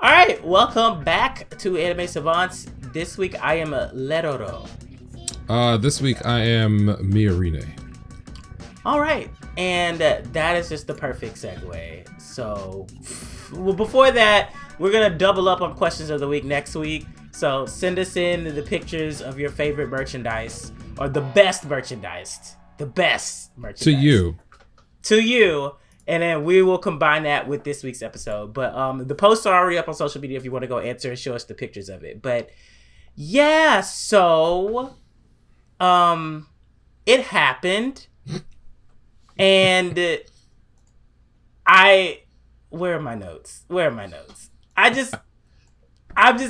All right, welcome back to Anime Savants. This week I am Leroro. This week I am Miorine. All right, and that is just the perfect segue. So, before that, we're gonna double up on questions of the week next week. So send us in the pictures of your favorite merchandise or the best merchandise. To you. And then we will combine that with this week's episode. But the posts are already up on social media if you want to go answer and show us the pictures of it. But yeah, so it happened. And where are my notes? I'm just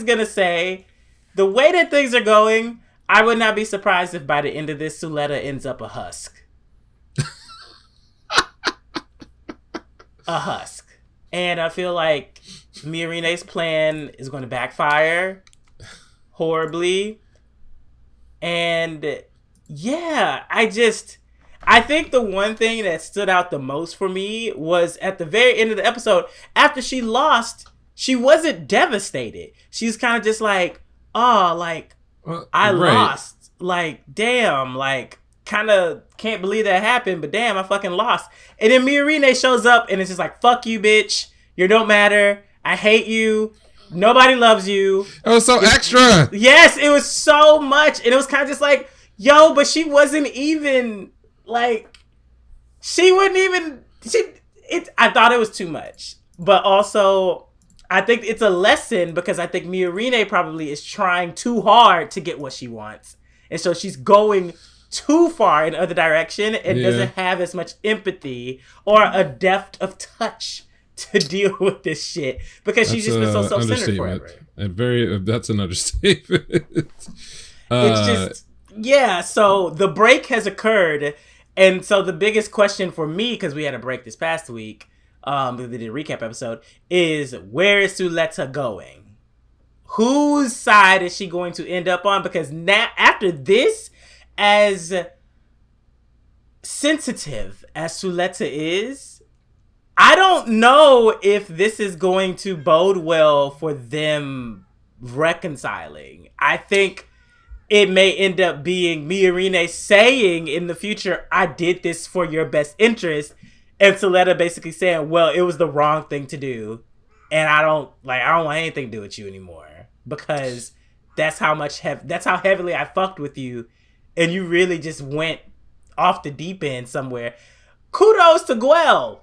gonna say, the way that things are going, I would not be surprised if by the end of this, Suletta ends up a husk. And I feel like Miorine's plan is going to backfire horribly. And yeah, I think the one thing that stood out the most for me was at the very end of the episode, after she lost, she wasn't devastated. She's kind of just like, oh, like, I lost. Like, damn, like, kind of can't believe that happened, but damn, I fucking lost. And then Miorine shows up and it's just like, fuck you, bitch. You don't matter. I hate you. Nobody loves you. It was so extra. Yes, it was so much. And it was kind of just like, yo, but she wasn't even, like, I thought it was too much. But also, I think it's a lesson because I think Miorine probably is trying too hard to get what she wants. And so she's going too far in the other direction and doesn't have as much empathy or a depth of touch to deal with this shit because she's just been so self-centered forever. That's an understatement. It's just, yeah, so the break has occurred, and so the biggest question for me, because we had a break this past week, we did a recap episode, is where is Suletta going? Whose side is she going to end up on? Because now, after this, as sensitive as Suletta is, I don't know if this is going to bode well for them reconciling. I think it may end up being Miorine saying in the future, I did this for your best interest, and Suletta basically saying, well, it was the wrong thing to do, and I don't want anything to do with you anymore because that's how heavily I fucked with you. And you really just went off the deep end somewhere. Kudos to Guel.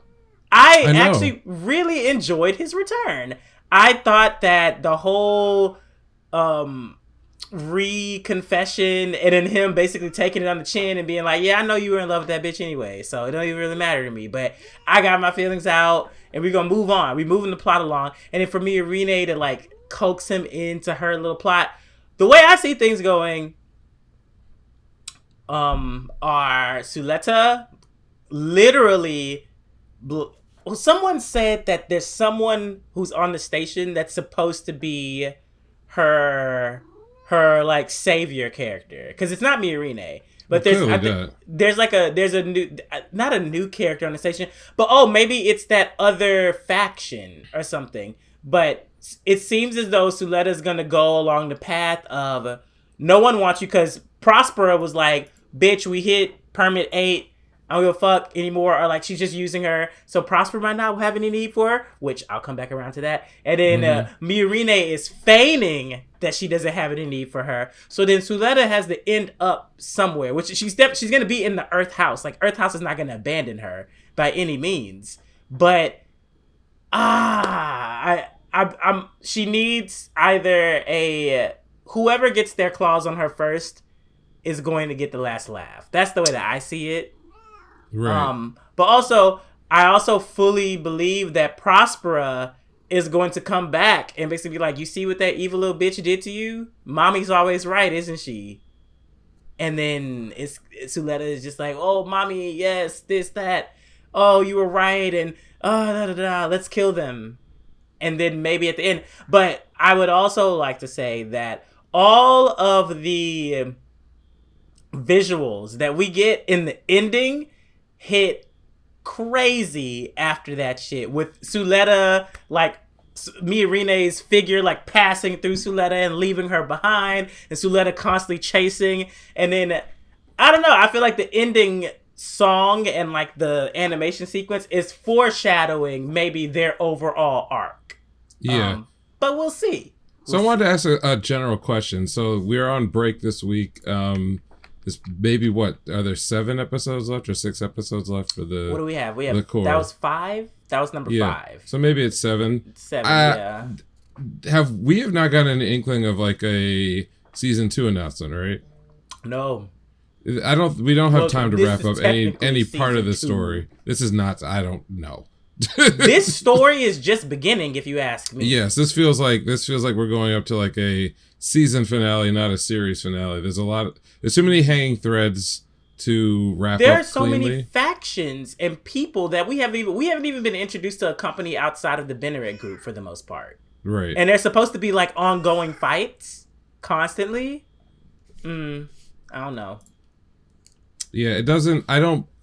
I actually really enjoyed his return. I thought that the whole re-confession and then him basically taking it on the chin and being like, yeah, I know you were in love with that bitch anyway, so it don't even really matter to me. But I got my feelings out and we're going to move on. We're moving the plot along. And then for Miorine to like coax him into her little plot, the way I see things going, are Suletta literally someone said that there's someone who's on the station that's supposed to be her like savior character, because it's not Miorine, but there's a new, not a new character on the station, but maybe it's that other faction or something. But it seems as though Suletta's gonna go along the path of no one wants you, because Prospera was like, bitch, we hit permit 8. I don't give a fuck anymore. Or like, she's just using her. So Prosper might not have any need for her, which I'll come back around to that. And then Miorine is feigning that she doesn't have any need for her. So then Suletta has to end up somewhere, which she's going to be in the Earth House. Like, Earth House is not going to abandon her by any means. But, she needs either whoever gets their claws on her first is going to get the last laugh. That's the way that I see it. Right. But also, I also fully believe that Prospera is going to come back and basically be like, you see what that evil little bitch did to you? Mommy's always right, isn't she? And then Suletta is just like, oh, mommy, yes, this, that. Oh, you were right. And let's kill them. And then maybe at the end. But I would also like to say that all of the visuals that we get in the ending hit crazy after that shit, with Suletta like Miorine's figure like passing through Suletta and leaving her behind, and Suletta constantly chasing. And then I don't know, I feel like the ending song and like the animation sequence is foreshadowing maybe their overall arc. Yeah. But we'll see. So I wanted to ask a general question. So we're on break this week. It's maybe what, are there 7 episodes left or 6 episodes left for the? What do we have? We the have core? That was 5. That was number 5. So maybe it's 7. 7. Yeah. We have not gotten an inkling of like a season 2 announcement, right? No. We don't have time to wrap up any part of the 2. story. This is not. I don't know. This story is just beginning, if you ask me. Yes, this feels like we're going up to like a season finale, not a series finale. There's too many hanging threads to wrap there up. There are so many factions and people that we haven't even been introduced to a company outside of the Benneret group for the most part. Right. And they're supposed to be like ongoing fights constantly. I don't know. Yeah, it doesn't.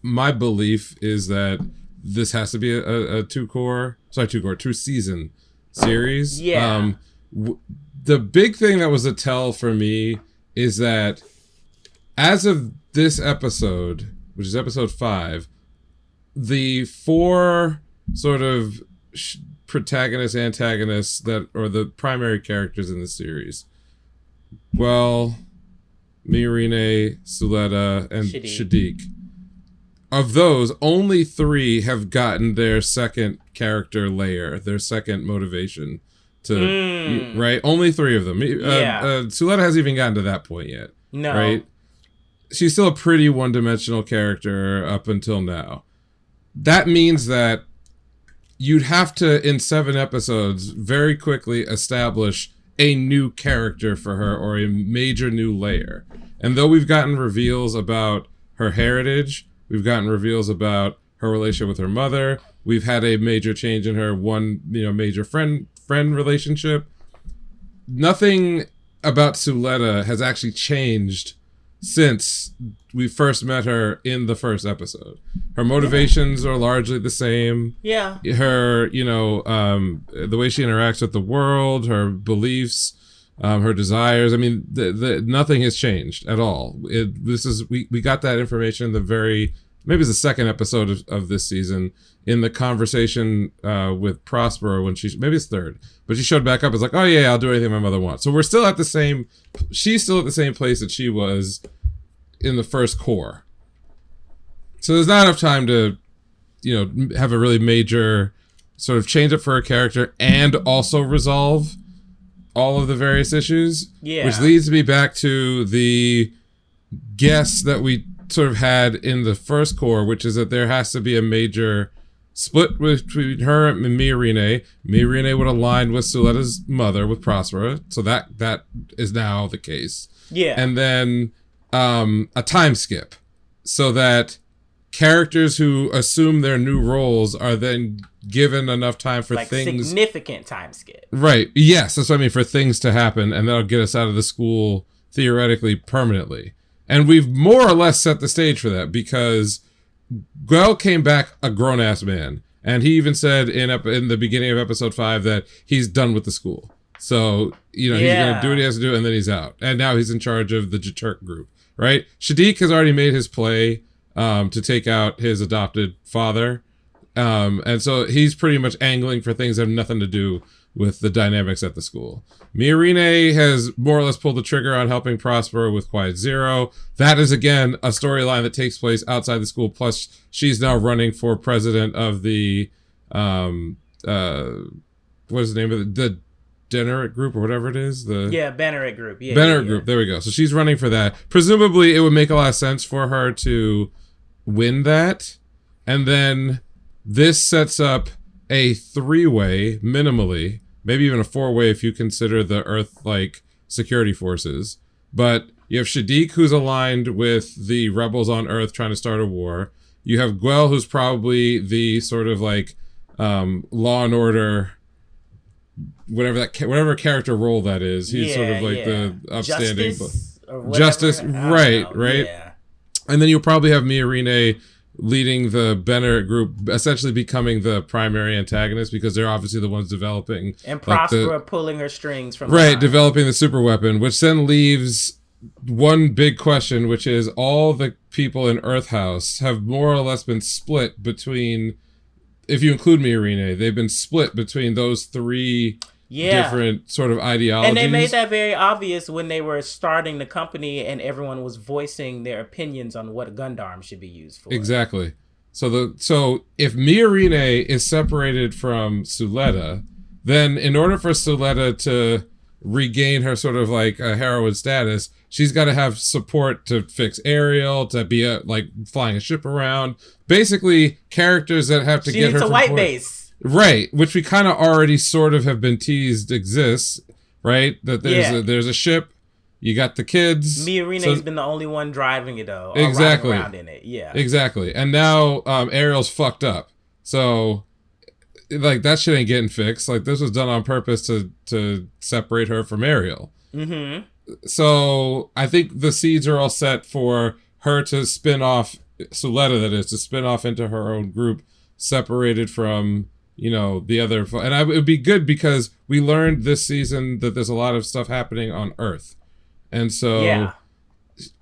My belief is that this has to be a 2-season series. Yeah. The big thing that was a tell for me is that as of this episode, which is episode 5, the 4 sort of protagonists, antagonists that are the primary characters in the series. Well, Miorine, Suletta, and Shadiq. Of those, only 3 have gotten their second character layer, their second motivation to right. Only 3 of them. Suletta hasn't even gotten to that point yet. No. Right. She's still a pretty one-dimensional character up until now. That means that you'd have to, in 7 episodes, very quickly establish a new character for her or a major new layer. And though we've gotten reveals about her heritage, we've gotten reveals about her relationship with her mother, we've had a major change in her major friend relationship. Nothing about Suletta has actually changed since we first met her in the first episode. Her motivations are largely the same. Yeah. Her, the way she interacts with the world, her beliefs, her desires. I mean, nothing has changed at all. We got that information in maybe it's the second episode of this season, in the conversation with Prospero when maybe it's third, but she showed back up. It's like, oh yeah, I'll do anything my mother wants. So she's still at the same place that she was in the first core. So there's not enough time to, have a really major sort of change up for her character and also resolve all of the various issues. Yeah. Which leads me back to the guess that we sort of had in the first core, which is that there has to be a major split between her and Miorine. Miorine would align with Suletta's mother, with Prospera, so that is now the case. Yeah. And then a time skip, so that characters who assume their new roles are then given enough time for things. Significant time skip. Right. Yes, that's what I mean, for things to happen, and that'll get us out of the school theoretically permanently. And we've more or less set the stage for that, because Guel came back a grown-ass man. And he even said in the beginning of episode 5 that he's done with the school. So, he's going to do what he has to do, and then he's out. And now he's in charge of the Jaturk group, right? Shadiq has already made his play to take out his adopted father. And so he's pretty much angling for things that have nothing to do with the dynamics at the school. Miorine has more or less pulled the trigger on helping Prospero with Quiet Zero. That is, again, a storyline that takes place outside the school. Plus, she's now running for president of the, what is the name of it? The Benneret group or whatever it is. Benneret group. Yeah, Benneret group. There we go. So she's running for that. Presumably, it would make a lot of sense for her to win that. And then this sets up a 3-way, minimally, maybe even a 4-way if you consider the Earth-like security forces. But you have Shadiq, who's aligned with the rebels on Earth trying to start a war. You have Guel, who's probably the sort of like law and order, whatever character role that is. He's sort of like the upstanding Justice, right. Yeah. And then you'll probably have Miorine leading the Benner group, essentially becoming the primary antagonist because they're obviously the ones developing. And Prospera pulling her strings from right, behind. developing the super weapon, which then leaves one big question, which is all the people in Earth House have more or less been split between, if you include Miorine, they've been split between those three different sort of ideologies. And they made that very obvious when they were starting the company and everyone was voicing their opinions on what a Gundam should be used for. Exactly. So if Miorine is separated from Suletta, then in order for Suletta to regain her sort of like a heroine status, she's got to have support to fix Ariel, to be like flying a ship around. Basically, characters that have to get her. She needs a white base. Right, which we kind of already sort of have been teased exists, right? That there's a ship, you got the kids. Miorine's been the only one driving it though. Exactly. Riding around in it, yeah. Exactly. And now Ariel's fucked up. So like that shit ain't getting fixed. Like this was done on purpose to separate her from Ariel. Mm-hmm. So I think the seeds are all set for her to spin off, Suletta that is, to spin off into her own group, separated from, you know, the other. And it would be good because we learned this season that there's a lot of stuff happening on Earth. And so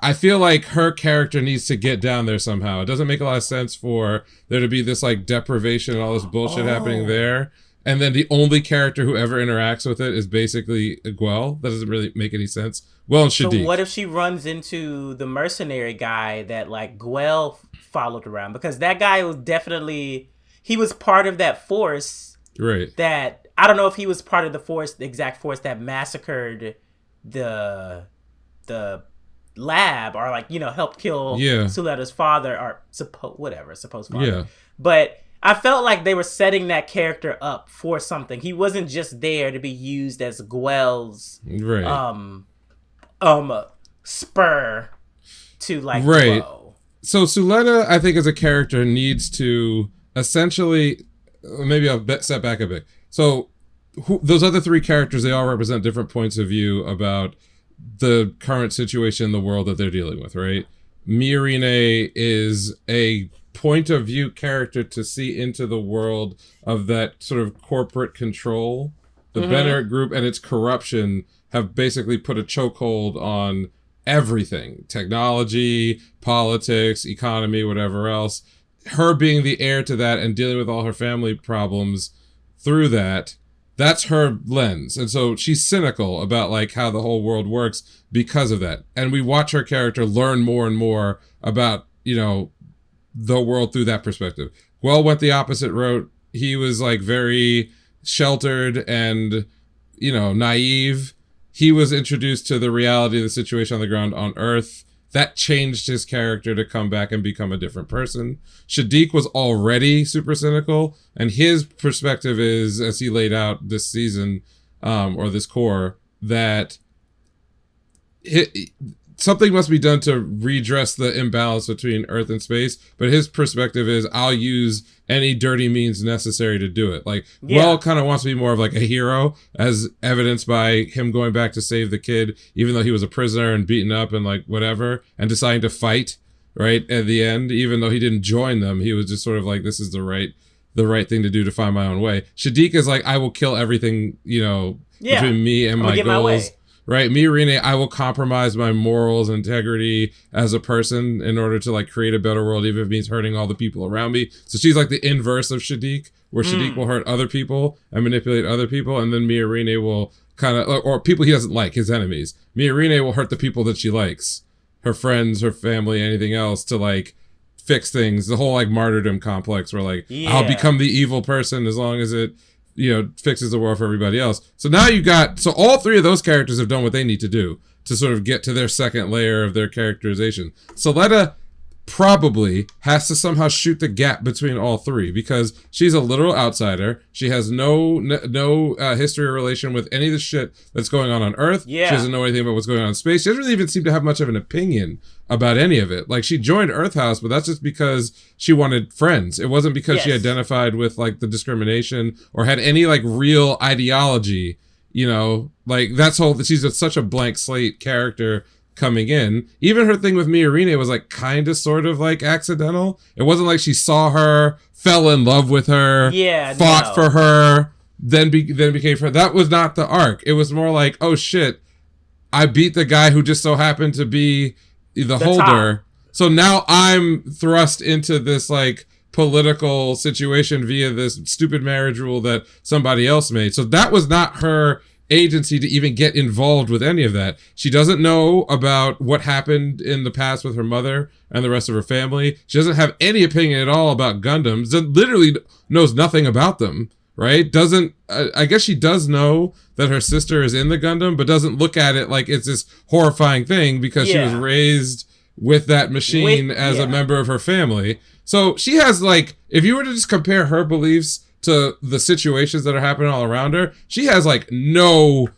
I feel like her character needs to get down there somehow. It doesn't make a lot of sense for there to be this like deprivation and all this bullshit happening there. And then the only character who ever interacts with it is basically Guel. That doesn't really make any sense. Well, and Shadiq. So what if she runs into the mercenary guy that like Guel followed around? Because that guy was definitely, he was part of that force. Right. That, I don't know if he was part of the force, the exact force that massacred the lab, or like, you know, helped kill Suletta's father, or supposed father. Yeah. But I felt like they were setting that character up for something. He wasn't just there to be used as Guel's spur to like grow. So Suletta, I think as a character needs to essentially, maybe I'll step back a bit. So those other three characters, they all represent different points of view about the current situation in the world that they're dealing with, right? Miorine is a point of view character to see into the world of that sort of corporate control. The Bennett group and its corruption have basically put a chokehold on everything. Technology, politics, economy, whatever else. Her being the heir to that and dealing with all her family problems through that, that's her lens. And so she's cynical about like how the whole world works because of that. And we watch her character learn more and more about, you know, the world through that perspective. Guel went the opposite route. He was like very sheltered and, you know, naive. He was introduced to the reality of the situation on the ground on Earth. That changed his character to come back and become a different person. Shadiq was already super cynical, and his perspective is, as he laid out this season, or this core, that something must be done to redress the imbalance between Earth and space, but his perspective is, I'll use any dirty means necessary to do it. Like, Well kind of wants to be more of like a hero, as evidenced by him going back to save the kid, even though he was a prisoner and beaten up and like whatever, and deciding to fight, right, at the end, even though he didn't join them. He was just sort of like, this is the right thing to do to find my own way. Shadiq is like, I will kill everything, you know, between me and my goals. Right, Miorine, I will compromise my morals and integrity as a person in order to like create a better world, even if it means hurting all the people around me. So she's like the inverse of Shadiq, where Shadiq will hurt other people and manipulate other people, and then Miorine will kind of, or people he doesn't like, his enemies. Miorine will hurt the people that she likes, her friends, her family, anything else, to like fix things. The whole like martyrdom complex, where like I'll become the evil person as long as it, you know, fixes the world for everybody else. So now so all three of those characters have done what they need to do to sort of get to their second layer of their characterization. Suletta probably has to somehow shoot the gap between all three, because she's a literal outsider. She has no history or relation with any of the shit that's going on Earth. She doesn't know anything about what's going on in space. She doesn't really even seem to have much of an opinion about any of it. Like, she joined Earth House, but that's just because she wanted friends. It wasn't because she identified with like the discrimination or had any like real ideology, you know, like she's such a blank slate character coming in. Even her thing with Miorine was like kind of sort of like accidental. It wasn't like she saw her, fell in love with her, fought for her, then became friends. That was not the arc. It was more like, oh shit, I beat the guy who just so happened to be the holder. Top. So now I'm thrust into this like political situation via this stupid marriage rule that somebody else made. So that was not her agency to even get involved with any of that. She doesn't know about what happened in the past with her mother and the rest of her family. She doesn't have any opinion at all about Gundams. Literally knows nothing about them, right? I guess she does know that her sister is in the Gundam, but doesn't look at it like it's this horrifying thing because she was raised with that machine as a member of her family. So she has like, if you were to just compare her beliefs to the situations that are happening all around her, she has like no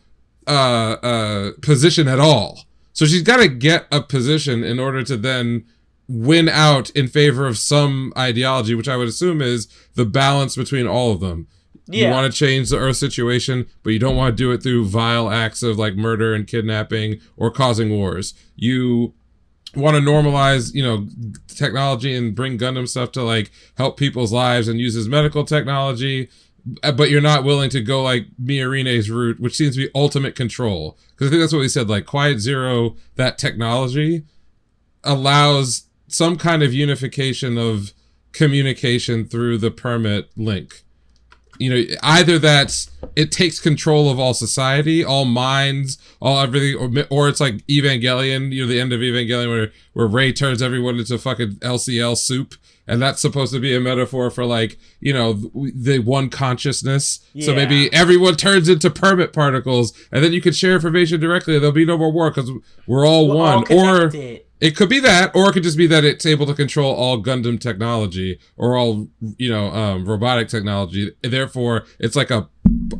position at all. So she's got to get a position in order to then win out in favor of some ideology, which I would assume is the balance between all of them. You want to change the Earth situation, but you don't want to do it through vile acts of like murder and kidnapping or causing wars. You want to normalize, technology and bring Gundam stuff to like help people's lives and uses medical technology, but you're not willing to go like Miorine's route, which seems to be ultimate control. Because I think that's what we said, like Quiet Zero, that technology allows some kind of unification of communication through the permit link. Either that's it takes control of all society, all minds, all everything, or it's like Evangelion, the end of Evangelion where Rey turns everyone into fucking LCL soup, and that's supposed to be a metaphor for like, the one consciousness. Yeah. So maybe everyone turns into permit particles, and then you can share information directly, and there'll be no more war because we're all one. Or it could be that, or it could just be that it's able to control all Gundam technology or all, robotic technology. Therefore, it's like a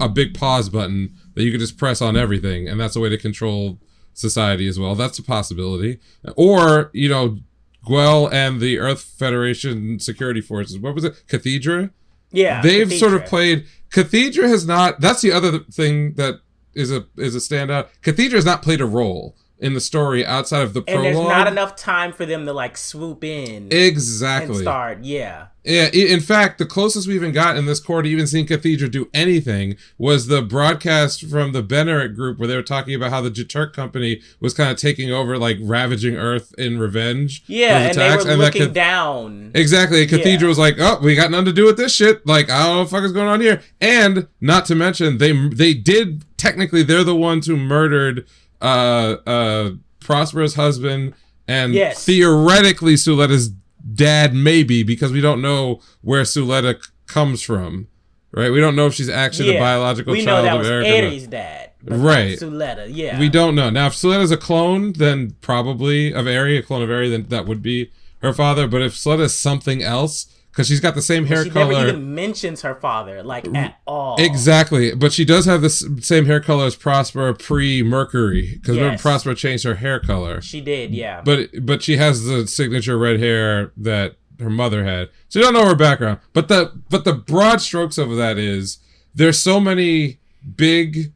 big pause button that you can just press on everything, and that's a way to control society as well. That's a possibility. Or, Guel and the Earth Federation security forces. What was it? Cathedra? Yeah. They've Cathedra. sort of played. Cathedra has not. That's the other thing that is a standout. Cathedra has not played a role in the story outside of the prologue. And there's not enough time for them to like swoop in. Exactly. And start, yeah. Yeah, in fact, the closest we even got in this core to even seeing Cathedra do anything was the broadcast from the Benneret group where they were talking about how the Jaturk company was kind of taking over, like ravaging Earth in revenge. Yeah, and they were looking down. Exactly. Cathedra was like, oh, we got nothing to do with this shit. Like, I don't know what the fuck is going on here. And not to mention, they did, technically, they're the ones who murdered Prospera's husband and theoretically Suletta's dad, maybe, because we don't know where Suletta comes from, right? We don't know if she's actually the biological child of Eric. We know that was Aries' dad, right? Suletta, yeah. We don't know. Now, if Suletta's a clone, then probably of Eri, a clone of Eri, then that would be her father. But if Suletta's something else, because she's got the same hair color. She never even mentions her father, like, at all. Exactly. But she does have the same hair color as Prospera pre-Mercury. Because remember, Prospera changed her hair color. She did, yeah. But she has the signature red hair that her mother had. So you don't know her background. But the broad strokes of that is, there's so many big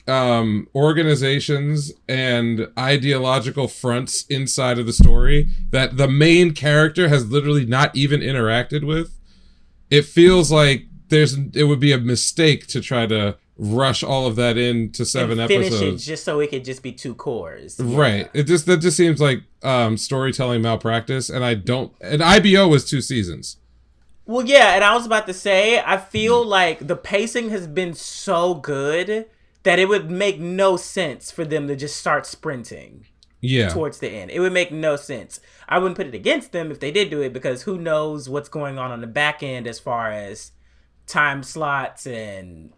organizations and ideological fronts inside of the story that the main character has literally not even interacted with. It feels like it would be a mistake to try to rush all of that into 7 episodes. Finish it just so it could just be 2 cores. Yeah. Right. That just seems like storytelling malpractice, and IBO was 2 seasons. Well, yeah, and I was about to say, I feel like the pacing has been so good that it would make no sense for them to just start sprinting towards the end. It would make no sense. I wouldn't put it against them if they did do it, because who knows what's going on the back end as far as time slots and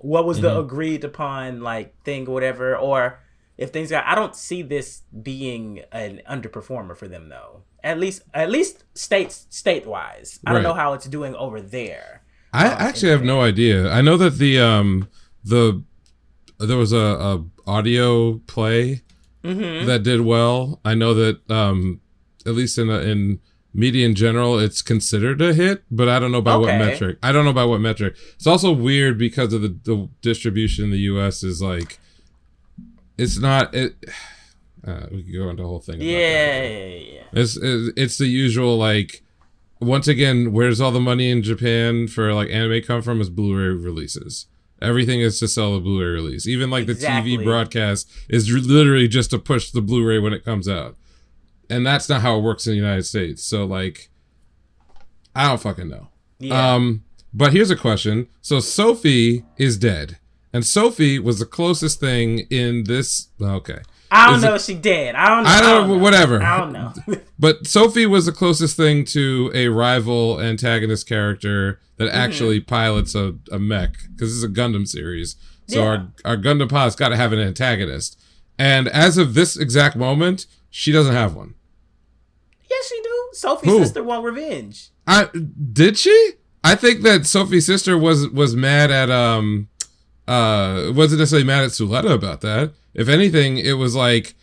what was the agreed upon like thing or whatever, or if things got. I don't see this being an underperformer for them though. At least state wise. I don't know how it's doing over there. I actually have no idea. I know that there was a audio play that did well. I know that at least in media in general, it's considered a hit, but I don't know by what metric. It's also weird because of the distribution in the US is like, it's not. We could go into a whole thing about Yeah. It's the usual, like, once again, where's all the money in Japan for, like, anime come from is Blu-ray releases. Everything is to sell a Blu-ray release. Even, like, the TV broadcast is literally just to push the Blu-ray when it comes out. And that's not how it works in the United States. So, like, I don't fucking know. Yeah. But here's a question. So Sophie is dead. And Sophie was the closest thing in this... Okay. I don't know if she dead. I don't know. Whatever. I don't know. But Sophie was the closest thing to a rival antagonist character that actually pilots a mech. Because this is a Gundam series. So our Gundam pilot's got to have an antagonist. And as of this exact moment, she doesn't have one. Yes, she do. Sophie's sister want revenge. Did she? I think that Sophie's sister was mad at wasn't necessarily mad at Suletta about that. If anything, it was like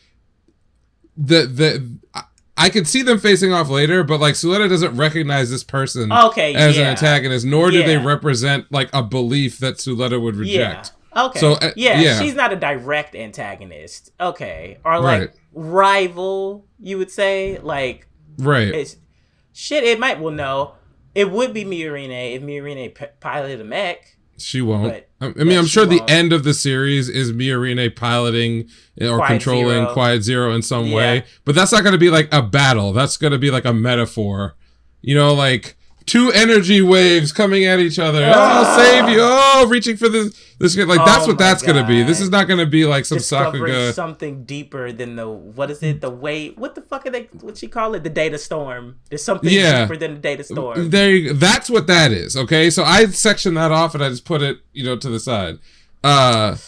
I could see them facing off later, but like Suletta doesn't recognize this person as an antagonist, nor do they represent like a belief that Suletta would reject. Okay. So she's not a direct antagonist. Okay. Or like rival, you would say, like it might no. It would be Miorine if Miorine piloted a mech. She won't. I mean, I'm sure the end of the series is Miorine piloting or Quiet controlling Zero. Quiet Zero in some way. But that's not going to be like a battle. That's going to be like a metaphor. You know, like two energy waves coming at each other. Oh, I'll save you. Oh, reaching for this. Like, that's what that's going to be. This is not going to be like some Sakuga. Something deeper than the weight. What the fuck what she call it? The data storm. There's something deeper than the data storm. That's what that is, okay? So I section that off and I just put it, to the side. But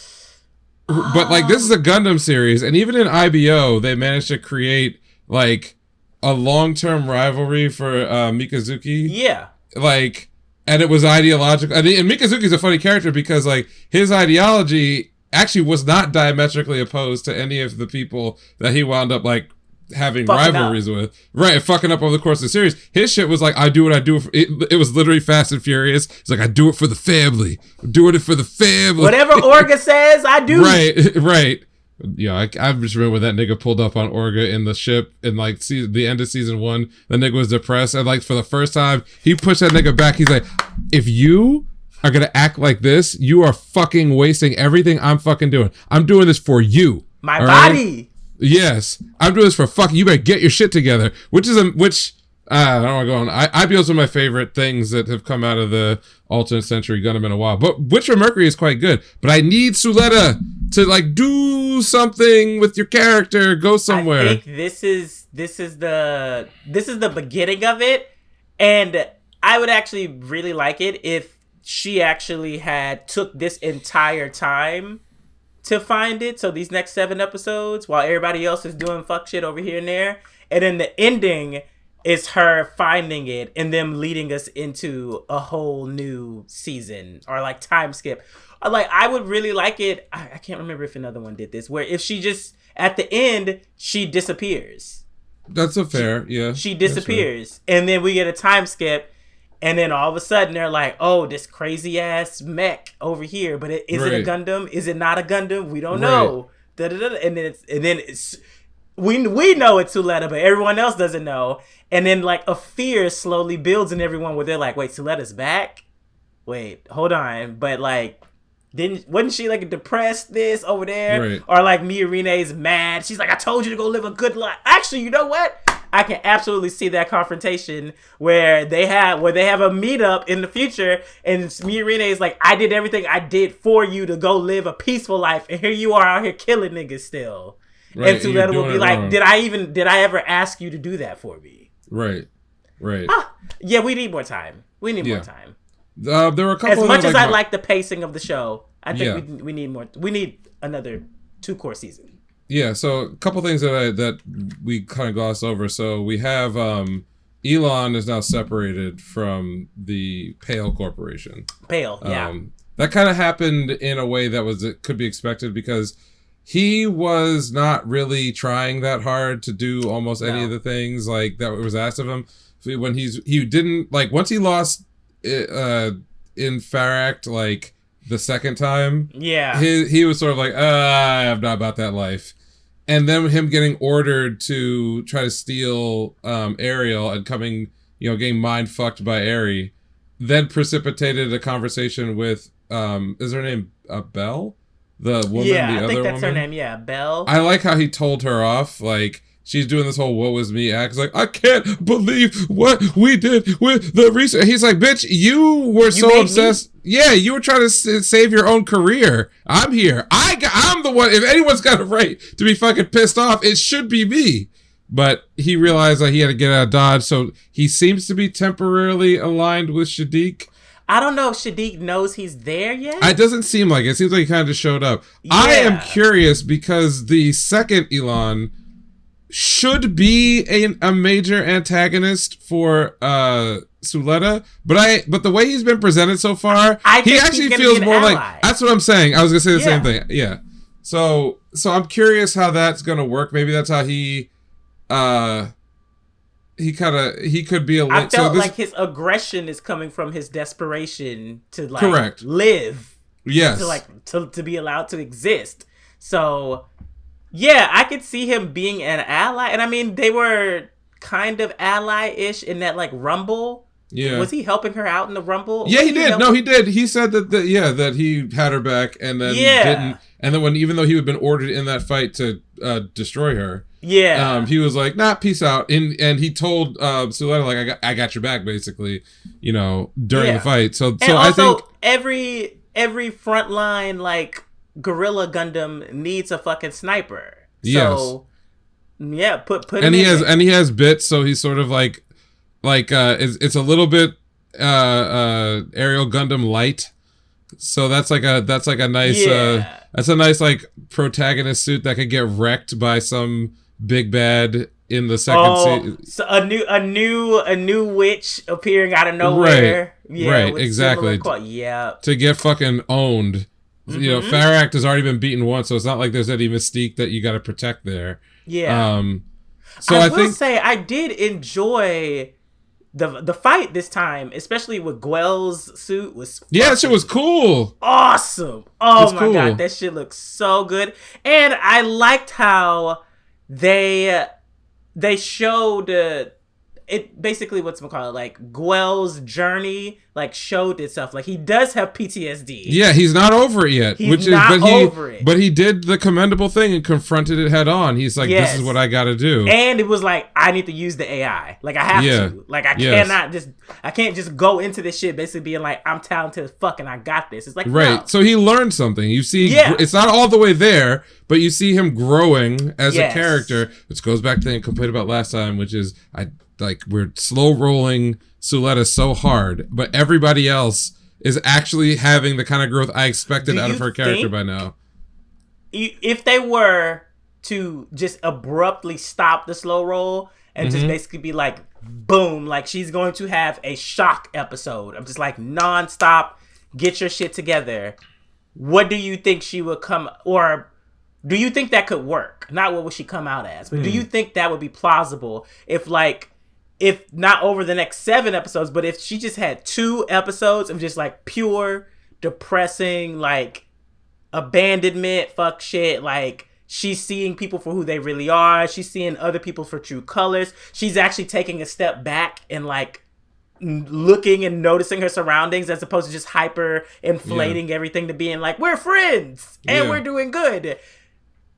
like, this is a Gundam series, and even in IBO, they managed to create like a long-term rivalry for Mikazuki. Yeah. Like, and it was ideological. And Mikazuki's a funny character because, like, his ideology actually was not diametrically opposed to any of the people that he wound up, like, having rivalries with. Right, fucking up over the course of the series. His shit was like, I do what I do. It was literally Fast and Furious. It's like, I do it for the family. I'm doing it for the family. Whatever Orga says, I do. Right. Yeah, I just remember when that nigga pulled up on Orga in the ship in like the end of season 1. The nigga was depressed, and like for the first time, he pushed that nigga back. He's like, if you are gonna act like this, you are fucking wasting everything I'm fucking doing. I'm doing this for you. My body. Right? Yes, I'm doing this for fucking you. Better get your shit together. I don't want to go on. IBO is one of my favorite things that have come out of the alternate century Gundam in a while. But Witcher Mercury is quite good. But I need Suletta to like do something with your character. Go somewhere. I think this is the beginning of it, and I would actually really like it if she actually took this entire time to find it. So these next 7 episodes, while everybody else is doing fuck shit over here and there, and then the ending is her finding it and them leading us into a whole new season or like time skip. Or like, I would really like it. I can't remember if another one did this, where if she just at the end she disappears. That's a fair, She disappears, and then we get a time skip, and then all of a sudden they're like, "Oh, this crazy ass mech over here, but is it a Gundam? Is it not a Gundam? We don't know." And then it's. We know it's Suletta, but everyone else doesn't know. And then like a fear slowly builds in everyone where they're like, wait, Suletta's back? Wait, hold on. But like, wasn't she like depressed this over there? Right. Or like Miorine's mad. She's like, I told you to go live a good life. Actually, you know what? I can absolutely see that confrontation where they have a meetup in the future, and Miorine is like, I did everything I did for you to go live a peaceful life, and here you are out here killing niggas still. Right, and Suletta will be like, wrong. Did I ever ask you to do that for me? Right. Yeah, we need more time. More time. There were a couple. As much as I like the pacing of the show, I think we need more. We need another 2-core season. Yeah. So a couple things that we kind of glossed over. So we have Elon is now separated from the Pale Corporation. Pale. Yeah. That kind of happened in a way that could be expected because he was not really trying that hard to do almost any of the things like that was asked of him. When he didn't like once he lost in Farak like the second time. Yeah, he was sort of like I'm not about that life. and then him getting ordered to try to steal Ariel and coming, getting mind fucked by Eri, then precipitated a conversation with is her name Belle? The woman, the other woman? Yeah, I think that's her name, yeah, Belle. I like how he told her off, like, she's doing this whole "woe was me" act. It's like, I can't believe what we did with the research. He's like, bitch, you were so obsessed. Yeah, you were trying to save your own career. I'm here. I'm the one. If anyone's got a right to be fucking pissed off, it should be me. But he realized that he had to get out of Dodge, so he seems to be temporarily aligned with Shadiq. I don't know if Shadiq knows he's there yet. It doesn't seem like it. It seems like he kind of just showed up. Yeah. I am curious because the second Elan should be a major antagonist for Suletta, but the way he's been presented so far, he actually feels more like, that's what I'm saying. I was gonna say the same thing. Yeah. So I'm curious how that's gonna work. Maybe that's how he could be a link. I felt like his aggression is coming from his desperation to like live. Yes. To be allowed to exist. So yeah, I could see him being an ally. And I mean, they were kind of ally-ish in that like Rumble. Yeah. Was he helping her out in the Rumble? Yeah, he did. No, he did. He said that he had her back and then didn't. And then even though he had been ordered in that fight to destroy her. Yeah. He was like, nah, peace out. And he told Suletta, like, I got your back, basically, during the fight. So also, I think every frontline, like, guerrilla Gundam needs a fucking sniper. So, yeah, put and him he has bits, so he's sort of like it's a little bit Aerial Gundam light. So that's like a nice that's a nice like protagonist suit that could get wrecked by some big bad in the second season. So a new witch appearing out of nowhere. Right. Yeah, right, exactly. To get fucking owned. Mm-hmm. Farak has already been beaten once, so it's not like there's any mystique that you got to protect there. Yeah. So I will say I did enjoy the fight this time, especially with Guel's suit. That shit was cool. Awesome. Oh my god, that shit looks so good. And I liked how they showed it basically like Guel's journey like showed itself. Like he does have PTSD. Yeah, he's not over it yet. But he did the commendable thing and confronted it head on. He's like, this is what I gotta do. And it was like, I need to use the AI. Like I have to. Like I can't just go into this shit basically being like, I'm talented as fuck and I got this. It's like, right. No. So he learned something. You see, it's not all the way there, but you see him growing as a character, which goes back to the thing I complained about last time, which is we're slow rolling Suletta so hard, but everybody else is actually having the kind of growth I expected out of her character by now. If they were to just abruptly stop the slow roll and just basically be like, boom, like she's going to have a shock episode of just like nonstop, get your shit together. What do you think she would come, or do you think that could work? Not what would she come out as, but do you think that would be plausible if not over the next 7 episodes, but if she just had 2 episodes of just like pure depressing, like abandonment, fuck shit, like she's seeing people for who they really are. She's seeing other people for true colors. She's actually taking a step back and like looking and noticing her surroundings as opposed to just hyper inflating everything to being like, we're friends and we're doing good.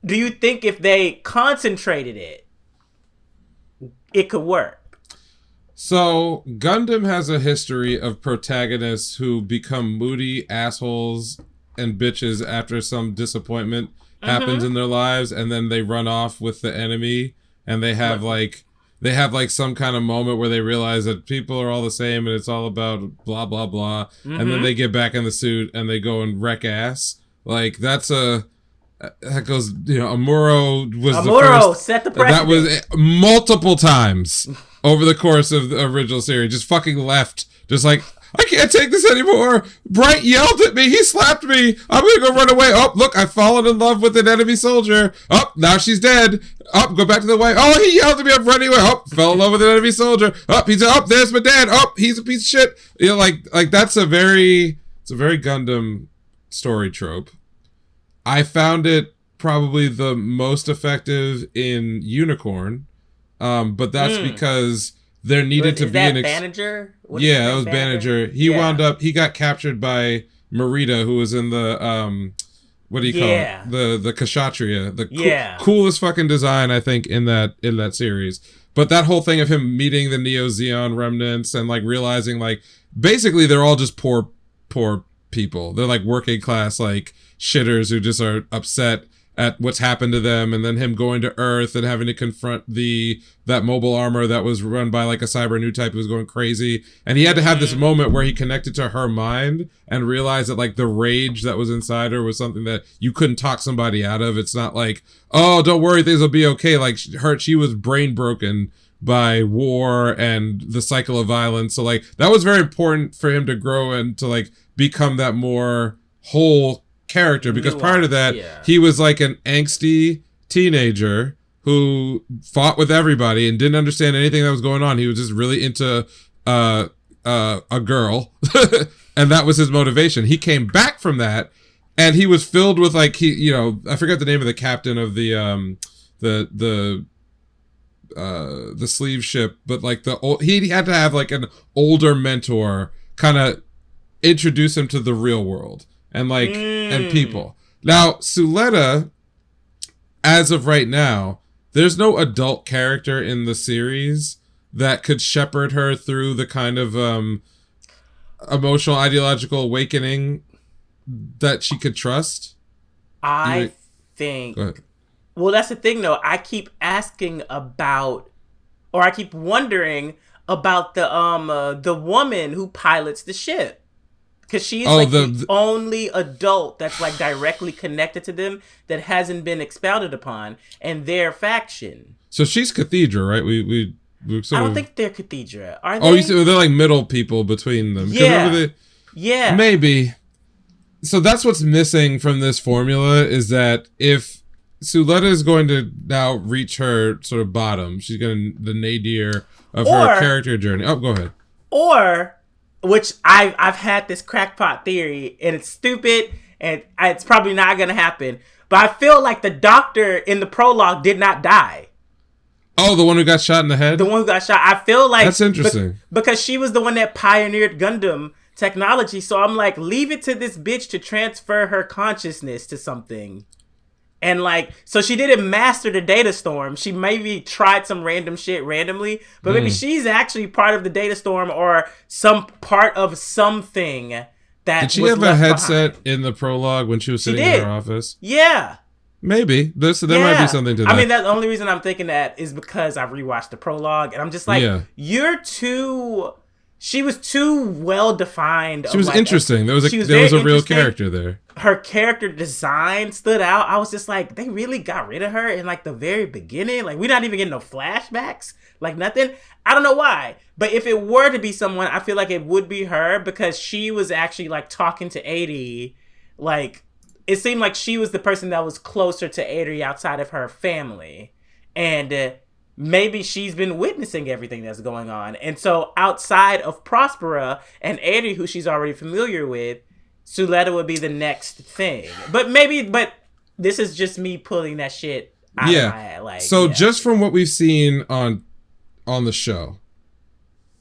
Do you think if they concentrated it could work? So, Gundam has a history of protagonists who become moody assholes and bitches after some disappointment happens in their lives, and then they run off with the enemy, and they have some kind of moment where they realize that people are all the same and it's all about blah blah blah, and then they get back in the suit and they go and wreck ass. Like that goes, Amuro was the first. Set the precedent. That was multiple times over the course of the original series. Just fucking left. Just like, I can't take this anymore. Bright yelled at me. He slapped me. I'm gonna go run away. Oh, look, I've fallen in love with an enemy soldier. Oh, now she's dead. Oh, go back to the way. Oh, he yelled at me. I'm running away. Oh, fell in love with an enemy soldier. Oh, there's my dad. Oh, he's a piece of shit. Like that's a very Gundam story trope. I found it probably the most effective in Unicorn, but that's because there needed to be an Bandager? Yeah, that was Bandager. He got captured by Marita, who was in the what do you call it? The Kshatriya, the coolest fucking design I think in that series. But that whole thing of him meeting the Neo Zeon remnants and like realizing like basically they're all just poor people. They're like working class like shitters who just are upset at what's happened to them, and then him going to Earth and having to confront that mobile armor that was run by like a cyber new type who was going crazy. And he had to have this moment where he connected to her mind and realized that like the rage that was inside her was something that you couldn't talk somebody out of. It's not like, oh, don't worry, things will be okay. Like she was brain broken by war and the cycle of violence. So like that was very important for him to grow and to like become that more whole character, because prior to that he was like an angsty teenager who fought with everybody and didn't understand anything that was going on. He was just really into a girl and that was his motivation. He came back from that and he was filled with like I forgot the name of the captain of the sleeve ship, but like he had to have like an older mentor kind of introduce him to the real world and like and people. Now Suletta, as of right now, there's no adult character in the series that could shepherd her through the kind of emotional ideological awakening that she could trust. I think well, that's the thing though, I keep asking about, or I keep wondering about the woman who pilots the ship. Because she's the only adult that's like directly connected to them that hasn't been expounded upon, and their faction. So she's Cathedra, right? We I don't think they're Cathedra. Are they? Oh, they're like middle people between them. Yeah. Maybe. So that's what's missing from this formula, is that if Suletta is going to now reach her sort of bottom, she's going to the nadir of her character journey. Oh, go ahead. Or, which I've had this crackpot theory, and it's stupid, and it's probably not going to happen, but I feel like the doctor in the prologue did not die. Oh, the one who got shot in the head? The one who got shot. I feel like... That's interesting. Because she was the one that pioneered Gundam technology, so I'm like, leave it to this bitch to transfer her consciousness to something. And like, so she didn't master the data storm. She maybe tried some random shit randomly, but maybe she's actually part of the data storm or some part of something that Did she have a headset in the prologue when she was sitting in her office? Yeah. Maybe. There might be something to that. I mean, the only reason I'm thinking that is because I've rewatched the prologue, and I'm just like, she was too well defined. She was like, interesting. There was a real character there. Her character design stood out. I was just like, they really got rid of her in like the very beginning. Like, we're not even getting no flashbacks. Like nothing. I don't know why. But if it were to be someone, I feel like it would be her, because she was actually like talking to 80. Like, it seemed like she was the person that was closer to 80 outside of her family. And maybe she's been witnessing everything that's going on. And so outside of Prospera and 80, who she's already familiar with, Suletta would be the next thing. But this is just me pulling that shit out of my head. Like, just from what we've seen on the show,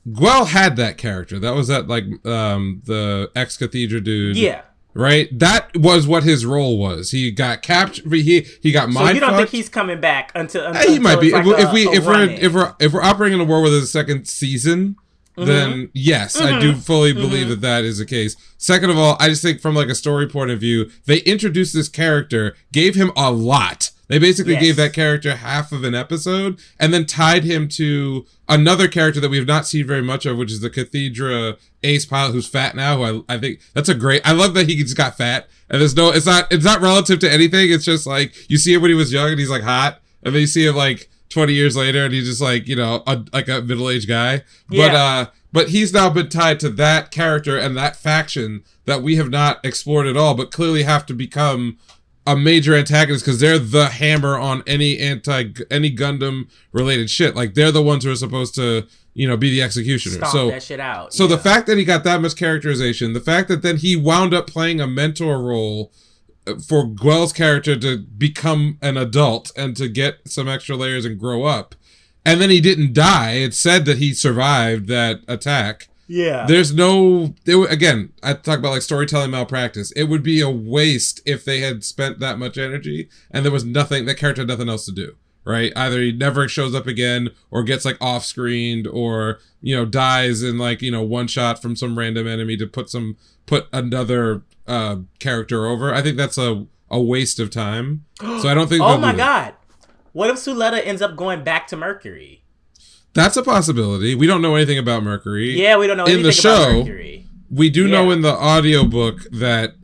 Guel had that character. That was that like the ex-Cathedra dude. Yeah. Right? That was what his role was. He got captured. He got mind fucked. So you don't think he's coming back until he might be. Like if we're operating in a world where there's a second season, then yes, I do fully believe that is the case. Second of all, I just think from like a story point of view, they introduced this character, gave him a lot. They basically gave that character half of an episode and then tied him to another character that we have not seen very much of, which is the Cathedra ace pilot who's fat now, who I think that's I love that he just got fat, and it's not relative to anything. It's just like, you see him when he was young and he's like hot, and then you see him like 20 years later and he's just like, like a middle-aged guy. But he's now been tied to that character and that faction that we have not explored at all, but clearly have to become a major antagonist, because they're the hammer on any Gundam related shit. Like, they're the ones who are supposed to, be the executioner. Stomp that shit out. So the fact that he got that much characterization, the fact that then he wound up playing a mentor role for Guel's character to become an adult and to get some extra layers and grow up. And then he didn't die. It said that he survived that attack. Yeah. There's no... again, I talk about like storytelling malpractice. It would be a waste if they had spent that much energy and there was nothing... That character had nothing else to do, right? Either he never shows up again or gets like off-screened or, you know, dies in like, you know, one shot from some random enemy to put another character over. I think that's a waste of time. So I don't think... Oh my God. What if Suletta ends up going back to Mercury? That's a possibility. We don't know anything about Mercury. Yeah, we don't know anything in the show, about Mercury. We do know in the audiobook that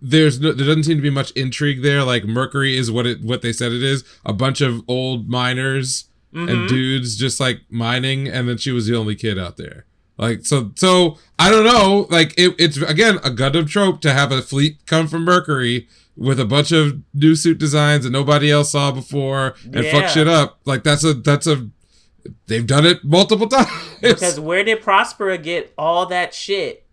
there doesn't seem to be much intrigue there. Like Mercury is what they said it is. A bunch of old miners and dudes just like mining, and then she was the only kid out there. Like so I don't know. Like it's again a Gundam trope to have a fleet come from Mercury with a bunch of new suit designs that nobody else saw before and fuck shit up. Like that's a they've done it multiple times. Because where did Prospera get all that shit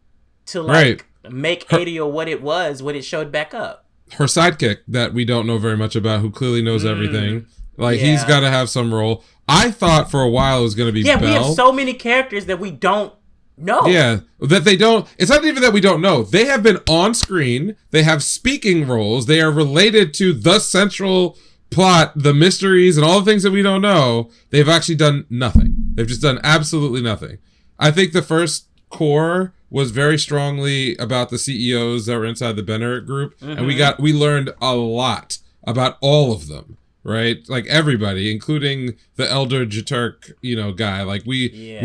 to like make Adio what it was when it showed back up? Her sidekick that we don't know very much about, who clearly knows everything. Like he's got to have some role. I thought for a while it was going to be Belle. We have so many characters that we don't know. Yeah, that they don't. It's not even that we don't know. They have been on screen. They have speaking roles. They are related to the central plot, the mysteries, and all the things that we don't know. They've actually done nothing. They've just done absolutely nothing. I think the first core was very strongly about the CEOs that were inside the Bennett group, and we learned a lot about all of them, right? Like everybody, including the elder Jaturk, guy. Like we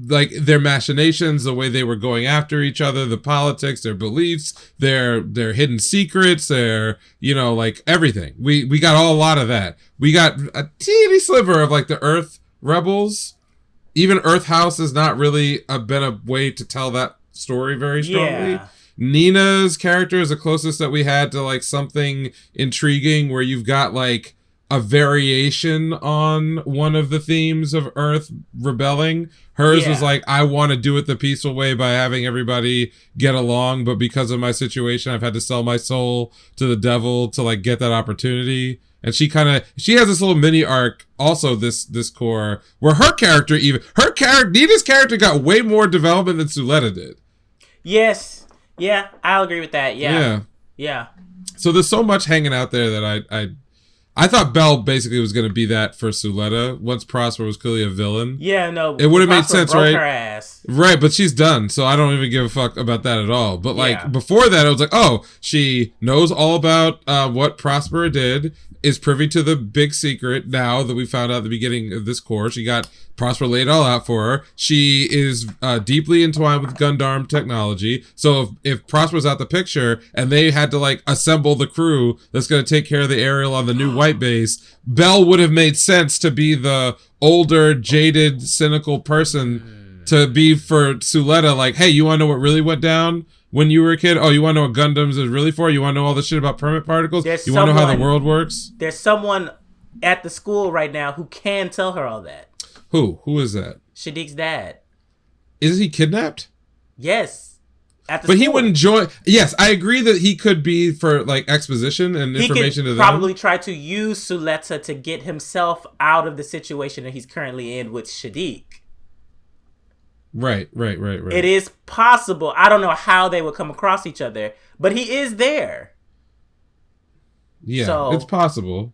like their machinations, the way they were going after each other, the politics, their beliefs, their hidden secrets, their like everything. We got a lot of that. We got a teeny sliver of like the Earth rebels. Even Earth House has not really been a way to tell that story very strongly. Yeah. Nina's character is the closest that we had to like something intriguing where you've got like a variation on one of the themes of Earth rebelling. Hers was like, I want to do it the peaceful way by having everybody get along, but because of my situation, I've had to sell my soul to the devil to like get that opportunity. And she has this little mini arc also this core where Nina's character got way more development than Suletta did. Yes. Yeah, I'll agree with that. Yeah. So there's so much hanging out there that I thought Belle basically was going to be that for Suletta once Prosper was clearly a villain. Yeah, no. It would have made sense, right? Her ass. Right, but she's done, so I don't even give a fuck about that at all. But like before that, I was like, oh, she knows all about what Prospera did, is privy to the big secret now that we found out at the beginning of this course. She got Prospera laid all out for her. She is deeply entwined with Gundam technology. So if Prospera's out the picture and they had to like assemble the crew that's going to take care of the aerial on the new white base, Belle would have made sense to be the older, jaded, cynical person to be for Suletta. Like, hey, you want to know what really went down when you were a kid? Oh, you want to know what Gundams is really for? You want to know all the shit about permanent particles? You want to know how the world works? There's someone at the school right now who can tell her all that. Who? Who is that? Shadiq's dad. Is he kidnapped? Yes. At the but school. He wouldn't join. Yes, I agree that he could be for like exposition and information to them. He could probably try to use Suletta to get himself out of the situation that he's currently in with Shadiq. Right. It is possible. I don't know how they would come across each other, but he is there. Yeah, so, it's possible.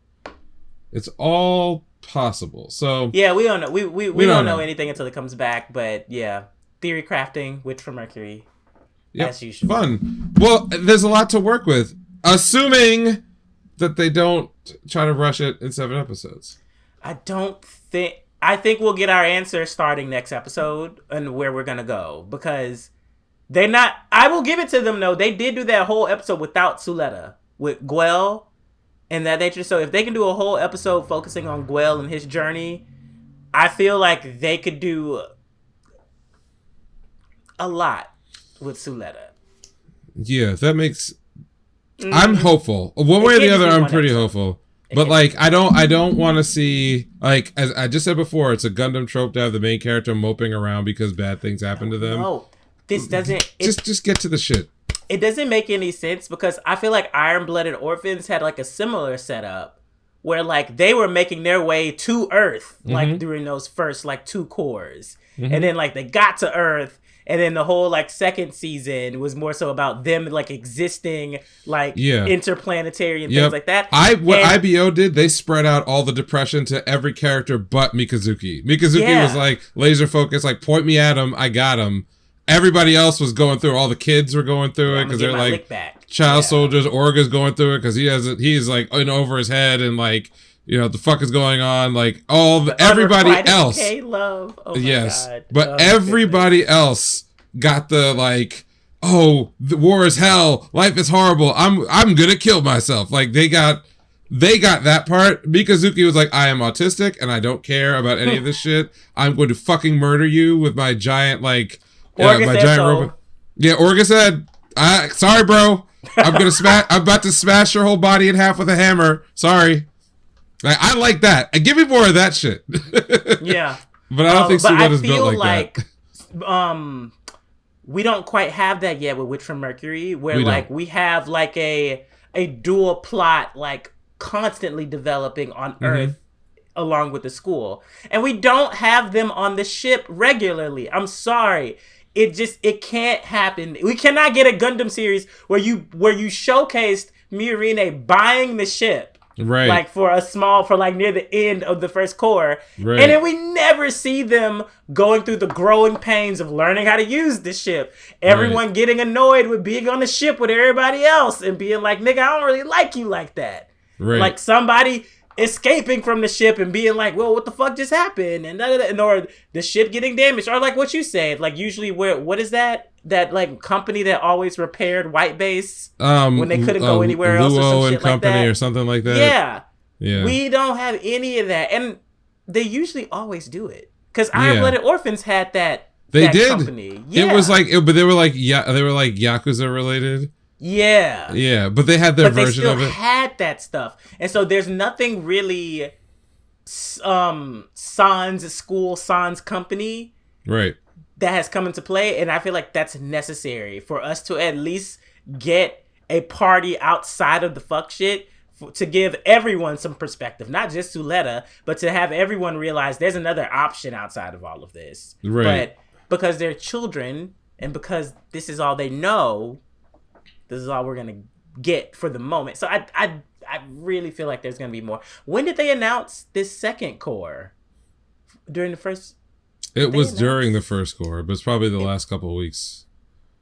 It's all possible. So yeah, we don't know. We don't know anything until it comes back. But yeah, theory crafting, Witch from Mercury, as usual. Fun. Well, there's a lot to work with, assuming that they don't try to rush it in 7 episodes. I think we'll get our answer starting next episode and where we're going to go. Because they're not... I will give it to them, though. They did do that whole episode without Suletta. With Guel and that nature. So if they can do a whole episode focusing on Guel and his journey, I feel like they could do a lot with Suletta. Yeah, that makes... I'm hopeful. One way or the other, I'm pretty hopeful. But like, I don't want to see, like, as I just said before, it's a Gundam trope to have the main character moping around because bad things happen to them. No, this doesn't. Just get to the shit. it doesn't make any sense because I feel like Iron-Blooded Orphans had like a similar setup where like they were making their way to Earth like during those first like 2 cores. And then like they got to Earth, and then the whole like second season was more so about them like existing like interplanetary and things like that. What IBO did, they spread out all the depression to every character but Mikazuki. Mikazuki was like laser focused, like point me at him, I got him. Everybody else was going through. All the kids were going through it because they're like child soldiers. Orga's going through it because he's like in over his head and like, you know, the fuck is going on? Like everybody else. Love. Oh yes, God. but everybody else got the like, oh, the war is hell. Life is horrible. I'm gonna kill myself. Like they got that part. Mikazuki was like, I am autistic and I don't care about any of this shit. I'm going to fucking murder you with my giant like. My giant robot. Yeah, Orga said, sorry, bro. I'm about to smash your whole body in half with a hammer. Sorry. I like that. Give me more of that shit. Yeah. But I don't think Suletta's built like that. We don't quite have that yet with Witch from Mercury, where we have like a dual plot like constantly developing on Earth along with the school. And we don't have them on the ship regularly. I'm sorry. It can't happen. We cannot get a Gundam series where you showcased Miorine buying the ship. Right. Like for like near the end of the first core. Right. And then we never see them going through the growing pains of learning how to use the ship. Everyone getting annoyed with being on the ship with everybody else and being like, nigga, I don't really like you like that. Right. Like somebody escaping from the ship and being like, well, what the fuck just happened? And or the ship getting damaged. Or like what you said, like usually what is that like company that always repaired White Base when they couldn't go anywhere else or some shit like that? Or something like that. Yeah. We don't have any of that. And they usually always do it. Because Iron-Blooded Orphans had that company. Yeah. It was like, but they were like Yakuza related. Yeah, but they had their version of it. They still had that stuff, and so there's nothing really. Sans company, right? That has come into play, and I feel like that's necessary for us to at least get a party outside of the fuck shit to give everyone some perspective, not just Suletta, but to have everyone realize there's another option outside of all of this. Right. But because they're children, and because this is all they know. This is all we're going to get for the moment. So I really feel like there's going to be more. When did they announce this second core? During the first? It was during the first core, but it's probably the last couple of weeks.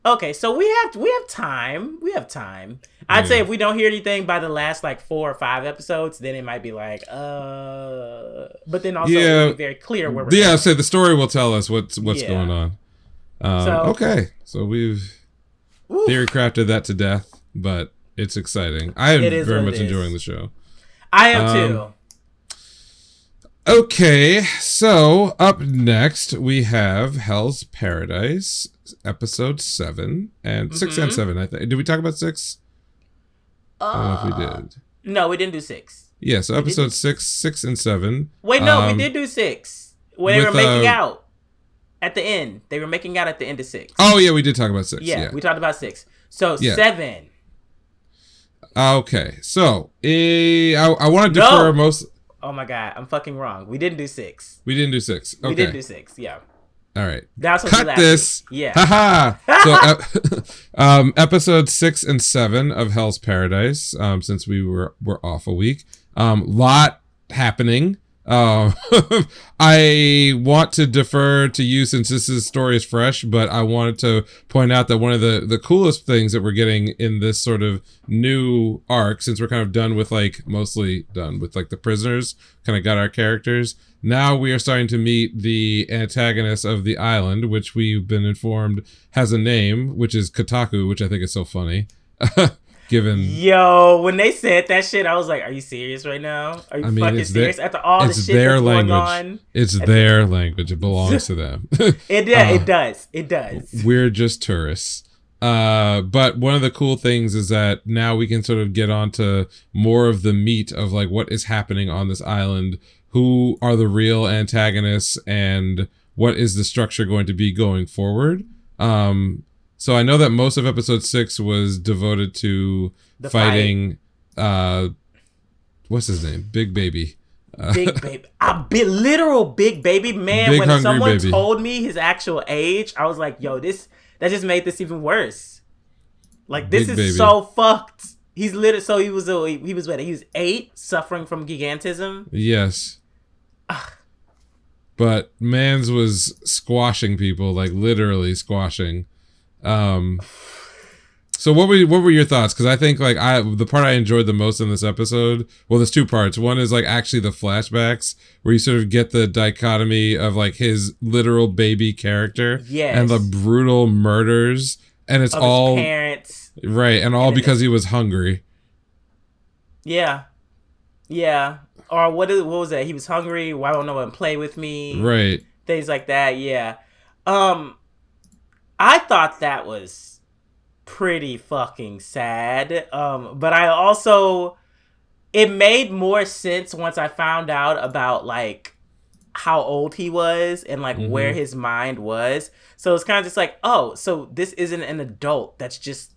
Okay, so we have time. We have time. I'd say if we don't hear anything by the last like 4 or 5 episodes, then it might be like, but then also it'll be very clear where we're going. So the story will tell us what's going on. Okay, so we've theory crafted that to death, but it's exciting. I am very much enjoying the show. I am too. Okay, so up next we have Hell's Paradise, episode 7 and 6 and 7. I think. Did we talk about 6? I don't know if we did. No, we didn't do 6. Yeah, so episode 6 and 7. Wait, no, we did do 6. When they were making out. At the end. They were making out at the end of 6. Oh, yeah, we did talk about 6. Yeah, we talked about 6. So, 7. Okay, so, I want to defer most... Oh my God, I'm fucking wrong. We didn't do 6. We didn't do 6. Okay. We didn't do 6, yeah. All right. That's what Cut this. Week. Yeah. Haha. So, episode 6 and 7 of Hell's Paradise, since we were off a week. Lot happening. I want to defer to you since this story is fresh, but I wanted to point out that one of the coolest things that we're getting in this sort of new arc, since we're kind of mostly done with like the prisoners, kind of got our characters. Now we are starting to meet the antagonist of the island, which we've been informed has a name, which is Kotaku, which I think is so funny. When they said that shit, I was like, are you serious right now? Are you fucking serious? After all the shit that's going on? It's their language. It belongs to them. It does. We're just tourists. But one of the cool things is that now we can sort of get onto more of the meat of like what is happening on this island, who are the real antagonists, and what is the structure going to be going forward. So I know that most of episode 6 was devoted to The fighting. What's his name? Big Baby. Big Baby. Literal Big Baby. Man, Big when someone baby. told me his actual age, I was like, yo, that just made this even worse. Like, this Big is Baby. so fucked. He's literally, so he was 8, suffering from gigantism. Yes. But Mans was squashing people, like literally squashing. So what were your thoughts? Because I think like the part I enjoyed the most in this episode, well, there's two parts. One is like actually the flashbacks where you sort of get the dichotomy of like his literal baby character and the brutal murders, and it's of all his parents, right, and all because he was hungry. Yeah. Or what was that? He was hungry. Why don't no one play with me? Right. Things like that. Yeah. I thought that was pretty fucking sad. But I also, it made more sense once I found out about like how old he was and like where his mind was. So it's kind of just like, oh, so this isn't an adult that's just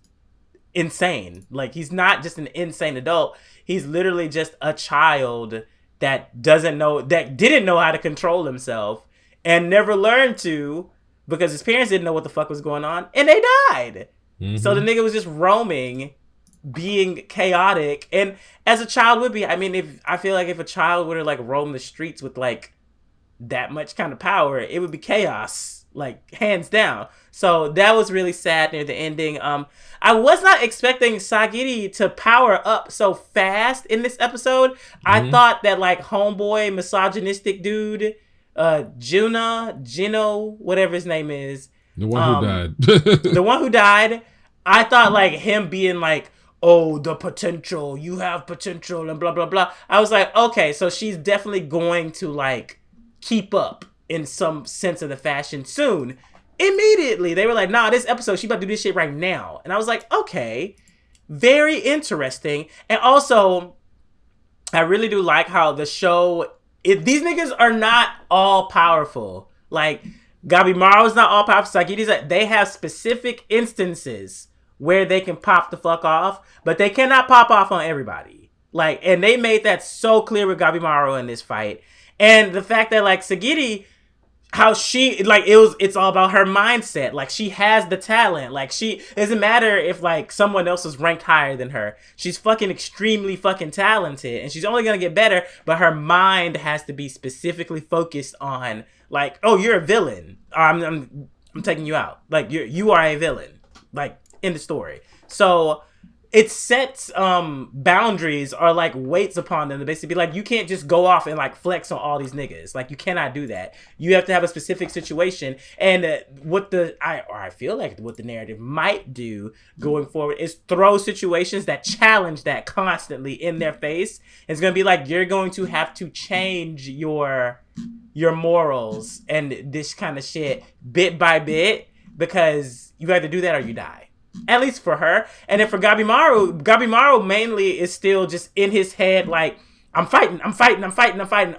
insane. Like, he's not just an insane adult. He's literally just a child that didn't know how to control himself and never learned to, because his parents didn't know what the fuck was going on and they died. So the nigga was just roaming, being chaotic. And as a child would be, I mean, I feel like if a child were to like roam the streets with like that much kind of power, it would be chaos, like hands down. So that was really sad near the ending. I was not expecting Sagiri to power up so fast in this episode. I thought that like homeboy, misogynistic dude, Gino, whatever his name is. The one who died. The one who died. I thought like him being like, oh, the potential, you have potential and blah, blah, blah. I was like, okay, so she's definitely going to like keep up in some sense of the fashion soon. Immediately, they were like, nah, this episode, she about to do this shit right now. And I was like, okay, very interesting. And also, I really do like how the show, these niggas are not all powerful. Like, Gabimaru's not all powerful. Sagiri's, they have specific instances where they can pop the fuck off, but they cannot pop off on everybody. Like, and they made that so clear with Gabimaru in this fight. And the fact that like Sagiri, how she like it's all about her mindset. Like, she has the talent. Like, it doesn't matter if like someone else is ranked higher than her. She's fucking extremely fucking talented, and she's only gonna get better. But her mind has to be specifically focused on like, oh, you're a villain. I'm taking you out. Like, you are a villain. Like, in the story. So it sets boundaries or like weights upon them to basically be like, you can't just go off and like flex on all these niggas. Like, you cannot do that. You have to have a specific situation. And I feel like what the narrative might do going forward is throw situations that challenge that constantly in their face. It's gonna be like, you're going to have to change your morals and this kind of shit bit by bit, because you either do that or you die. At least for her. And then for Gabimaru mainly is still just in his head like, I'm fighting.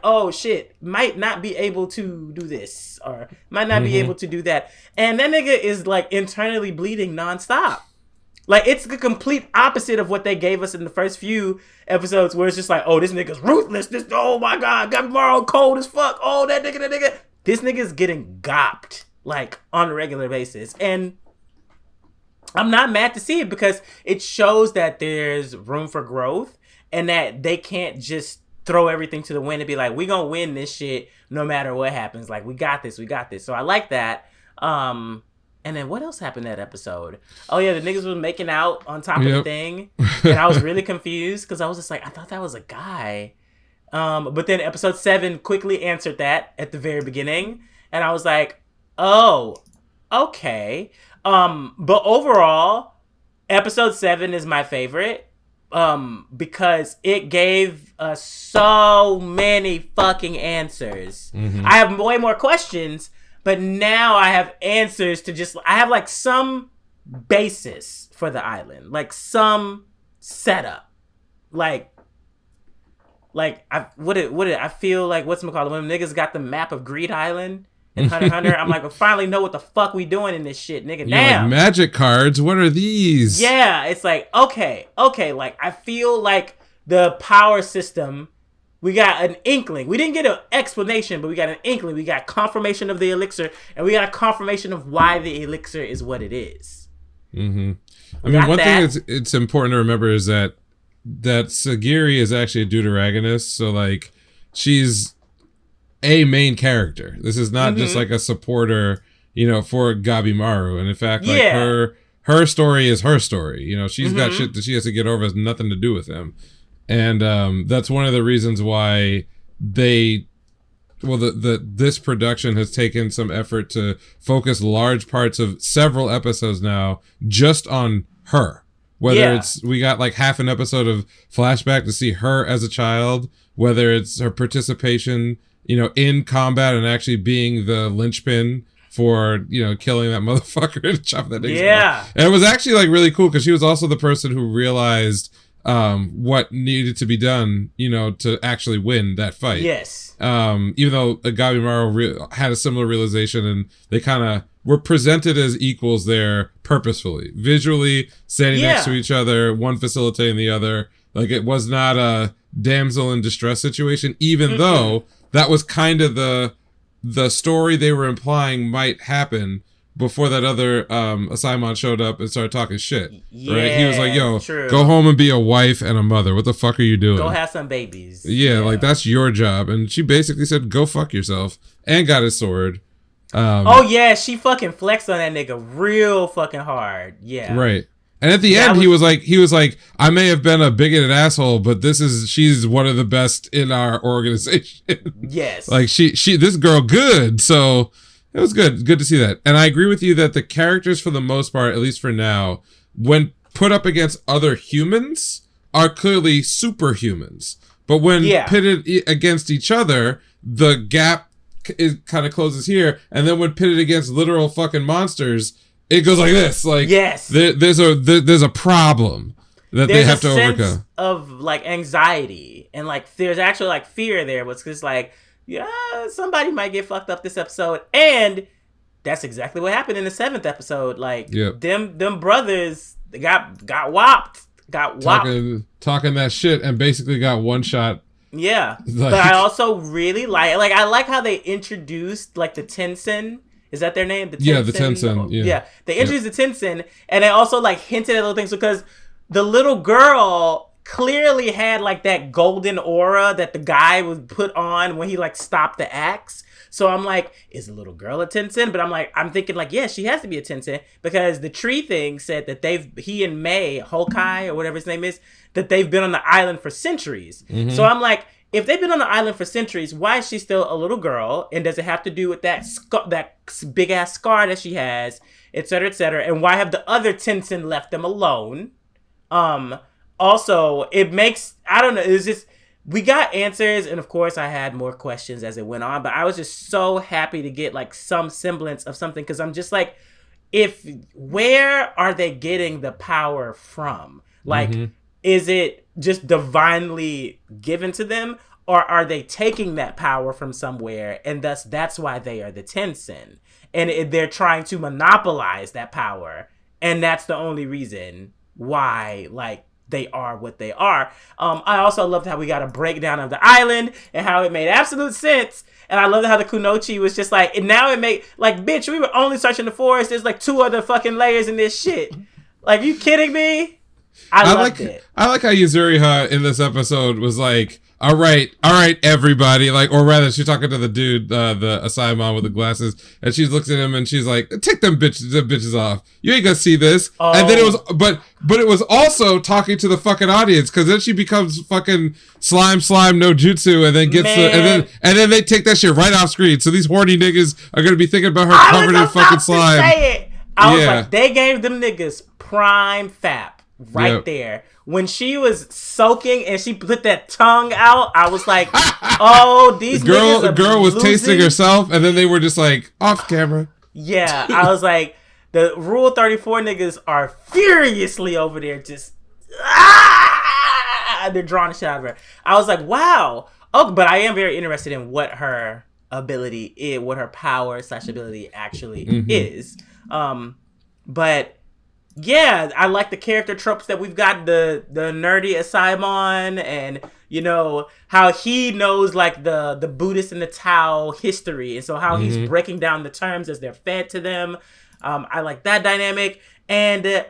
Oh shit, might not be able to do this or might not be able to do that. And that nigga is like internally bleeding nonstop. Like, it's the complete opposite of what they gave us in the first few episodes, where it's just like, oh, this nigga's ruthless. Oh my god, Gabimaru cold as fuck. Oh, that nigga. This nigga's getting gopped like on a regular basis. And I'm not mad to see it, because it shows that there's room for growth and that they can't just throw everything to the wind and be like, we gonna win this shit no matter what happens. Like, we got this. So I like that. And then what else happened that episode? Oh yeah, the niggas was making out on top of the thing. And I was really confused, because I was just like, I thought that was a guy. But then episode 7 quickly answered that at the very beginning. And I was like, oh, okay. But overall, episode 7 is my favorite, because it gave us so many fucking answers. I have way more questions, but now I have answers to I have like some basis for the island, like some setup, like I feel like, what's it called, when niggas got the map of Greed Island. in Hunter x Hunter. I'm like, we finally know what the fuck we doing in this shit, nigga. You're like, magic cards? What are these? Yeah, it's like, okay. Like, I feel like the power system, we got an inkling. We didn't get an explanation, but we got an inkling. We got confirmation of the elixir, and we got a confirmation of why the elixir is what it is. Mm-hmm. I mean, one thing it's important to remember is that Sagiri is actually a deuteragonist, so like she's a main character. This is not just like a supporter, for Gabimaru. And in fact, like her story is her story. She's got shit that she has to get over, has nothing to do with him. And that's one of the reasons why this production has taken some effort to focus large parts of several episodes now just on her. Whether it's, we got like half an episode of flashback to see her as a child, whether it's her participation, in combat and actually being the linchpin for, killing that motherfucker and chopping that nigga's off. And it was actually like really cool because she was also the person who realized what needed to be done, to actually win that fight. Yes. Even though Gabimaru had a similar realization, and they kind of were presented as equals there purposefully, visually standing next to each other, one facilitating the other. Like, it was not a damsel in distress situation, even though that was kind of the story they were implying might happen before that other Ousama showed up and started talking shit. Right? He was like, yo, go home and be a wife and a mother. What the fuck are you doing? Go have some babies. Yeah, like, that's your job. And she basically said, go fuck yourself, and got his sword. She fucking flexed on that nigga real fucking hard. Yeah. Right. And at the end, he was like, I may have been a bigoted asshole, but she's one of the best in our organization. Yes. Like, this girl good. So it was good to see that. And I agree with you that the characters, for the most part, at least for now, when put up against other humans, are clearly superhumans. But when pitted against each other, the gap kind of closes here. And then when pitted against literal fucking monsters, it goes like this. Like, there's a problem that they have to overcome. Sense of like anxiety, and like there's actually like fear there. But it's just like, somebody might get fucked up this episode, and that's exactly what happened in the 7th episode. Like, them brothers got whopped, talking that shit, and basically got one shot. Yeah, like, but I also really I like how they introduced like the Tensen. Is that their name? The Tensen. Yeah. They introduced the Tensen, and they also like hinted at little things because the little girl clearly had like that golden aura that the guy was put on when he like stopped the axe. So I'm like, is the little girl a Tensen? But I'm thinking like, yeah, she has to be a Tensen because the tree thing said that he and Mei, Honkai or whatever his name is, that they've been on the island for centuries. So I'm like, if they've been on the island for centuries, why is she still a little girl? And does it have to do with that big ass scar that she has, et cetera, et cetera? And why have the other Tensen left them alone? Also, it makes, I don't know, it's just, we got answers, and of course I had more questions as it went on, but I was just so happy to get like some semblance of something, because I'm just like, where are they getting the power from? Like, is it just divinely given to them, or are they taking that power from somewhere, and thus that's why they are the Tensen, and they're trying to monopolize that power, and that's the only reason why like they are what they are. I also loved how we got a breakdown of the island and how it made absolute sense. And I loved how the Kunoichi was just like, and now it made like, bitch, we were only searching the forest. There's like 2 other fucking layers in this shit. Like, you kidding me? I loved it. I like how Yuzuriha in this episode was like, all right, everybody. Like, or rather, she's talking to the dude, the Asaimon with the glasses, and she looks at him and she's like, take them bitches off. You ain't gonna see this. Oh. And then it was, but it was also talking to the fucking audience, because then she becomes fucking slime no jutsu, and then gets and then they take that shit right off screen. So these horny niggas are gonna be thinking about her covered in fucking slime. I was like, they gave them niggas prime fap right there. When she was soaking and she put that tongue out, I was like, oh, these niggas are girl was losing. Tasting herself, and then they were just like, off camera. Yeah, I was like, the Rule 34 niggas are furiously over there just, they're drawing a shot of her. I was like, wow. Oh, but I am very interested in what her ability is, what her power / ability actually Mm-hmm. is. But yeah, I like the character tropes that we've got, the nerdy Asaemon, and you know how he knows like the Buddhist and the Tao history, and so how he's breaking down the terms as they're fed to them. I like that dynamic, and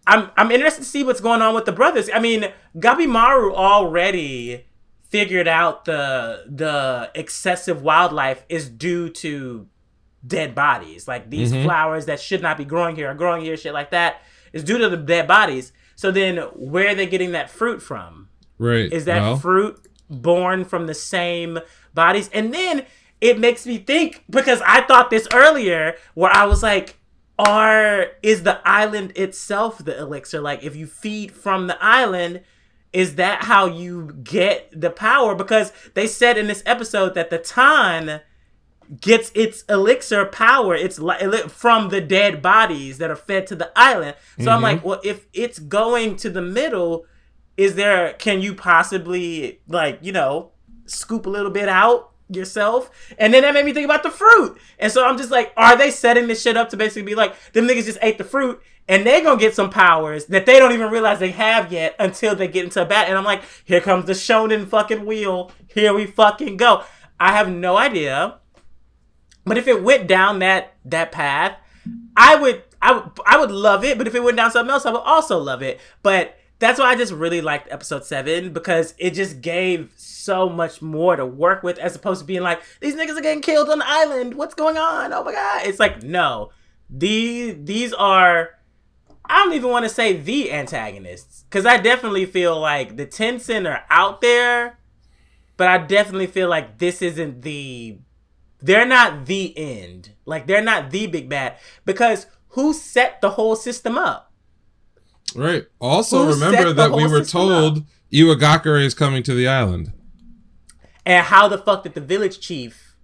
I'm interested to see what's going on with the brothers. I mean, Gabimaru already figured out the excessive wildlife is due to dead bodies. Like these flowers that should not be growing here are growing here, shit like that. Is due to the dead bodies. So then where are they getting that fruit from? Right. Is that fruit born from the same bodies? And then it makes me think, because I thought this earlier, where I was like, is the island itself the elixir? Like if you feed from the island, is that how you get the power? Because they said in this episode that the Tan gets its elixir power, it's from the dead bodies that are fed to the island. So I'm like, well, if it's going to the middle, can you possibly like, you know, scoop a little bit out yourself? And then that made me think about the fruit. And so I'm just like, are they setting this shit up to basically be like, them niggas just ate the fruit and they gonna get some powers that they don't even realize they have yet until they get into a battle? And I'm like, here comes the shonen fucking wheel. Here we fucking go. I have no idea. But if it went down that path, I would love it. But if it went down something else, I would also love it. But that's why I just really liked episode 7, because it just gave so much more to work with, as opposed to being like, these niggas are getting killed on the island. What's going on? Oh my god! It's like, no, these are. I don't even want to say the antagonists, because I definitely feel like the Tencent are out there, but I definitely feel like this isn't the. They're not the end. Like, they're not the big bad. Because who set the whole system up? Right. Also, remember that we were told Iwagakure is coming to the island. And how the fuck did the village chief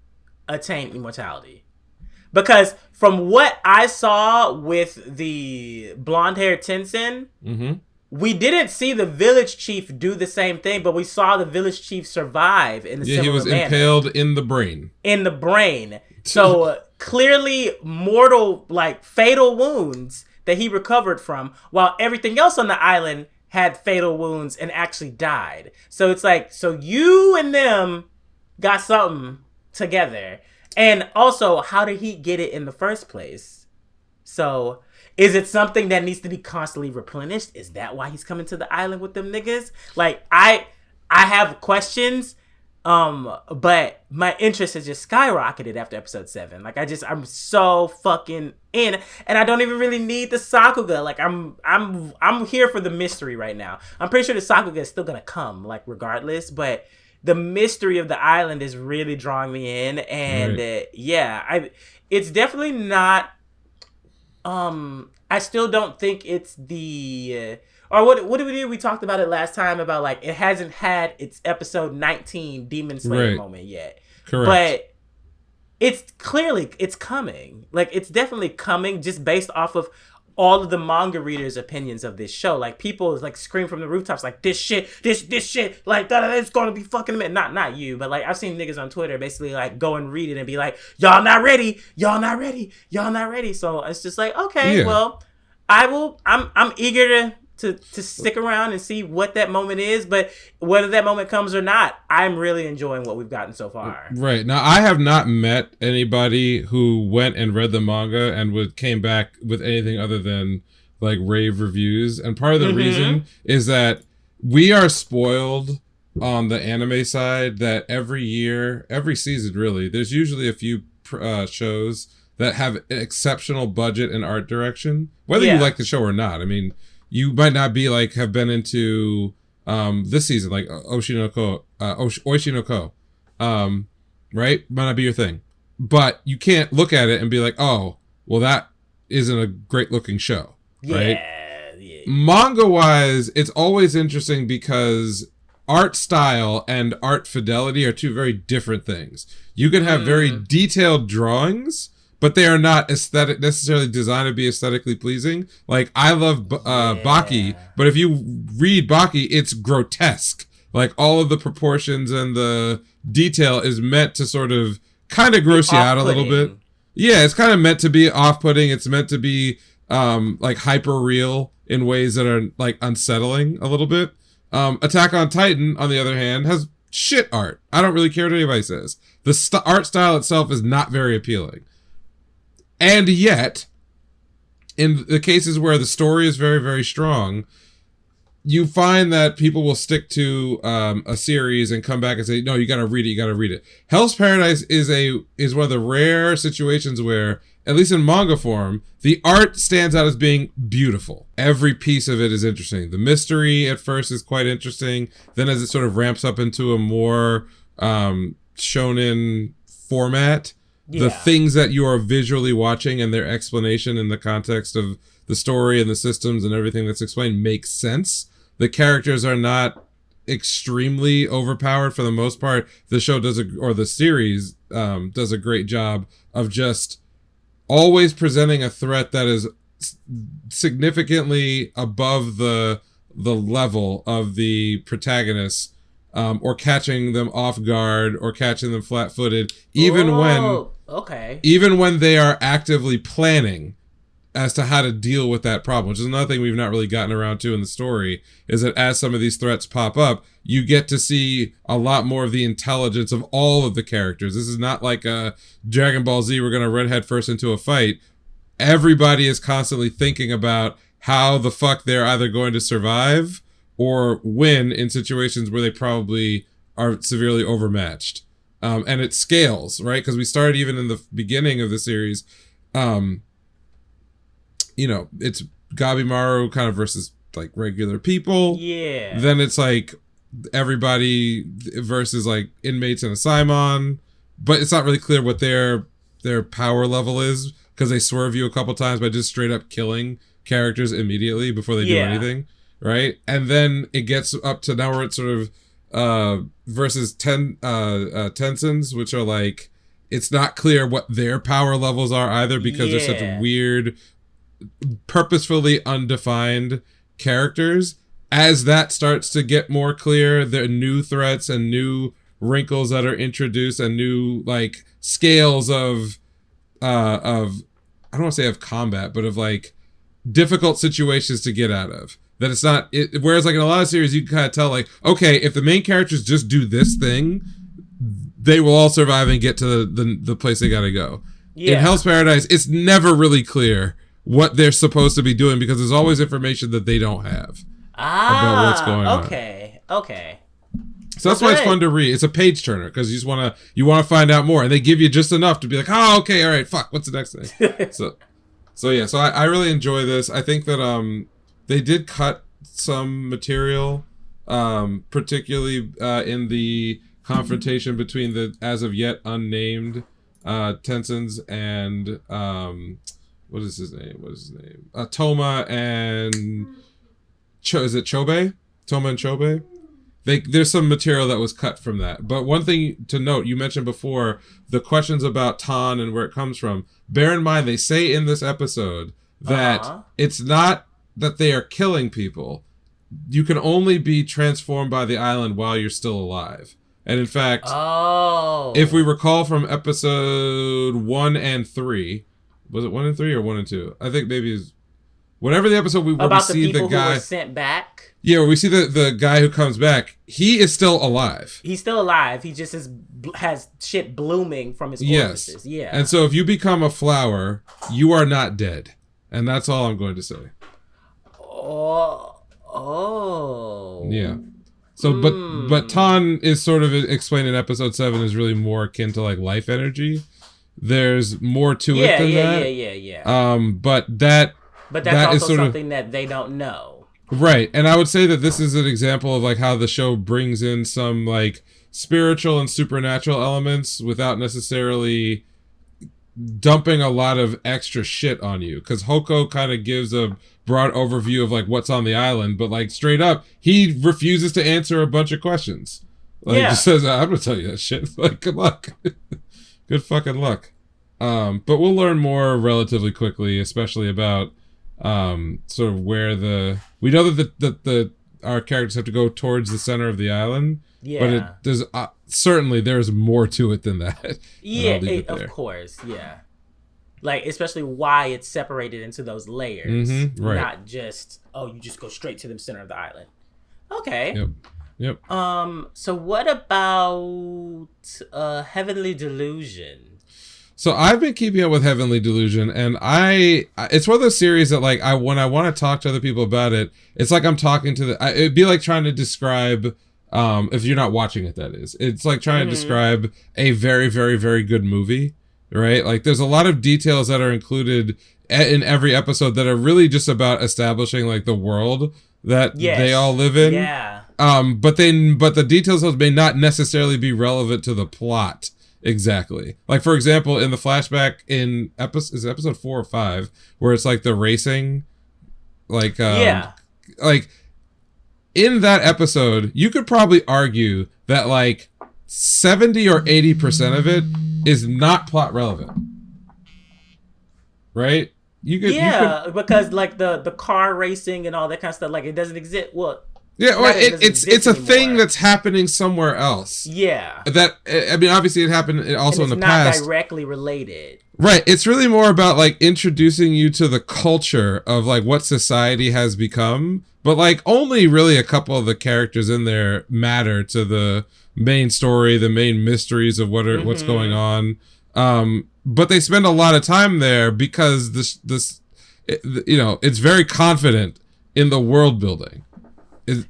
attain immortality? Because from what I saw with the blonde-haired Tenzin, we didn't see the village chief do the same thing, but we saw the village chief survive in a similar manner. He was impaled in the brain. In the brain. So clearly mortal, like fatal wounds that he recovered from, while everything else on the island had fatal wounds and actually died. So it's like, so you and them got something together. And also, how did he get it in the first place? So, is it something that needs to be constantly replenished? Is that why he's coming to the island with them niggas? Like, I have questions, but my interest has just skyrocketed after episode 7. Like, I'm so fucking in, and I don't even really need the Sakuga. Like, I'm here for the mystery right now. I'm pretty sure the Sakuga is still gonna come, like, regardless, but the mystery of the island is really drawing me in, and it's definitely not. I still don't think it's the or what did we do? We talked about it last time about like it hasn't had its episode 19 Demon Slayer moment yet. Correct. But it's coming. Like it's definitely coming just based off of all of the manga readers' opinions of this show. Like people like scream from the rooftops like this shit, like it's gonna be fucking amazing. Not you, but like I've seen niggas on Twitter basically like go and read it and be like, y'all not ready. So it's just like, okay, well, I'm eager to stick around and see what that moment is, but whether that moment comes or not, I'm really enjoying what we've gotten so far. Right. Now, I have not met anybody who went and read the manga and came back with anything other than like rave reviews. And part of the reason is that we are spoiled on the anime side that every year, every season really, there's usually a few shows that have an exceptional budget and art direction, whether you like the show or not. I mean, you might not be like have been into this season like Oishi no Ko, right? Might not be your thing, but you can't look at it and be like, oh, well, that isn't a great looking show, right? Yeah. Manga wise, it's always interesting because art style and art fidelity are two very different things. You can have very detailed drawings, but they are not necessarily designed to be aesthetically pleasing. Like, I love Baki, but if you read Baki, it's grotesque. Like, all of the proportions and the detail is meant to sort of kind of gross you out a little bit. Off-putting. Yeah, it's kind of meant to be off-putting. It's meant to be like hyper real in ways that are like unsettling a little bit. Attack on Titan, on the other hand, has shit art. I don't really care what anybody says. The art style itself is not very appealing. And yet, in the cases where the story is very, very strong, you find that people will stick to a series and come back and say, no, you gotta read it, you gotta read it. Hell's Paradise is one of the rare situations where, at least in manga form, the art stands out as being beautiful. Every piece of it is interesting. The mystery at first is quite interesting. Then as it sort of ramps up into a more shonen format, the things that you are visually watching and their explanation in the context of the story and the systems and everything that's explained makes sense. The characters are not extremely overpowered for the most part. The show the series does a great job of just always presenting a threat that is significantly above the level of the protagonists, or catching them off guard or catching them flat-footed, even when they are actively planning as to how to deal with that problem, which is another thing we've not really gotten around to in the story, is that as some of these threats pop up, you get to see a lot more of the intelligence of all of the characters. This is not like a Dragon Ball Z, we're going to run head first into a fight. Everybody is constantly thinking about how the fuck they're either going to survive or win in situations where they probably are severely overmatched. And it scales, right? Because we started even in the beginning of the series, it's Gabimaru kind of versus like regular people. Yeah. Then it's like everybody versus like inmates in a Simon, but it's not really clear what their power level is because they swerve you a couple times by just straight up killing characters immediately before they do anything, right? And then it gets up to now where it's sort of versus Tensons, which are like, it's not clear what their power levels are either because they're such weird, purposefully undefined characters. As that starts to get more clear, there are new threats and new wrinkles that are introduced and new like scales of I don't want to say of combat, but of like difficult situations to get out of. That it's not whereas like in a lot of series you can kind of tell like, okay, if the main characters just do this thing, they will all survive and get to the place they gotta go. In Hell's Paradise, it's never really clear what they're supposed to be doing because there's always information that they don't have about what's going on. Okay. So that's why it's fun to read. It's a page turner because you just want to find out more, and they give you just enough to be like, oh, okay, all right, fuck, what's the next thing? so I really enjoy this. I think that they did cut some material, particularly in the confrontation between the as of yet unnamed Tensons and what is his name? Toma and is it Chobe? Toma and Chobe? There's some material that was cut from that. But one thing to note, you mentioned before the questions about Tan and where it comes from. Bear in mind, they say in this episode that it's not that they are killing people. You can only be transformed by the island while you're still alive. And in fact, if we recall from episode 1 and 3, was it 1 and 3 or 1 and 2? I think maybe it's whatever the episode where we see the guy who were sent back. Yeah, where we see the guy who comes back. He is still alive. He's still alive. He just has shit blooming from his orifices. Yes. Yeah. And so if you become a flower, you are not dead. And that's all I'm going to say. Oh. Yeah. So, but Tan is sort of explained in episode 7 is really more akin to like life energy. There's more to it than that. Yeah. But that's also something that they don't know. Right. And I would say that this is an example of like how the show brings in some like spiritual and supernatural elements without necessarily dumping a lot of extra shit on you. Because Hoko kind of gives a broad overview of like what's on the island, but like straight up, he refuses to answer a bunch of questions. Like just says, I'm gonna tell you that shit. Like, good luck. Good fucking luck. But we'll learn more relatively quickly, especially about sort of where we know that our characters have to go towards the center of the island. Yeah. But there's certainly there's more to it than that. Yeah, of course, yeah. Like, especially why it's separated into those layers. Right. Not just, you just go straight to the center of the island. Okay. Yep. So what about Heavenly Delusion? So I've been keeping up with Heavenly Delusion, and it's one of those series that, like, when I want to talk to other people about it, it's like I'm talking to it'd be like trying to describe, if you're not watching it, that is. It's like trying to describe a very, very, very good movie, right? Like, there's a lot of details that are included in every episode that are really just about establishing, like, the world that they all live in. Yeah. But the details may not necessarily be relevant to the plot. Exactly. Like, for example, in the flashback in episode 4 or 5, where it's like the racing, like, like, in that episode, you could probably argue that, like, 70 or 80% of it is not plot relevant. Right? You could, because, like, the car racing and all that kind of stuff, like, it doesn't exist. Well, yeah, well, it's a thing that's happening somewhere else. Yeah. That, I mean, obviously it happened also in the past. It's not directly related. Right. It's really more about, like, introducing you to the culture of, like, what society has become. But, like, only really a couple of the characters in there matter to the main story, the main mysteries of what's going on. But they spend a lot of time there because it's very confident in the world building.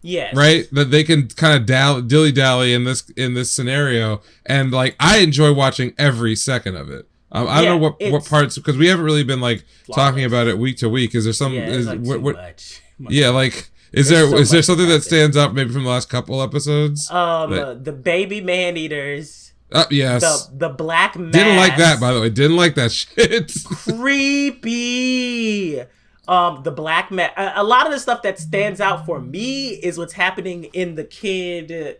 Yes. Right? That they can kind of dilly-dally in this scenario, and, like, I enjoy watching every second of it. I don't know what parts, because we haven't really been, like, talking about it week to week. Is there some? Much. Yeah, like, is there something that stands out maybe from the last couple episodes? The baby man-eaters. Yes. The black mask. Didn't like that, by the way. Didn't like that shit. Creepy. The black mask. A lot of the stuff that stands out for me is what's happening in the kid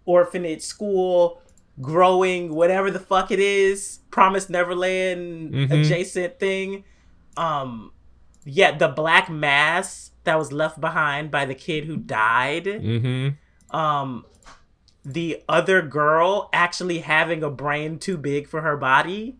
orphanage school, growing, whatever the fuck it is, Promised Neverland adjacent thing. The black mask that was left behind by the kid who died. The other girl actually having a brain too big for her body.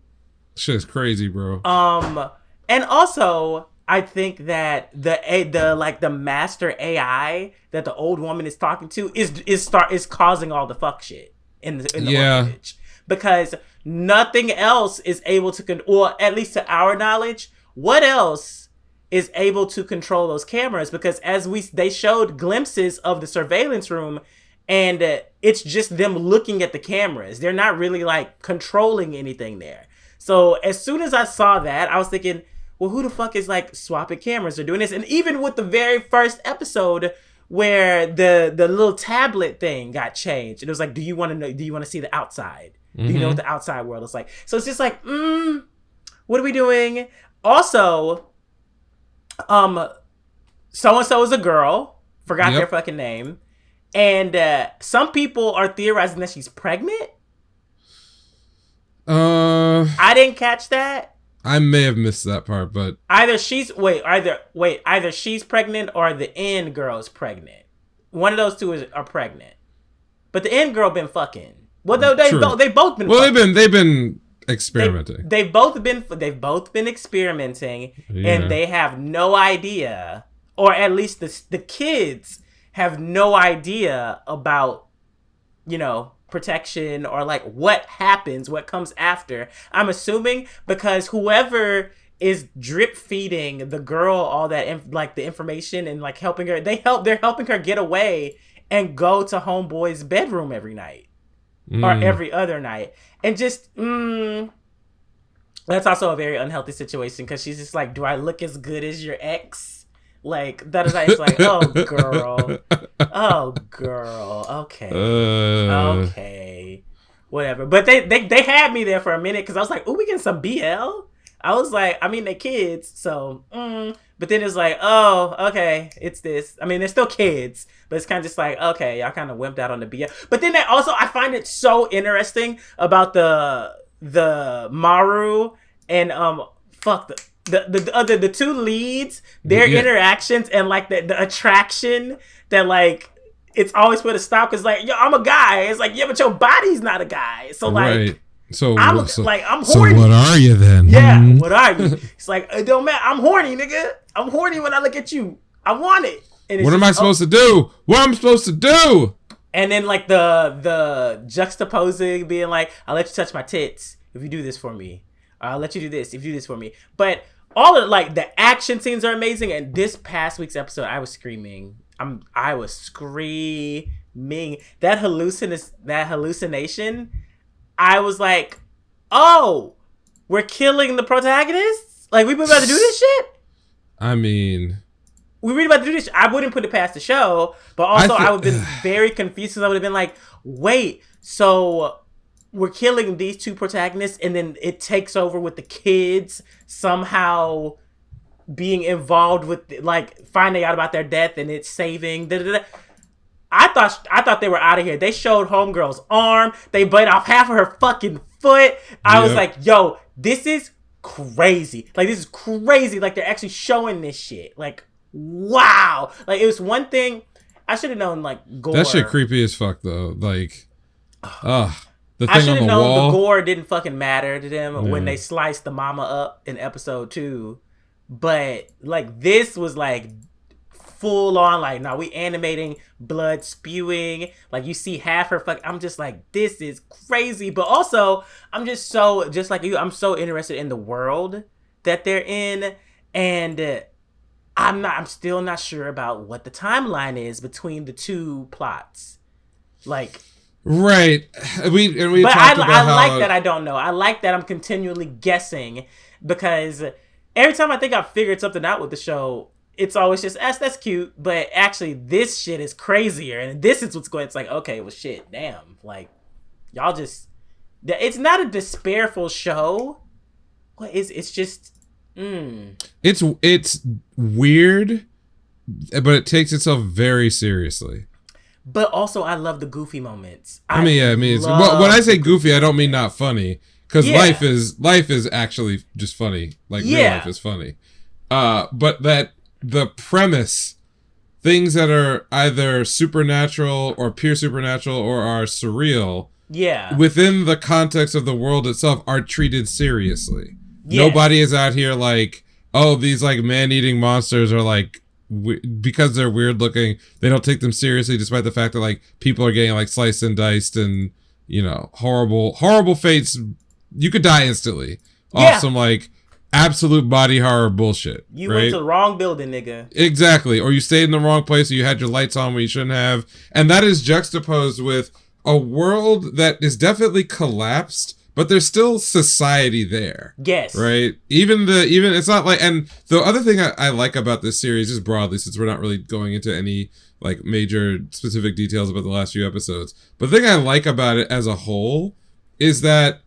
Shit's crazy, bro. And also, I think that the master AI that the old woman is talking to is causing all the fuck shit in the orphanage, because nothing else is able to or at least to our knowledge, what else is able to control those cameras? Because they showed glimpses of the surveillance room, and it's just them looking at the cameras. They're not really, like, controlling anything there. So as soon as I saw that, I was thinking, well, who the fuck is, like, swapping cameras or doing this? And even with the very first episode where the little tablet thing got changed, it was like, do you want to see the outside? Do you know what the outside world is like? So it's just like, what are we doing? Also, so-and-so is a girl. Forgot their fucking name. And some people are theorizing that she's pregnant. I didn't catch that. I may have missed that part, but either she's pregnant or the end girl is pregnant. One of those two are pregnant. But the end girl been fucking. Well, they've both been. Well, they've been experimenting. They've both been experimenting, and they have no idea, or at least the kids have no idea about, protection or, like, what happens, what comes after. I'm assuming because whoever is drip feeding the girl all that the information and, like, helping her, they're helping her get away and go to homeboy's bedroom every night or every other night, and just that's also a very unhealthy situation, because she's just like, do I look as good as your ex? Like, that is, it's like, oh girl, okay, whatever. But they had me there for a minute, because I was like, oh, we getting some BL? I was like, I mean, they're kids, so, but then it's like, oh, okay, it's this. I mean, they're still kids, but it's kind of just like, okay, y'all kind of wimped out on the BL. But then I find it so interesting about the Maru and, the two leads, their interactions, and, like, the attraction that, like, it's always put a stop because like, yo, I'm a guy. It's like, yeah, but your body's not a guy. So like, right. So I'm horny. So what are you then? Yeah, what are you? It's like, it don't matter. I'm horny, nigga. I'm horny when I look at you. I want it. And what am I supposed to do? What am I supposed to do? And then like the juxtaposing, being like, I'll let you touch my tits if you do this for me. I'll let you do this if you do this for me. But all of like the action scenes are amazing. And this past week's episode, I was screaming. I was screaming. That hallucination. I was like, oh, we're killing the protagonists? Like, we about to do this shit? I mean... We really about to do this. I wouldn't put it past the show, but also I would have been very confused because I would have been like, wait, so we're killing these two protagonists and then it takes over with the kids somehow being involved with, like, finding out about their death and it's saving. I thought they were out of here. They showed Homegirl's arm. They bit off half of her fucking foot. I was like, yo, this is crazy. Like, this is crazy. Like, they're actually showing this shit. Like, wow. Like, it was one thing. I should have known, like, gore. That shit creepy as fuck, though. Like, the thing I should have known wall. the gore didn't fucking matter to them when they sliced the mama up in episode 2. But, like, this was, like, full on, like, now we animating blood spewing, like you see half her I'm just like, this is crazy. But also I'm just like you, I'm so interested in the world that they're in, and I'm still not sure about what the timeline is between the two plots, like, right. We but talked about I how like that I don't know. I like that I'm continually guessing, because every time I think I've figured something out with the show, it's always just, that's cute, but actually this shit is crazier, and this is what's going. It's like, okay, well, shit, damn, like, y'all just, it's not a despairful show. What is? It's just, it's weird, but it takes itself very seriously. But also, I love the goofy moments. I mean, it's, when I say goofy, I don't mean not funny, because life is actually just funny. Like, real life is funny. But that the premise, things that are either supernatural or pure supernatural or are surreal, within the context of the world itself, are treated seriously. Nobody is out here like, oh, these like man-eating monsters are like, because they're weird looking, they don't take them seriously, despite the fact that like people are getting like sliced and diced and, you know, horrible fates. You could die instantly off some like absolute body horror bullshit. You went to the wrong building, nigga. Exactly. Or you stayed in the wrong place, or you had your lights on when you shouldn't have. And that is juxtaposed with a world that is definitely collapsed, but there's still society there. Yes. Right? Even it's not like, and the other thing I like about this series, just broadly, since we're not really going into any like major specific details about the last few episodes, but the thing I like about it as a whole is that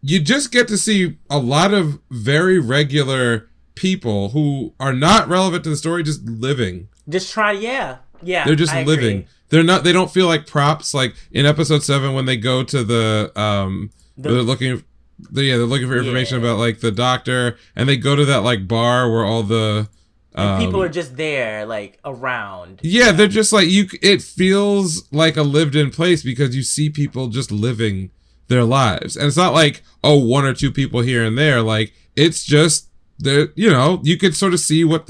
you just get to see a lot of very regular people who are not relevant to the story, just living. Just try, yeah. They're just living. They don't feel like props. Like in episode 7 when they go to they're looking for information about like the doctor, and they go to that like bar where all the people are just there, like around. Yeah, they're just like it feels like a lived-in place because you see people just living their lives, and it's not like, oh, 1 or 2 people here and there. Like, it's just there, you know, you could sort of see what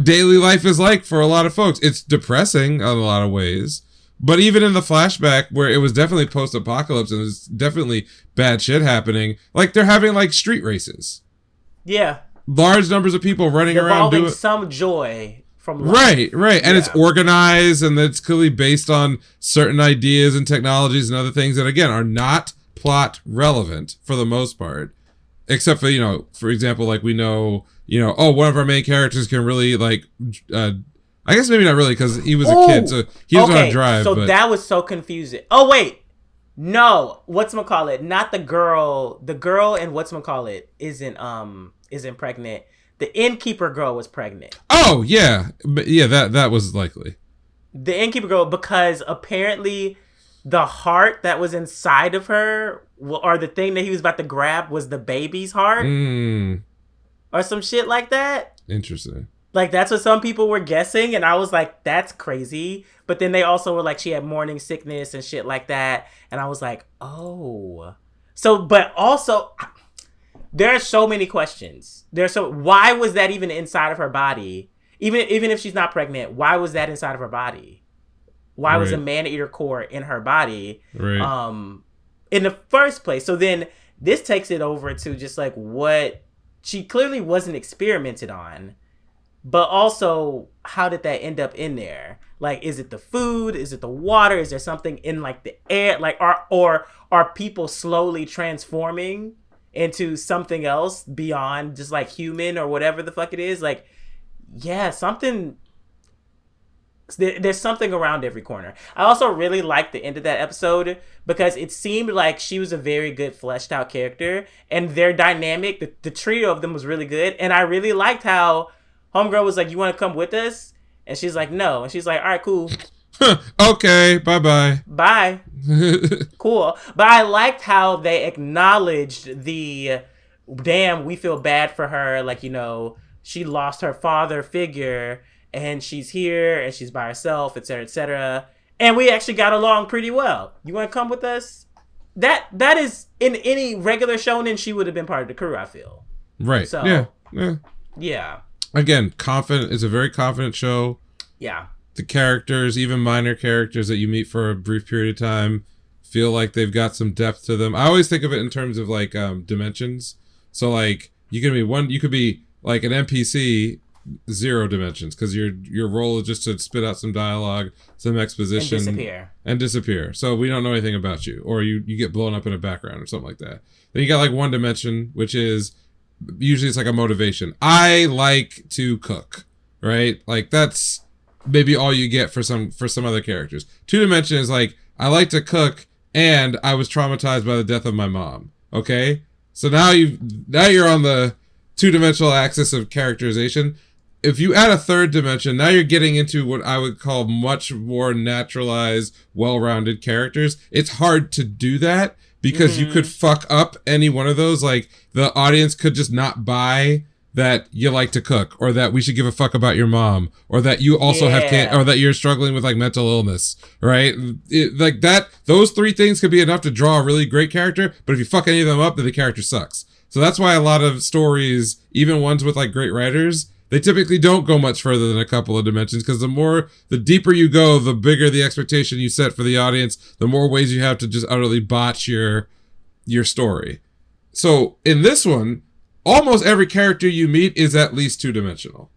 daily life is like for a lot of folks. It's depressing in a lot of ways, but even in the flashback where it was definitely post-apocalypse and there's definitely bad shit happening, like they're having like street races, large numbers of people running around doing some joy from life. Right. And it's organized, and it's clearly based on certain ideas and technologies and other things that, again, are not plot relevant for the most part. Except for, you know, for example, like we know, you know, oh, one of our main characters can really, like, I guess maybe not really, because he was a kid, so he doesn't know how to drive. So that was so confusing. Oh, wait. No. Whatchamacallit? Not the girl. The girl in whatchamacallit isn't pregnant. The innkeeper girl was pregnant. Oh, yeah. But yeah, that was likely. The innkeeper girl, because apparently the heart that was inside of her, or the thing that he was about to grab, was the baby's heart. Or some shit like that. Interesting. Like, that's what some people were guessing, and I was like, that's crazy. But then they also were like, she had morning sickness and shit like that. And I was like, oh. So, but also, there are so many questions. Why was that even inside of her body? Even if she's not pregnant, why was that inside of her body? Why was a man-eater core in her body? Right. In the first place? So then this takes it over to just like what she clearly wasn't experimented on. But also, how did that end up in there? Like, is it the food? Is it the water? Is there something in like the air? Like, are people slowly transforming into something else beyond just like human or whatever the fuck it is? Like, yeah, something. There's something around every corner. I also really liked the end of that episode because it seemed like she was a very good fleshed out character, and their dynamic, the trio of them was really good. And I really liked how Homegirl was like, "You want to come with us?" And she's like, "No." And she's like, "All right, cool." Okay, bye-bye. Bye. Cool. But I liked how they acknowledged the, damn, we feel bad for her. Like, you know, she lost her father figure and she's here and she's by herself, etc., etc. And we actually got along pretty well. You want to come with us? That is, in any regular shonen, she would have been part of the crew, I feel. Right. So, yeah. Yeah. Again, confident. It's a very confident show. Yeah. The characters, even minor characters that you meet for a brief period of time, feel like they've got some depth to them. I always think of it in terms of like dimensions. So like you could be like an NPC, 0 dimensions, because your role is just to spit out some dialogue, some exposition, and disappear. So we don't know anything about you, or you get blown up in a background or something like that. Then you got like 1 dimension, which is usually it's like a motivation. I like to cook, right? Like that's maybe all you get for some other characters. 2 dimension is like, I like to cook and I was traumatized by the death of my mom. Okay? So now you're on the 2-dimensional axis of characterization. If you add a 3rd dimension, now you're getting into what I would call much more naturalized, well-rounded characters. It's hard to do that because you could fuck up any one of those. Like the audience could just not buy that you like to cook, or that we should give a fuck about your mom, or that you also have or that you're struggling with like mental illness, right? Like that, those 3 things could be enough to draw a really great character, but if you fuck any of them up, then the character sucks. So that's why a lot of stories, even ones with like great writers, they typically don't go much further than a couple of dimensions, because the deeper you go, the bigger the expectation you set for the audience, the more ways you have to just utterly botch your story. So in this one, almost every character you meet is at least 2-dimensional.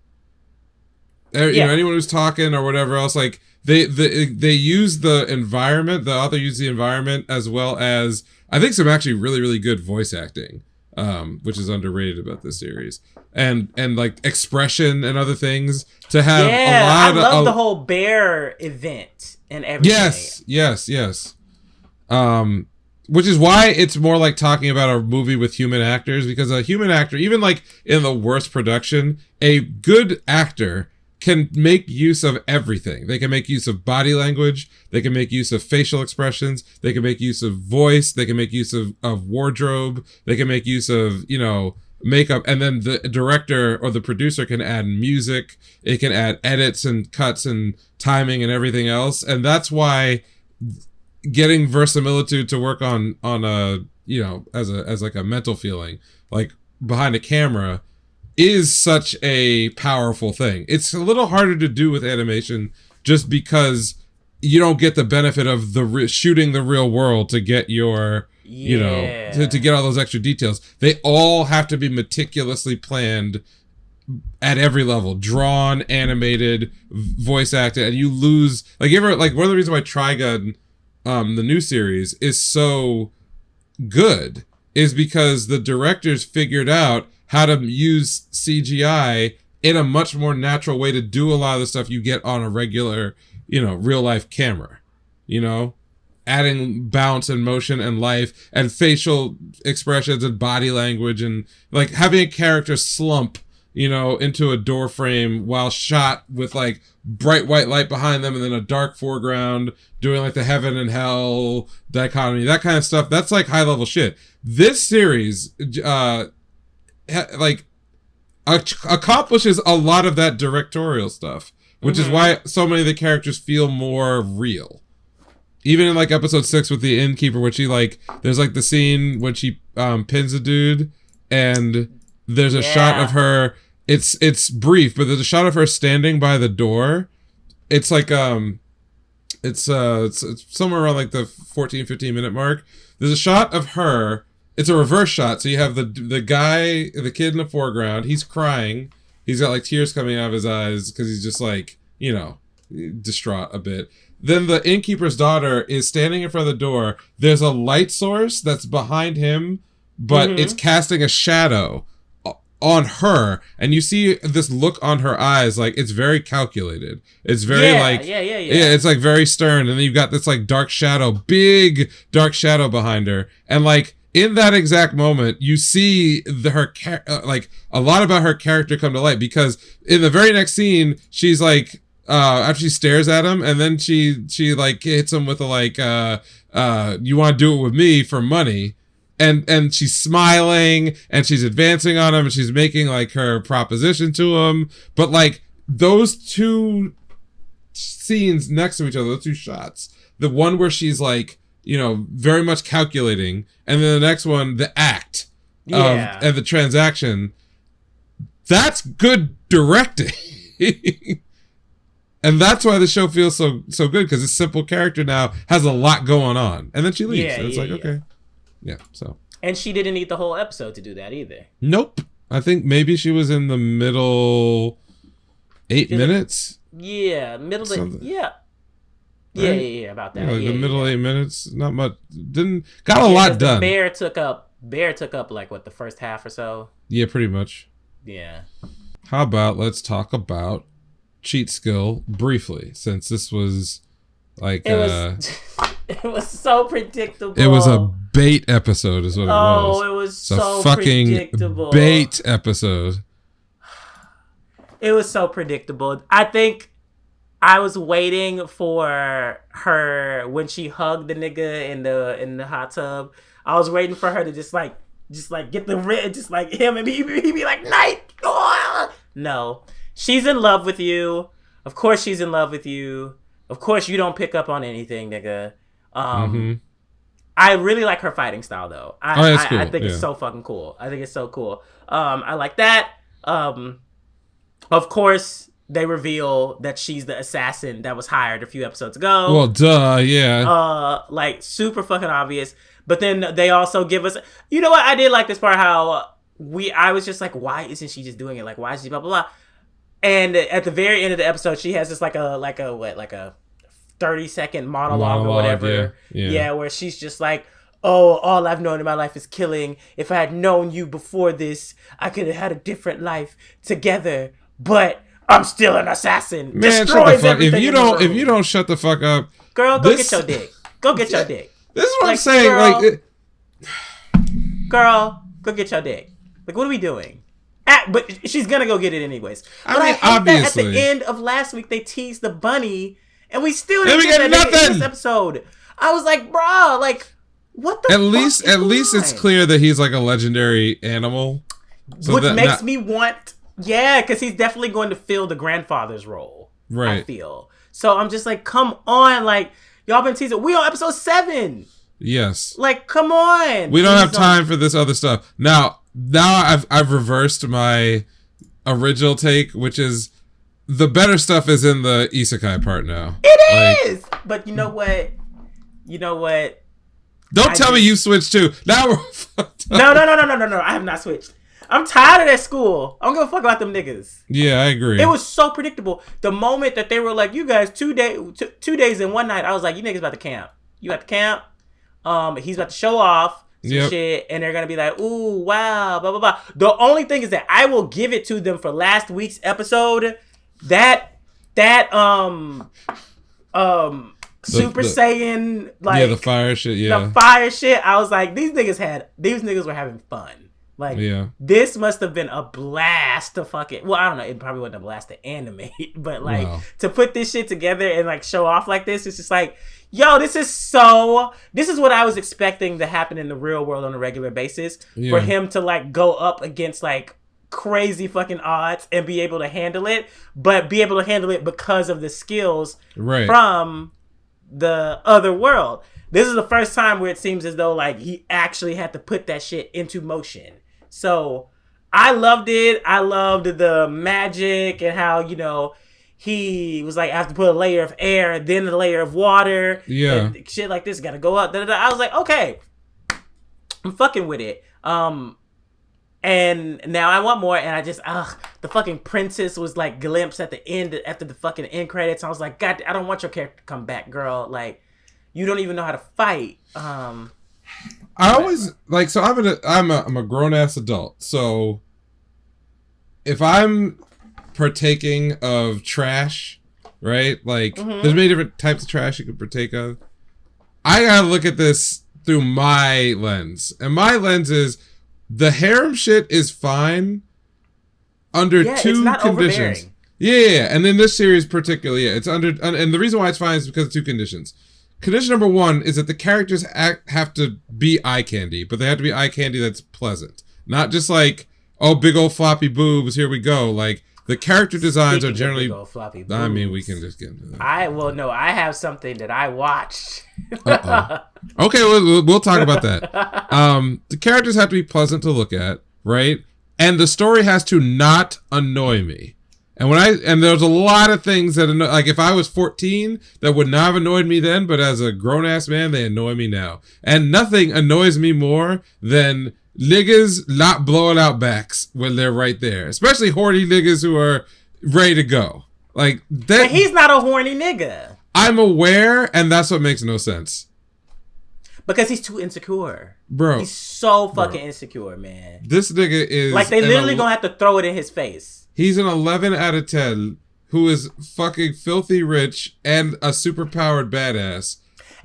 You know, anyone who's talking or whatever else, like they use the environment. The author used the environment as well as, I think, some actually really, really good voice acting, which is underrated about this series, and like expression and other things to have a lot. I love the whole bear event and everything. Yes. Which is why it's more like talking about a movie with human actors, because a human actor, even like in the worst production, a good actor can make use of everything. They can make use of body language. They can make use of facial expressions. They can make use of voice. They can make use of wardrobe. They can make use of, you know, makeup. And then the director or the producer can add music. It can add edits and cuts and timing and everything else. And that's why getting verisimilitude to work on a, you know, as like a mental feeling, like behind a camera, is such a powerful thing. It's a little harder to do with animation just because you don't get the benefit of the shooting the real world to get your, you know, to get all those extra details. They all have to be meticulously planned at every level, drawn, animated, voice acted, and you lose, like, one of the reasons why Trigun, the new series, is so good is because the directors figured out how to use CGI in a much more natural way to do a lot of the stuff you get on a regular, you know, real life camera, you know, adding bounce and motion and life and facial expressions and body language, and like having a character slump, you know, into a door frame while shot with like bright white light behind them and then a dark foreground, doing like the heaven and hell dichotomy, that kind of stuff. That's like high level shit. This series, like, accomplishes a lot of that directorial stuff, which is why so many of the characters feel more real. Even in like episode 6 with the innkeeper, which he like, there's like the scene when she pins a dude, and there's a shot of her. It's brief, but there's a shot of her standing by the door. It's like it's somewhere around like the 15 minute mark. There's a shot of her. It's a reverse shot, so you have the kid in the foreground. He's crying. He's got like tears coming out of his eyes because he's just like, you know, distraught a bit. Then the innkeeper's daughter is standing in front of the door. There's a light source that's behind him, but it's casting a shadow on her, and you see this look on her eyes, like it's very calculated. It's very it's like very stern, and then you've got this like big dark shadow behind her, and like in that exact moment, you see like a lot about her character come to light, because in the very next scene, she's like, after she stares at him, and then she like hits him with a like, you want to do it with me for money, and she's smiling, and she's advancing on him, and she's making like her proposition to him. But like those two scenes next to each other, those two shots, the one where she's like, you know, very much calculating, and then the next one, the act and the transaction, that's good directing. And that's why the show feels so good, because this simple character now has a lot going on. And then she leaves. And it's okay. Yeah, so. And she didn't need the whole episode to do that either. Nope. I think maybe she was in the middle 8 minutes. Yeah, middle of yeah. Right? Yeah, about that. Yeah, like the middle 8 minutes, not much. Got a lot done. Bear took up like what, the first half or so? Yeah, pretty much. Yeah. How about let's talk about cheat skill briefly, since this was like it was so predictable. It was a bait episode is what it was. Oh, it was it's so a fucking predictable. Bait episode. It was so predictable. I think I was waiting for her when she hugged the nigga in the hot tub. I was waiting for her to just like get the red, just like him, and he be like, night. No. She's in love with you. Of course she's in love with you. Of course you don't pick up on anything, nigga. I really like her fighting style, though. I think it's so fucking cool. I think it's so cool. I like that. Of course, they reveal that she's the assassin that was hired a few episodes ago. Well, duh, yeah. Like, super fucking obvious. But then they also give us... You know what? I did like this part, how I was just like, why isn't she just doing it? Like, why is she blah, blah, blah? And at the very end of the episode, she has this like a 30-second monologue or whatever. Yeah, where she's just like, oh, all I've known in my life is killing. If I had known you before this, I could have had a different life together. But I'm still an assassin. Man, shut the fuck. If you don't shut the fuck up, girl, go get your dick. Go get your dick. This is what I'm saying. Girl, go get your dick. Like, what are we doing? But she's gonna go get it anyways. But I hate obviously. That at the end of last week they teased the bunny, and we still didn't get nothing in this episode. I was like, bro, like, what the? At least it's clear that he's like a legendary animal, which makes me want, because he's definitely going to fill the grandfather's role. Right. I feel so. I'm just like, come on, like y'all been teasing. We on episode 7. Yes. Like, come on. We don't have time for this other stuff now. Now I've reversed my original take, which is the better stuff is in the isekai part now. It is! But you know what? Don't tell me you switched too. Now we're fucked up. No. I have not switched. I'm tired of that school. I don't give a fuck about them niggas. Yeah, I agree. It was so predictable. The moment that they were like, you guys, 2 days and 1 night, I was like, you niggas about to camp. You at the camp. He's about to show off some shit, and they're gonna be like, ooh, wow, blah blah blah. The only thing is that I will give it to them for last week's episode. That Super Saiyan, like, the fire shit, the fire shit. I was like, these niggas were having fun. Like, this must have been a blast to fucking. Well, I don't know. It probably wasn't a blast to animate, but like to put this shit together and like show off like this, it's just like, yo, this is what I was expecting to happen in the real world on a regular basis. For him to like go up against like crazy fucking odds and be able to handle it, but be able to handle it because of the skills from the other world. This is the first time where it seems as though like he actually had to put that shit into motion. So I loved it. I loved the magic and how, you know, he was like, I have to put a layer of air, then a layer of water. Yeah. And shit like this gotta go up. I was like, okay, I'm fucking with it. And now I want more, and I just, the fucking princess was like glimpsed at the end, after the fucking end credits. I was like, God, I don't want your character to come back, girl. Like, you don't even know how to fight. I always, like, so I'm a grown-ass adult, so if I'm partaking of trash, right, like, there's many different types of trash you can partake of, I gotta look at this through my lens, and my lens is, the harem shit is fine under two conditions. Yeah, and in this series particularly, it's under, and the reason why it's fine is because of two conditions. Condition number one is that the characters have to be eye candy, but they have to be eye candy that's pleasant. Not just like, oh, big old floppy boobs, here we go. Like, the character designs are generally... Big old floppy boobs. I mean, we can just get into that. I have something that I watched. Okay, we'll talk about that. The characters have to be pleasant to look at, right? And the story has to not annoy me. And there's a lot of things that annoy, like if I was 14, that would not have annoyed me then, but as a grown-ass man, they annoy me now. And nothing annoys me more than niggas not blowing out backs when they're right there. Especially horny niggas who are ready to go. Like that. But he's not a horny nigga. I'm aware, and that's what makes no sense. Because he's too insecure. Bro. He's so fucking insecure, man. This nigga is... Like, they literally gonna have to throw it in his face. He's an 11 out of 10 who is fucking filthy rich and a superpowered badass.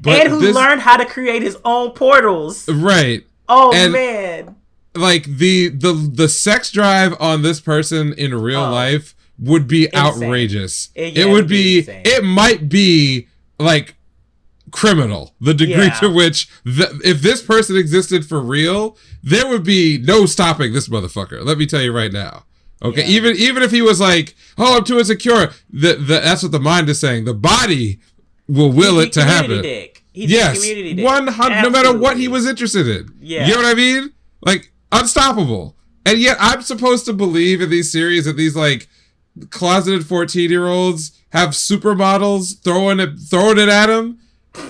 And who learned how to create his own portals. Right. Oh, and, man. Like, the sex drive on this person in real life would be outrageous. It would be... Insane. It might be, like... criminal, the degree to which if this person existed for real, there would be no stopping this motherfucker. Let me tell you right now. Okay, even if he was like, oh, I'm too insecure, that's what the mind is saying. The body will it to happen. Yes, 100. No matter what he was interested in. Yeah, you know what I mean? Like, unstoppable. And yet I'm supposed to believe in these series that these like closeted 14-year-olds have supermodels throwing it at him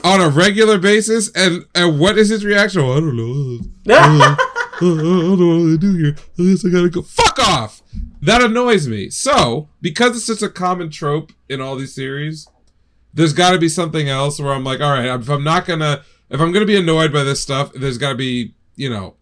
on a regular basis, and what is his reaction? Oh, I don't know. I don't know what to do here. I guess I gotta go. Fuck off! That annoys me. So, because it's such a common trope in all these series, there's gotta be something else where I'm like, alright, if I'm gonna be annoyed by this stuff, there's gotta be, you know,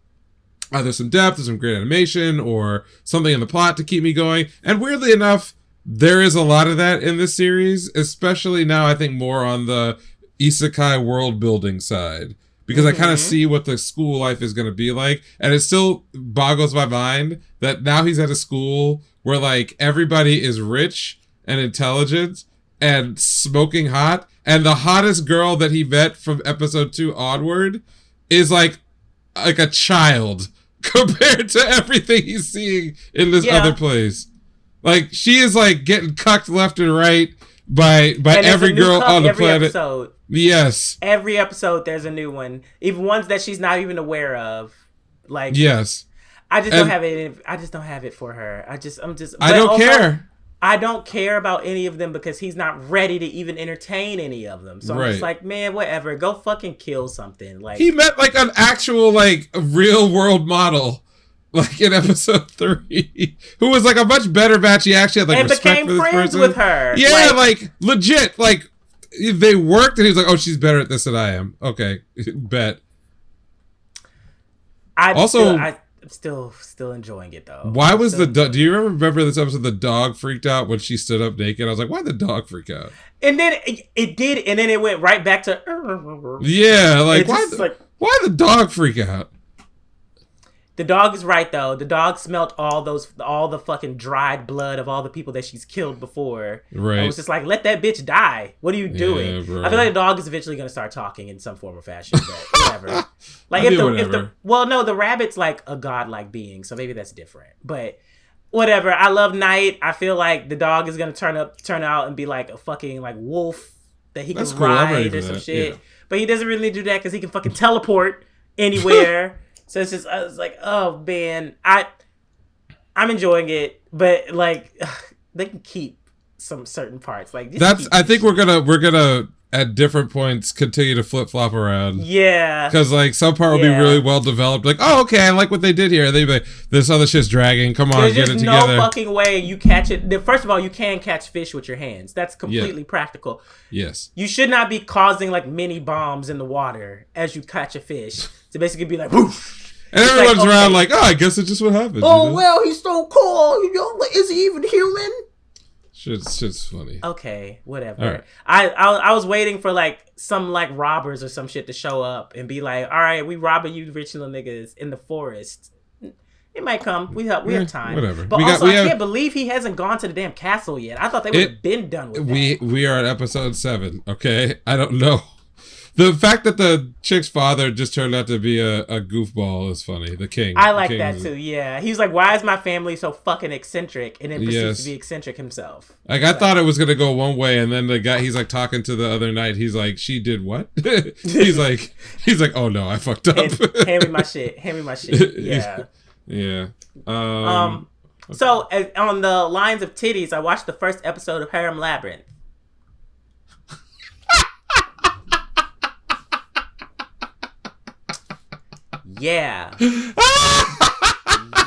either some depth or some great animation or something in the plot to keep me going. And weirdly enough, there is a lot of that in this series, especially now I think more on the isekai world building side, because I kind of see what the school life is going to be like, and it still boggles my mind that now he's at a school where like everybody is rich and intelligent and smoking hot, and the hottest girl that he met from episode 2 onward is like a child compared to everything he's seeing in this other place. Like, she is like getting cucked left and right by every girl on the planet. Episode. Yes. Every episode there's a new one. Even ones that she's not even aware of. Like, yes. I just don't have it for her. I don't care. I don't care about any of them because he's not ready to even entertain any of them. So I'm just like, man, whatever. Go fucking kill something. Like, he met like an actual like real world model, like in episode 3, who was like a much better match. He actually had like and respect became for this friends person. With her. Yeah, like legit. Like, they worked, and he was like, "Oh, she's better at this than I am." Okay, bet. I'm still enjoying it though. Why was the dog? Do you remember this episode? The dog freaked out when she stood up naked. I was like, "Why did the dog freak out?" And then it did, and then it went right back to. Yeah, like why the dog freak out? The dog is right though. The dog smelt all the fucking dried blood of all the people that she's killed before. Right. I was just like, let that bitch die. What are you doing? Yeah, I feel like the dog is eventually gonna start talking in some form or fashion, but whatever. Like if the rabbit's like a godlike being, so maybe that's different. But whatever. I love Night. I feel like the dog is gonna turn out and be like a fucking like wolf that he can ride or some shit. Yeah. But he doesn't really do that because he can fucking teleport anywhere. So it's just, I was like, oh man, I'm enjoying it, but like they can keep some certain parts. Like I think we're gonna at different points continue to flip flop around. Yeah, because like some part will be really well developed. Like, oh okay, I like what they did here. They be like, this other shit's dragging. Come on, get it together. There's no fucking way you catch it. First of all, you can catch fish with your hands. That's completely practical. Yes. You should not be causing like mini bombs in the water as you catch a fish to basically be like, whoosh. And everyone's like, around like, oh, I guess it's just what happens. Oh, well, he's so cool. You know, is he even human? Shit's funny. Okay, whatever. All right. I was waiting for like some like robbers or some shit to show up and be like, all right, we robbing you rich little niggas in the forest. It might come. We have time. Whatever. But I can't believe he hasn't gone to the damn castle yet. I thought they would have been done with that. We are at episode 7, okay? I don't know. The fact that the chick's father just turned out to be a goofball is funny. The king. I like that too, yeah. He's like, why is my family so fucking eccentric? And then proceeds to be eccentric himself. Like, I thought it was going to go one way, and then the guy, he's like talking to the other night. He's like, she did what? he's like, oh no, I fucked up. Hand me my shit. Yeah. Yeah. So, on the lines of titties, I watched the first episode of Harem Labyrinth. Yeah.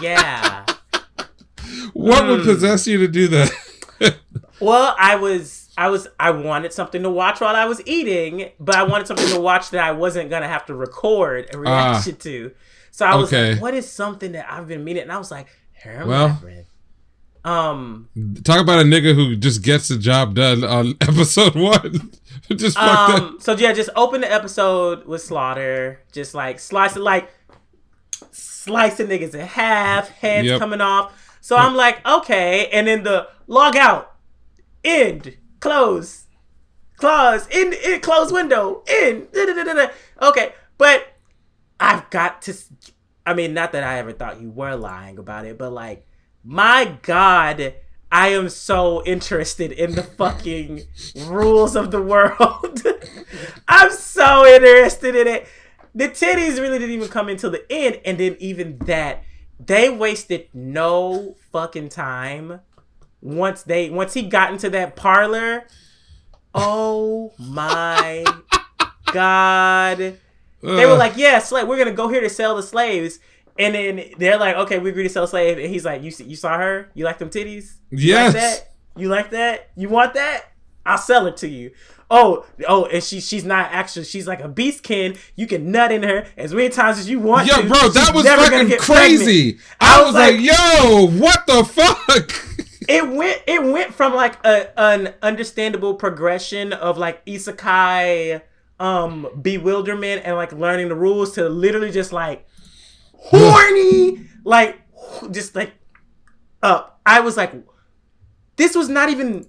Yeah. What would possess you to do that? Well, I wanted something to watch while I was eating, but I wanted something to watch that I wasn't going to have to record a reaction to. So I was like, what is something that I've been meaning? And I was like, Harem Labyrinth. Talk about a nigga who just gets the job done on episode 1. Just fucked up. So yeah, just open the episode with slaughter. Just like slicing niggas in half, heads coming off. So I'm like, okay, and then the log out, end, close, in close window, end. Okay, but I've got to. I mean, not that I ever thought you were lying about it, but like, my God, I am so interested in the fucking rules of the world. I'm so interested in it. The titties really didn't even come until the end, and then even that, they wasted no fucking time. Once he got into that parlor, oh my God. They were like, yeah, we're gonna go here to sell the slaves. And then they're like, okay, we agree to sell a slave. And he's like, you saw her? You like them titties? Yes. You like that? You want that? I'll sell it to you. Oh, and she's not actually, she's like a beastkin. You can nut in her as many times as you want to. Yo, bro, that was fucking crazy. I was like, yo, what the fuck? It went from like an understandable progression of like isekai bewilderment and like learning the rules to literally just like horny, like just like up. I was like, this was not even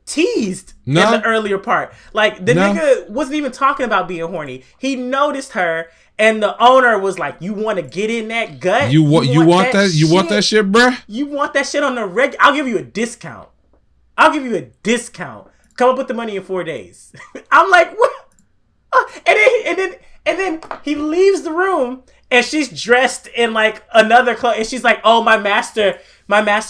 teased in the earlier part. Like the nigga wasn't even talking about being horny. He noticed her, and the owner was like, "You want to get in that gut? You want that? You want that shit, bruh? You want that shit on the reg? I'll give you a discount. Come up with the money in 4 days." I'm like, what? And then he leaves the room, and she's dressed in like another clothes, and she's like, "Oh, my master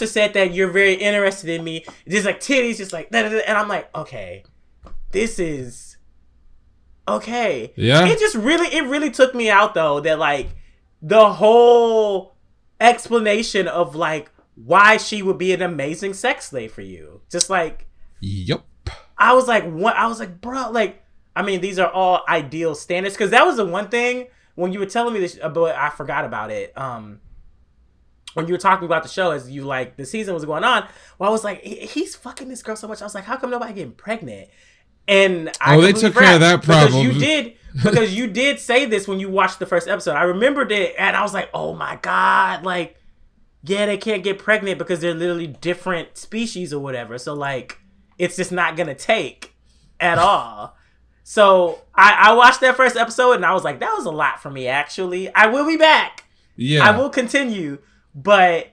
said that you're very interested in me." Just like titties, just like da-da-da. And I'm like, okay, this is okay. Yeah. It really took me out though, that like the whole explanation of like why she would be an amazing sex slave for you. Just like, yep. I was like, what? I was like, bro, like, I mean, these are all ideal standards, because that was the one thing when you were telling me this, but I forgot about it. When you were talking about the show as you like the season was going on, well, I was like, he's fucking this girl so much. I was like, how come nobody getting pregnant? And they took care of that problem because you did say this when you watched the first episode. I remembered it, and I was like, oh my God, like, yeah, they can't get pregnant because they're literally different species or whatever. So like, it's just not gonna take at all. So I watched that first episode, and I was like, that was a lot for me, actually. I will be back. Yeah, I will continue. But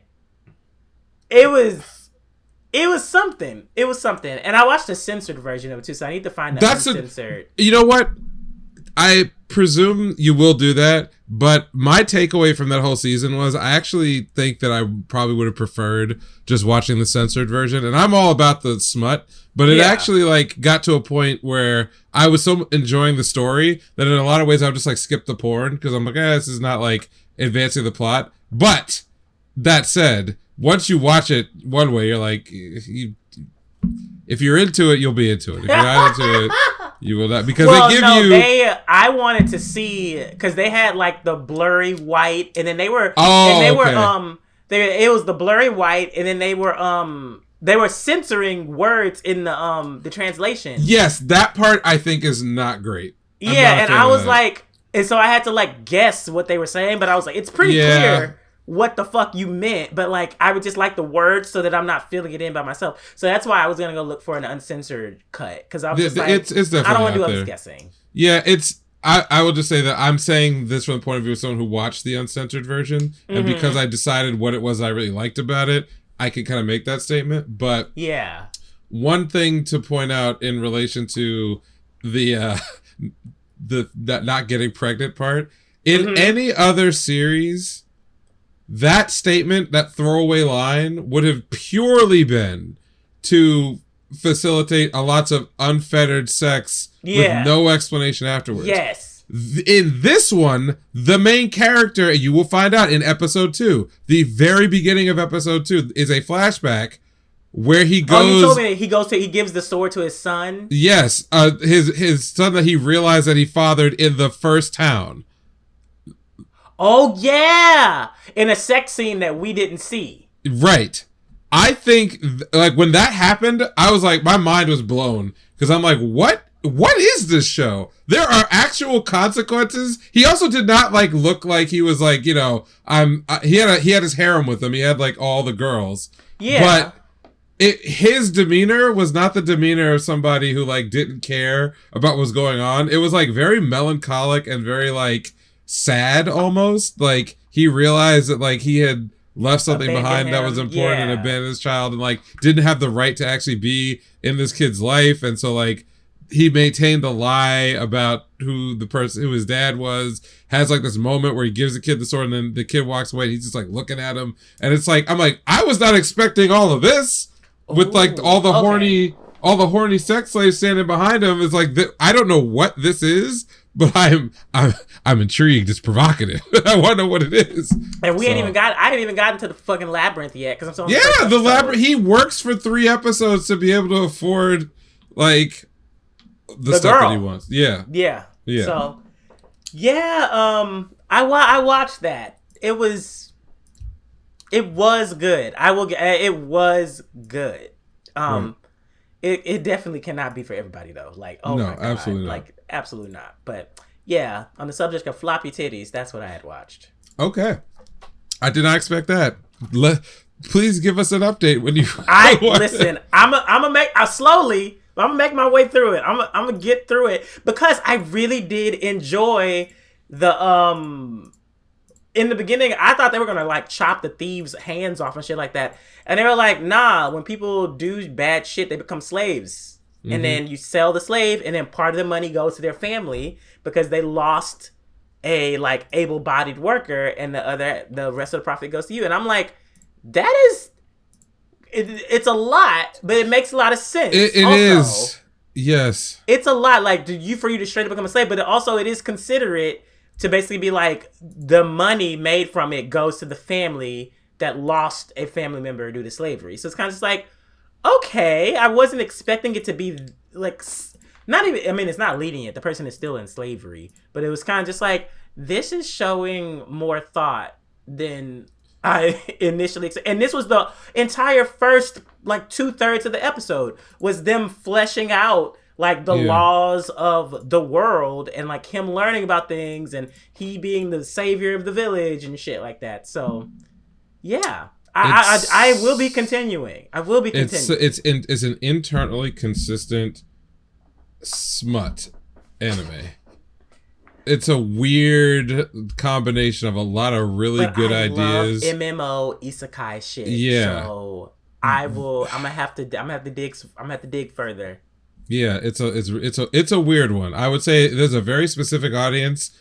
it was something. It was something. And I watched the censored version of it too, so I need to find that uncensored. You know what? I presume you will do that, but my takeaway from that whole season was I actually think that I probably would have preferred just watching the censored version. And I'm all about the smut, but it actually like got to a point where I was so enjoying the story that in a lot of ways I would just like skip the porn because I'm like, this is not like advancing the plot. But that said, once you watch it one way, you're like, if you're into it, you'll be into it. If you're not into it, you will not, because they give you. I wanted to see because they had like the blurry white, and then they were. It was the blurry white, and then they were censoring words in the translation. Yes, that part I think is not great. And I was like, and so I had to like guess what they were saying, but I was like, it's pretty clear what the fuck you meant, but like I would just like the words so that I'm not filling it in by myself. So that's why I was gonna go look for an uncensored cut, because I was just like, it's definitely I don't want to do out all there. this guessing. Yeah, I will just say that I'm saying this from the point of view of someone who watched the uncensored version, and because I decided what it was I really liked about it, I can kind of make that statement. But one thing to point out in relation to the that not getting pregnant part, in any other series, that statement, that throwaway line, would have purely been to facilitate lots of unfettered sex with no explanation afterwards. Yes. In this one, the main character, you will find out in episode 2, the very beginning of episode 2 is a flashback where he goes. Oh, you told me that he gives the sword to his son. Yes, his son that he realized that he fathered in the first town. Oh yeah, in a sex scene that we didn't see. Right. I think like when that happened, I was like, my mind was blown because I'm like, what is this show? There are actual consequences. He also did not like look like he was like, he had his harem with him. He had like all the girls. Yeah. But his demeanor was not the demeanor of somebody who like didn't care about what was going on. It was like very melancholic and very like sad almost. Like he realized that like he had left something behind that was important and abandoned his child and like didn't have the right to actually be in this kid's life, and so like he maintained the lie about who his dad was, has like this moment where he gives the kid the sword and then the kid walks away and he's just like looking at him, and it's like I'm like, I was not expecting all of this with like all the horny sex slaves standing behind him. It's like I don't know what this is, but I'm intrigued. It's provocative. I want to know what it is. And I didn't even got into the fucking labyrinth yet because I'm so the labyrinth. He works for 3 episodes to be able to afford like the stuff that he wants. Yeah. So I watched that. It was good. It was good. It definitely cannot be for everybody though. Like, oh no, my God. Absolutely not. Like, absolutely not. But yeah, on the subject of floppy titties, that's what I had watched. Okay, I did not expect that. Please give us an update when you. Listen. I'm gonna make my way through it. I'm gonna get through it because I really did enjoy the in the beginning, I thought they were gonna like chop the thieves' hands off and shit like that, and they were like, "Nah, when people do bad shit, they become slaves, and then you sell the slave, and then part of the money goes to their family because they lost a like able-bodied worker, and the rest of the profit goes to you." And I'm like, that is, it's a lot, but it makes a lot of sense. It is, yes, it's a lot. Like for you to straight up become a slave, but it is considerate to basically be like, the money made from it goes to the family that lost a family member due to slavery. So it's kind of just like, okay, I wasn't expecting it to be like, not even, I mean, it's not lenient. The person is still in slavery, but it was kind of just like, this is showing more thought than I initially expected. And this was the entire first, like 2/3 of the episode was them fleshing out like the laws of the world and like him learning about things and he being the savior of the village and shit like that. So yeah, I will be continuing. I will be continuing. It's an internally consistent smut anime. it's a weird combination of a lot of really good ideas. Love MMO isekai shit. Yeah. So I'm gonna have to dig further. Yeah, it's a weird one. I would say there's a very specific audience.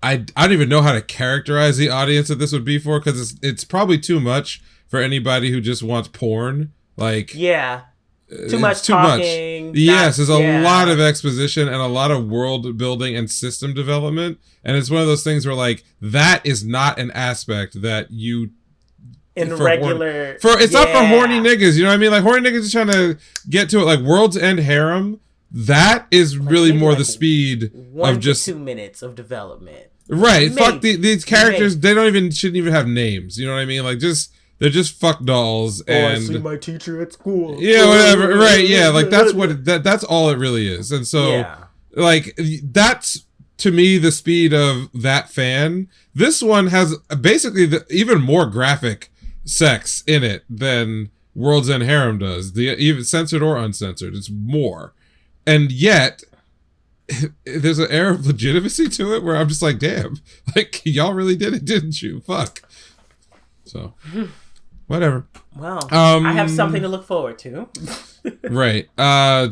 I don't even know how to characterize the audience that this would be for, because it's probably too much for anybody who just wants porn. Like, yeah. Too much talking. Yes, there's a lot of exposition and a lot of world building and system development. And it's one of those things where, like, that is not an aspect that you... It's not for horny niggas, you know what I mean? Like, horny niggas are trying to get to it. Like, World's End Harem, that is like really more the speed of just 2 minutes of development. Right. Maybe. Fuck these characters, they shouldn't even have names, you know what I mean? Like, they're just fuck dolls. And I see my teacher at school. Yeah, whatever. Right, yeah. Like, that's all it really is. And so, like, that's, to me, the speed of that fan. This one has basically even more graphic sex in it than World's End Harem does. Even censored or uncensored. It's more. And yet, there's an air of legitimacy to it where I'm just like, damn. Like, y'all really did it, didn't you? Fuck. So... whatever. Well, I have something to look forward to. Right.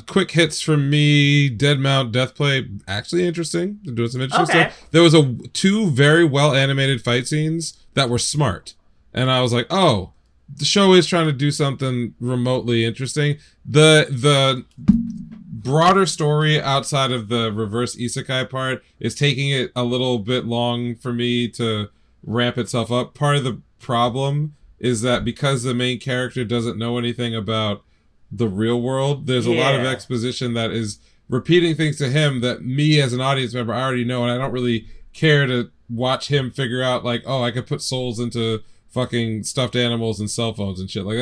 Quick hits from me. Dead Mount Deathplay, actually interesting. They're doing some interesting stuff. There was 2 very well animated fight scenes that were smart. And I was like, oh, the show is trying to do something remotely interesting. The broader story outside of the reverse isekai part is taking it a little bit long for me to ramp itself up. Part of the problem is that because the main character doesn't know anything about the real world, there's a lot of exposition that is repeating things to him that me as an audience member I already know, and I don't really care to watch him figure out, like, oh, I could put souls into fucking stuffed animals and cell phones and shit. Like,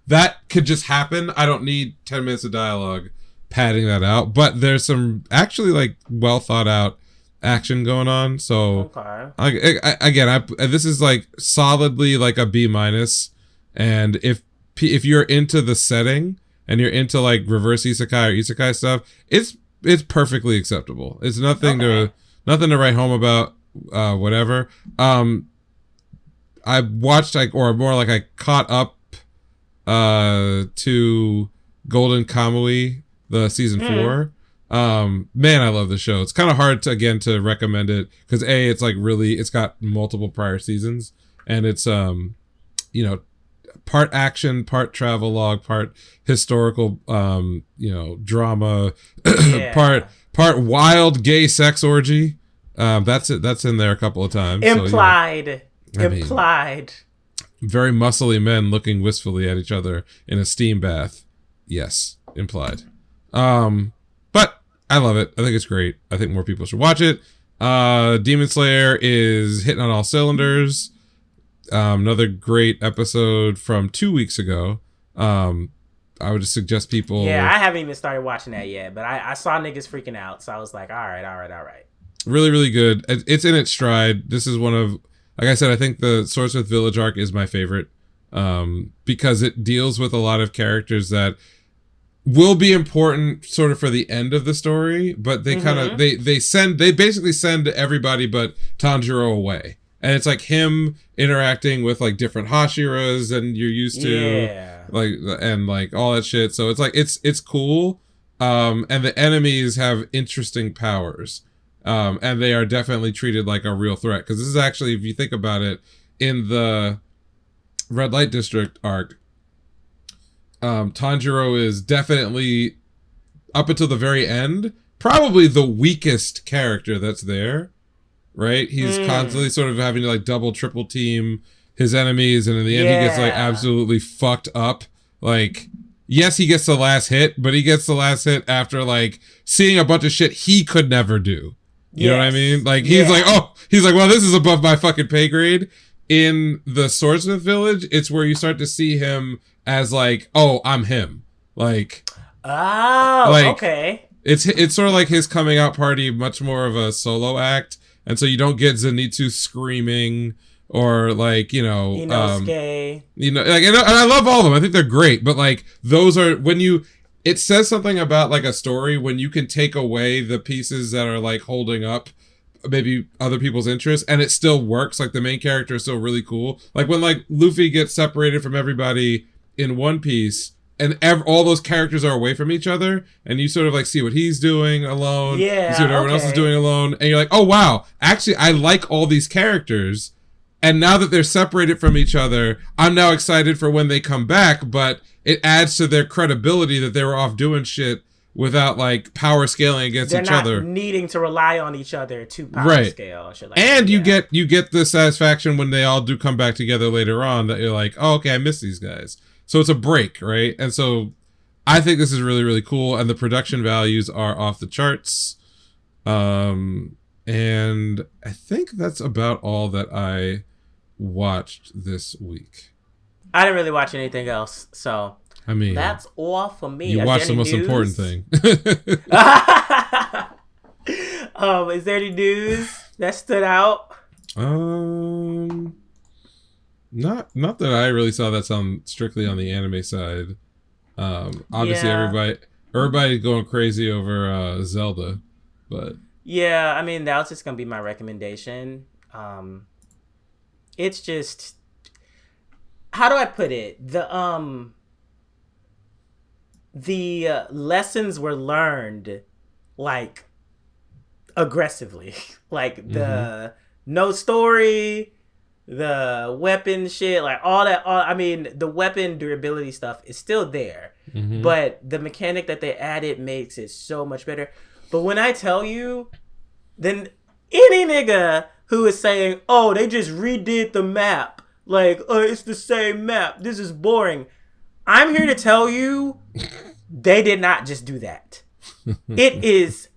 that could just happen. I don't need 10 minutes of dialogue padding that out, but there's some actually, like, well thought out action going on. So this is like solidly like a B-, and if you're into the setting and you're into like reverse isekai or isekai stuff, it's perfectly acceptable. It's nothing to write home about. Whatever. I watched I caught up to Golden Kamui, the season 4. Man, I love the show. It's kind of hard to recommend it because it's like it's got multiple prior seasons, and it's part action, part travelogue, part historical drama, part wild gay sex orgy. That's in there a couple of times. Implied. Very muscly men looking wistfully at each other in a steam bath. Yes, implied. But I love it. I think it's great. I think more people should watch it. Demon Slayer is hitting on all cylinders. Another great episode from 2 weeks ago. I would just suggest people... Yeah, I haven't even started watching that yet, but I saw niggas freaking out, so I was like, all right. Really, really good. It's in its stride. This is one of... Like I said, I think the Swordsmith Village arc is my favorite, because it deals with a lot of characters that will be important sort of for the end of the story, but they kind of they basically send everybody but Tanjiro away, and it's like him interacting with like different Hashiras and you're used to, like all that shit. So it's like it's cool, and the enemies have interesting powers, and they are definitely treated like a real threat, because this is actually, if you think about it, in the Red Light District arc, Tanjiro is definitely, up until the very end, probably the weakest character that's there, right? He's constantly sort of having to like double, triple team his enemies, and in the end he gets like absolutely fucked up. Like, yes, he gets the last hit, but he gets the last hit after like seeing a bunch of shit he could never do. You know what I mean? Like, he's like, well, this is above my fucking pay grade. In the Swordsmith Village, it's where you start to see him as like, oh, I'm him. Like, okay. It's sort of like his coming out party, much more of a solo act, and so you don't get Zenitsu screaming or like, Inosuke. And I love all of them. I think they're great, but like those are it says something about like a story when you can take away the pieces that are like holding up maybe other people's interests, and it still works. Like the main character is still really cool. Like when like Luffy gets separated from everybody in One Piece, and all those characters are away from each other, and you sort of like see what he's doing alone. Yeah, you see what everyone else is doing alone, and you're like, oh wow, actually I like all these characters, and now that they're separated from each other, I'm now excited for when they come back. But it adds to their credibility that they were off doing shit without like power scaling against each other. They're not needing to rely on each other to power scale. Shit like and that. you get the satisfaction when they all do come back together later on that you're like, oh, okay, I miss these guys. So it's a break, right? And so I think this is really, really cool, and the production values are off the charts. And I think that's about all that I watched this week. I didn't really watch anything else, so I mean, that's all for me. You watched the most important thing. Is there any news that stood out? Not that I really saw that's on strictly on the anime side. Obviously everybody going crazy over Zelda, but yeah, I mean that was just gonna be my recommendation. It's just, how do I put it? The lessons were learned like aggressively, like the no story, the weapon shit, like all that. I mean, the weapon durability stuff is still there, but the mechanic that they added makes it so much better. But when I tell you, then any nigga who is saying, oh, they just redid the map, like, oh, it's the same map, this is boring, I'm here to tell you, they did not just do that. It is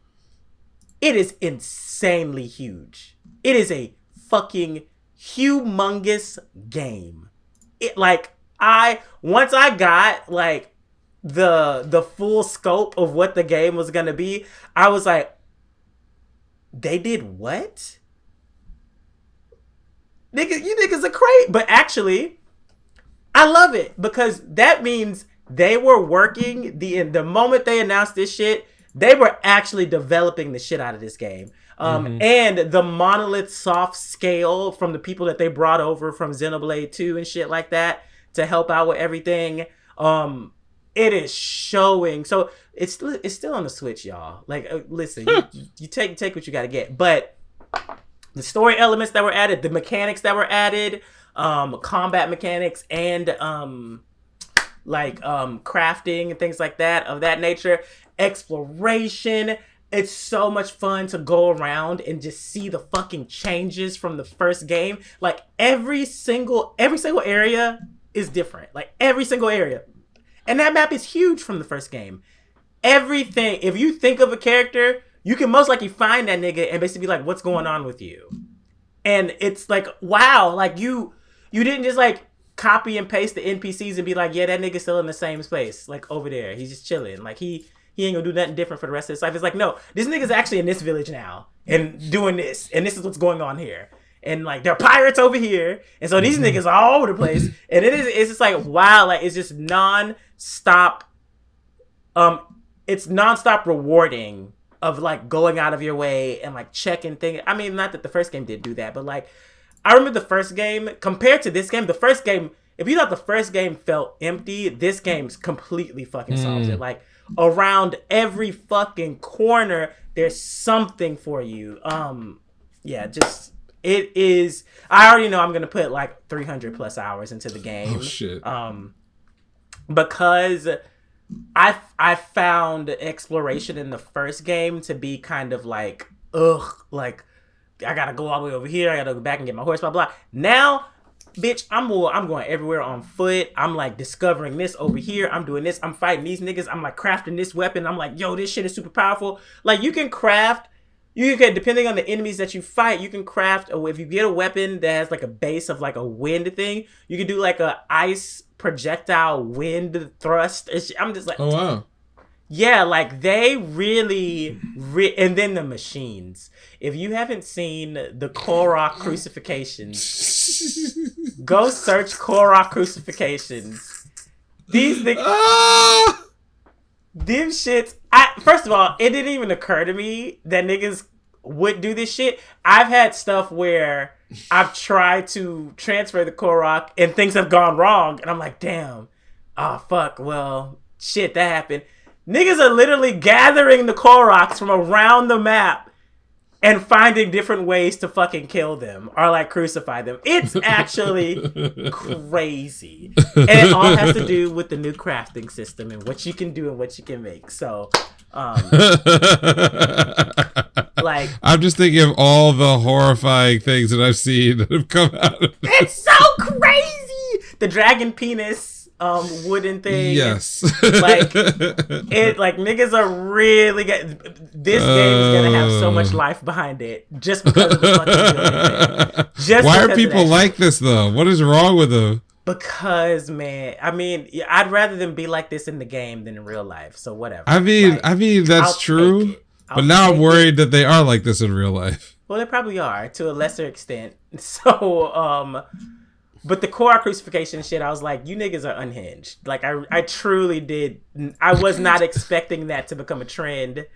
insanely huge. It is a fucking humongous game. It once I got like the full scope of what the game was gonna be, I was like, they did what? Nigga, you niggas are crazy. But actually, I love it because that means they were working the moment they announced this shit, they were actually developing the shit out of this game. And the Monolith soft scale from the people that they brought over from Xenoblade 2 and shit like that to help out with everything. It is showing. So it's still on the Switch, y'all. Like, listen, you take what you got to get. But the story elements that were added, the mechanics that were added, combat mechanics, and crafting and things like that of that nature, exploration. It's so much fun to go around and just see the fucking changes from the first game. Like every single area is different. Like every single area. And that map is huge from the first game. Everything, if you think of a character, you can most likely find that nigga and basically be like, what's going on with you? And it's like, wow, like you didn't just like copy and paste the NPCs and be like, yeah, that nigga's still in the same space, like over there. He's just chilling. Like he ain't gonna do nothing different for the rest of his life. It's like, no, this nigga's actually in this village now and doing this, and this is what's going on here. And like there are pirates over here, and so these niggas are all over the place. And it's just like, wow, like it's just non-stop. It's non-stop rewarding of like going out of your way and like checking things. I mean, not that the first game did do that, but like I remember the first game compared to this game. The first game, if you thought the first game felt empty, this game's completely fucking solves it. Like around every fucking corner, there's something for you. Yeah, just it is. I already know I'm gonna put like 300 plus hours into the game. Oh shit. Because I found exploration in the first game to be kind of like, like I gotta go all the way over here, I gotta go back and get my horse, blah blah. Now, bitch, I'm going everywhere on foot. I'm like discovering this over here. I'm doing this. I'm fighting these niggas. I'm like crafting this weapon. I'm like, yo, this shit is super powerful. Like you can depending on the enemies that you fight, you can craft. If you get a weapon that has like a base of like a wind thing, you can do like a ice projectile wind thrust. I'm just like, oh wow. Yeah, like they really, and then the machines. If you haven't seen the Korok crucifixions, go search Korok crucifixions. These things, them shits. First of all, it didn't even occur to me that niggas would do this shit. I've had stuff where I've tried to transfer the Korok and things have gone wrong, and I'm like, damn, oh fuck, well, shit, that happened. Niggas are literally gathering the Koroks from around the map and finding different ways to fucking kill them or like crucify them. It's actually crazy. And it all has to do with the new crafting system and what you can do and what you can make. So, like, I'm just thinking of all the horrifying things that I've seen that have come out of it. It's so crazy! The dragon penis wooden thing. Yes. Like niggas are really this game is gonna have so much life behind it just because of the fucking just why are people like this though? What is wrong with them? Because, man, I mean, I'd rather them be like this in the game than in real life. So whatever. I mean that's true. But now I'm worried that they are like this in real life. Well, they probably are to a lesser extent. So, but the Korok crucifixion shit, I was like, you niggas are unhinged. Like, I truly did. I was not expecting that to become a trend.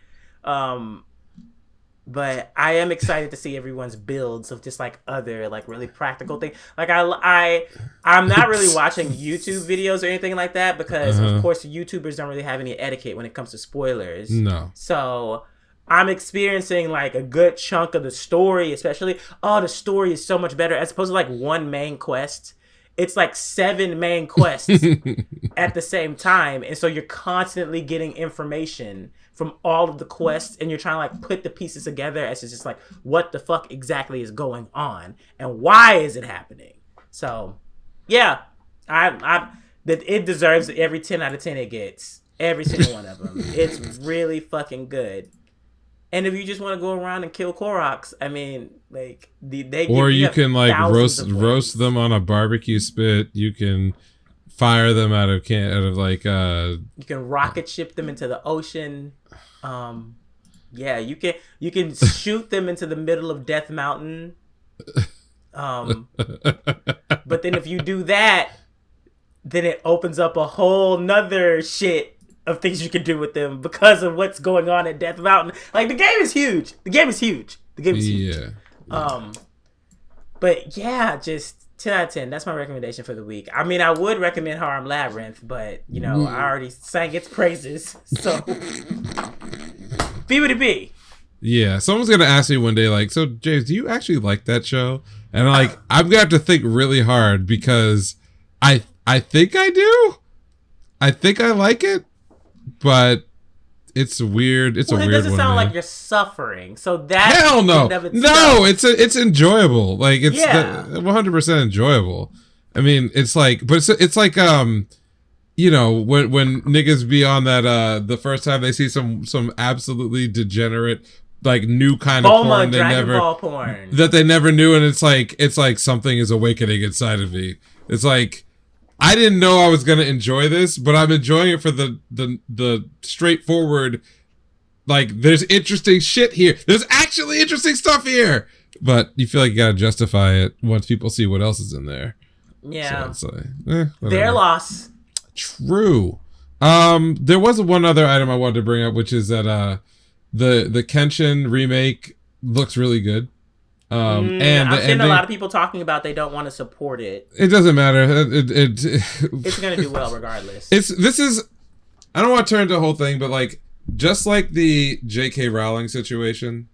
But I am excited to see everyone's builds of just like other like really practical things. Like I'm not really watching YouTube videos or anything like that because of course YouTubers don't really have any etiquette when it comes to spoilers. No. So I'm experiencing like a good chunk of the story, especially. Oh, the story is so much better as opposed to like one main quest. It's like 7 main quests at the same time. And so you're constantly getting information from all of the quests and you're trying to like put the pieces together as it's just like, what the fuck exactly is going on and why is it happening? So yeah, it deserves every 10 out of 10 it gets. Every single one of them. It's really fucking good. And if you just want to go around and kill Koroks, I mean, like they or you can like roast them on a barbecue spit. You can fire them out of like you can rocket ship them into the ocean. Yeah, you can shoot them into the middle of Death Mountain. But then if you do that, then it opens up a whole nother shit of things you can do with them because of what's going on at Death Mountain. Like the game is huge. Yeah. But yeah, just 10 out of 10. That's my recommendation for the week. I mean, I would recommend Harem Labyrinth, but you know, I already sang its praises. So B. Yeah, someone's gonna ask me one day, like, so James, do you actually like that show? And like, I'm gonna have to think really hard because I think I do. I think I like it. But it's weird. It's a weird one. It doesn't sound like you're suffering. So that hell no, no. It's enjoyable. Like it's 100% enjoyable. I mean, it's like, but it's like you know, when niggas be on that the first time they see some absolutely degenerate like new kind of porn that they never knew, and it's like something is awakening inside of me. It's like, I didn't know I was gonna enjoy this, but I'm enjoying it for the straightforward, like, there's interesting shit here. There's actually interesting stuff here. But you feel like you gotta justify it once people see what else is in there. Yeah. So it's like, their loss. True. There was one other item I wanted to bring up, which is that the Genshin remake looks really good. And I've seen a lot of people talking about they don't want to support it. It doesn't matter. It's gonna do well regardless. I don't want to turn into the whole thing, but like, just like the J.K. Rowling situation,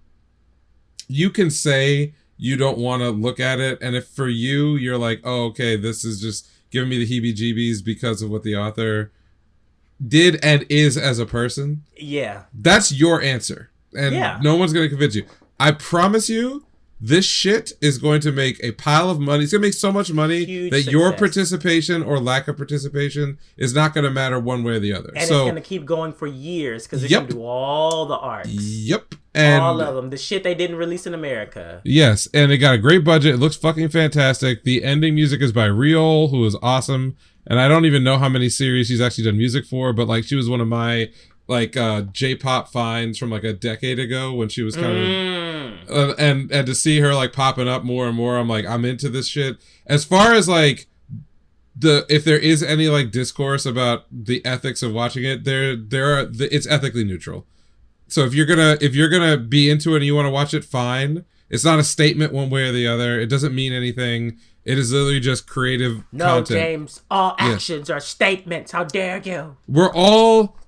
you can say you don't want to look at it, and if for you're like, oh, okay, this is just giving me the heebie-jeebies because of what the author did and is as a person. Yeah. That's your answer. And no one's gonna convince you. I promise you, this shit is going to make a pile of money. It's going to make so much money that your participation or lack of participation is not going to matter one way or the other. And it's going to keep going for years because they're going to do all the arcs. Yep. And all of them. The shit they didn't release in America. Yes. And it got a great budget. It looks fucking fantastic. The ending music is by Riol, who is awesome. And I don't even know how many series she's actually done music for, but like, she was one of my like J-pop finds from like a decade ago when she was kind of and to see her like popping up more and more, I'm like, I'm into this shit. As far as like if there is any like discourse about the ethics of watching it, it's ethically neutral. So if you're gonna be into it and you want to watch it, fine. It's not a statement one way or the other. It doesn't mean anything. It is literally just creative content. James, all actions are statements. How dare you? We're all...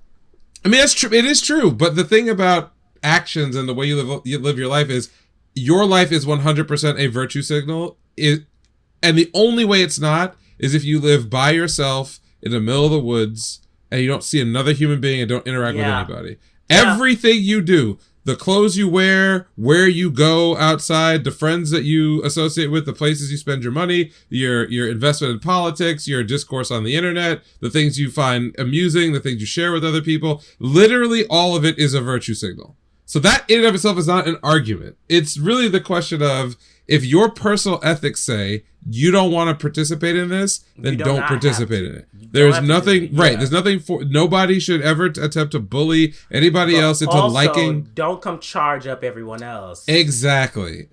I mean, that's true. It is true. But the thing about actions and the way you live your life is your life is 100% a virtue signal. And the only way it's not is if you live by yourself in the middle of the woods and you don't see another human being and don't interact with anybody. Everything you do, the clothes you wear, where you go outside, the friends that you associate with, the places you spend your money, your investment in politics, your discourse on the internet, the things you find amusing, the things you share with other people, literally all of it is a virtue signal. So that in and of itself is not an argument. It's really the question of, if your personal ethics say you don't want to participate in this, then don't participate in it. There's nothing, right, there's nothing for, nobody should ever attempt to bully anybody else into also, liking. Don't come charge up everyone else. Exactly.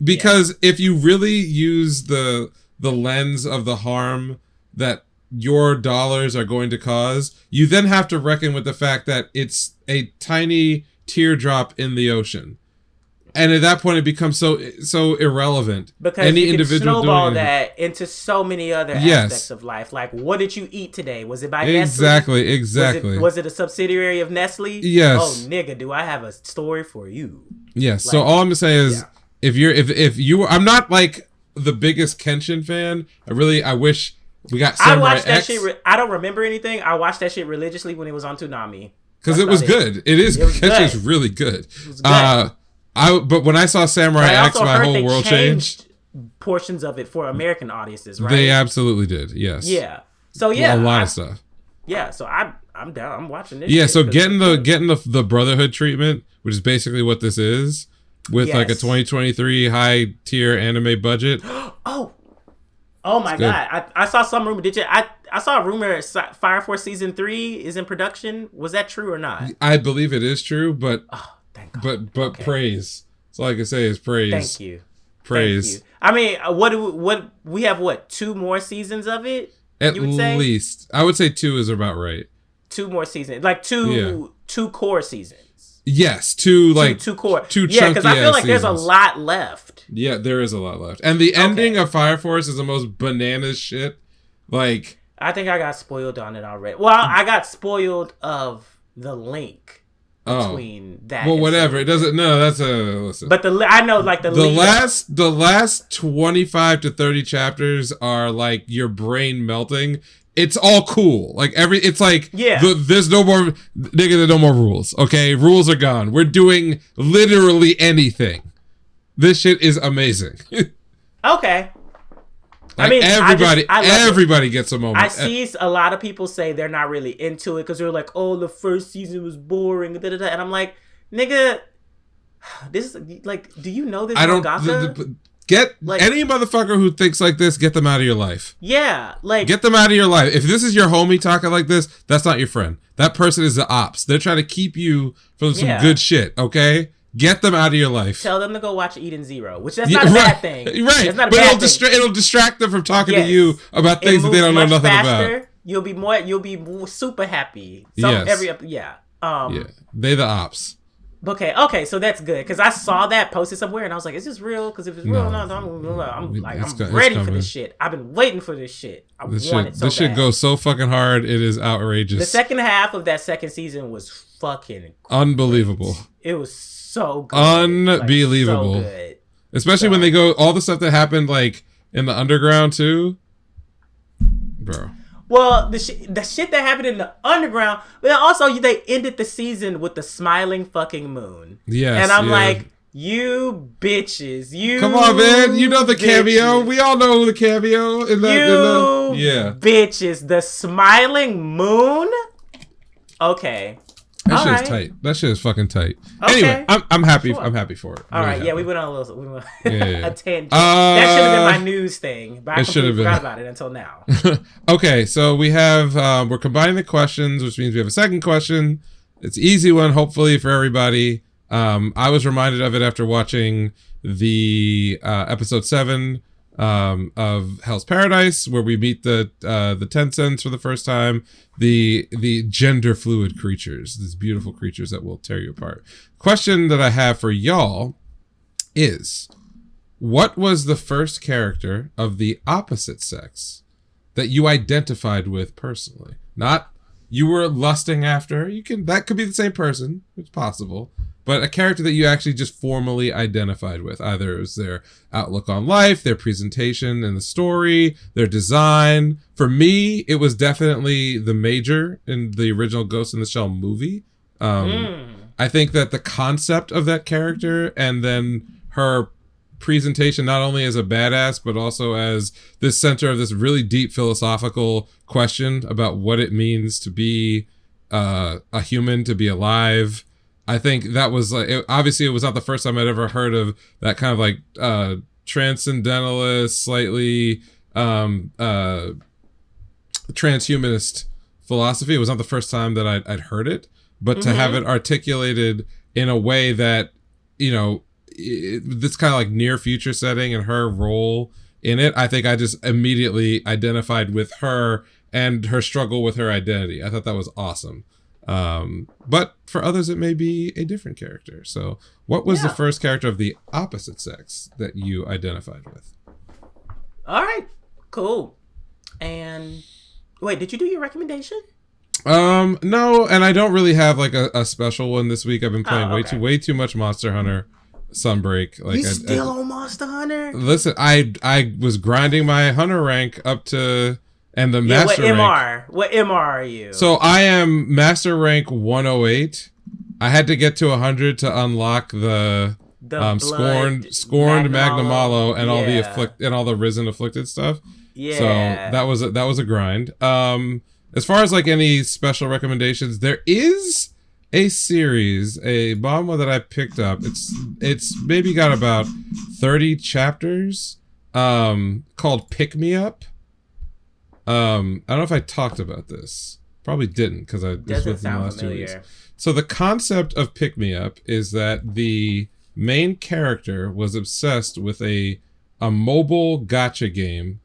Because if you really use the lens of the harm that your dollars are going to cause, you then have to reckon with the fact that it's a tiny teardrop in the ocean. And at that point, it becomes so irrelevant. Because any you can individual snowball that into so many other aspects of life. Like, what did you eat today? Was it by Nestle? Exactly. Was it a subsidiary of Nestle? Yes. Oh, nigga, do I have a story for you? Yes. Like, so all I'm gonna say is, if you, I'm not like the biggest Genshin fan. I wish we got Samurai I watched that X. shit. I don't remember anything. I watched that shit religiously when it was on Toonami. Because it was good. It is. Genshin's really good. It was good. But when I saw Samurai X, my whole world changed. Portions of it for American audiences, right? They absolutely did. Yes. Yeah. So yeah, a lot of stuff. Yeah. So I'm down. I'm watching this. Yeah. So getting the Brotherhood treatment, which is basically what this is, with like a 2023 high tier anime budget. Oh my god! I saw some rumor. Did you? I saw a rumor. Fire Force season 3 is in production. Was that true or not? I believe it is true, but. Thank God. But praise. That's all I can say is praise. Thank you. Praise. Thank you. I mean, what we have? What, 2 more seasons of it? At least, I would say 2 is about right. 2 more seasons, like two core seasons. Yes, two core. 2 yeah, because I feel like seasons. there's a lot left. Yeah, there is a lot left, and the ending of Fire Force is the most bananas shit. Like, I think I got spoiled on it already. Well, I got spoiled of the link. Between that, well, whatever. It doesn't. No, that's listen. But I know, like the last 25 to 30 chapters are like your brain melting. It's all cool. Like it's like there's no more nigga. There's no more rules. Okay, rules are gone. We're doing literally anything. This shit is amazing. Okay. Like, I mean, everybody gets a moment. I see a lot of people say they're not really into it because they're like, "Oh, the first season was boring," and I'm like, "Nigga, this is like, do you know this?" Get any motherfucker who thinks like this, get them out of your life. Yeah, like, get them out of your life. If this is your homie talking like this, that's not your friend. That person is the ops. They're trying to keep you from some good shit. Okay. Get them out of your life. Tell them to go watch Eden Zero, which that's not a bad thing. Right. But it'll distract them from talking to you about things that they don't know nothing about. You'll be super happy. Yeah. They the ops. Okay, so that's good because I saw that posted somewhere and I was like, "Is this real?" Because if it's real, I'm ready for this shit. I've been waiting for this shit. I want it so bad. This shit goes so fucking hard. It is outrageous. The second half of that second season was fucking unbelievable. Great. It was so good. Unbelievable. Like, so good. Especially when they go all the stuff that happened like in the underground too. Bro. Well, the shit that happened in the underground, but also they ended the season with the smiling fucking moon. Yes. And I'm like, you bitches, you come on, man. You know the cameo. We all know the cameo in the bitches. The smiling moon. Okay. That shit is tight. That shit is fucking tight. Okay. Anyway, I'm happy. Sure. I'm happy for it. All right. Yeah, we went on a little. A tangent. That should have been my news thing, but I completely forgot about it until now. Okay, so we have we're combining the questions, which means we have a second question. It's an easy one, hopefully for everybody. I was reminded of it after watching the episode 7 of Hell's Paradise, where we meet the Tencents for the first time, the gender fluid creatures, these beautiful creatures that will tear you apart. Question that I have for y'all is, what was the first character of the opposite sex that you identified with personally? Not you were lusting after. That could be the same person. It's possible. But a character that you actually just formally identified with. Either it was their outlook on life, their presentation in the story, their design. For me, it was definitely the Major in the original Ghost in the Shell movie. I think that the concept of that character and then her presentation, not only as a badass, but also as this center of this really deep philosophical question about what it means to be a human, to be alive. I think that was like, obviously it was not the first time I'd ever heard of that kind of like transcendentalist, slightly transhumanist philosophy. It was not the first time that I'd heard it, but to have it articulated in a way that, you know, this kind of like near future setting and her role in it, I think I just immediately identified with her and her struggle with her identity. I thought that was awesome. But for others, it may be a different character. So what was the first character of the opposite sex that you identified with? All right, cool. And wait, did you do your recommendation? No, and I don't really have like a special one this week. I've been playing way too much Monster Hunter Sunbreak. Like, you still on Monster Hunter? Listen, I was grinding my Hunter rank up to and the master rank. What MR are you? So I am master rank 108. I had to get to 100 to unlock the scorned Magnamalo and all the all the risen afflicted stuff. Yeah. So that was a grind. As far as like any special recommendations, there is a series, a manga that I picked up. It's maybe got about 30 chapters, called Pick Me Up. I don't know if I talked about this. Probably didn't, because I this was in the last 2 weeks. So the concept of Pick Me Up is that the main character was obsessed with a mobile gacha game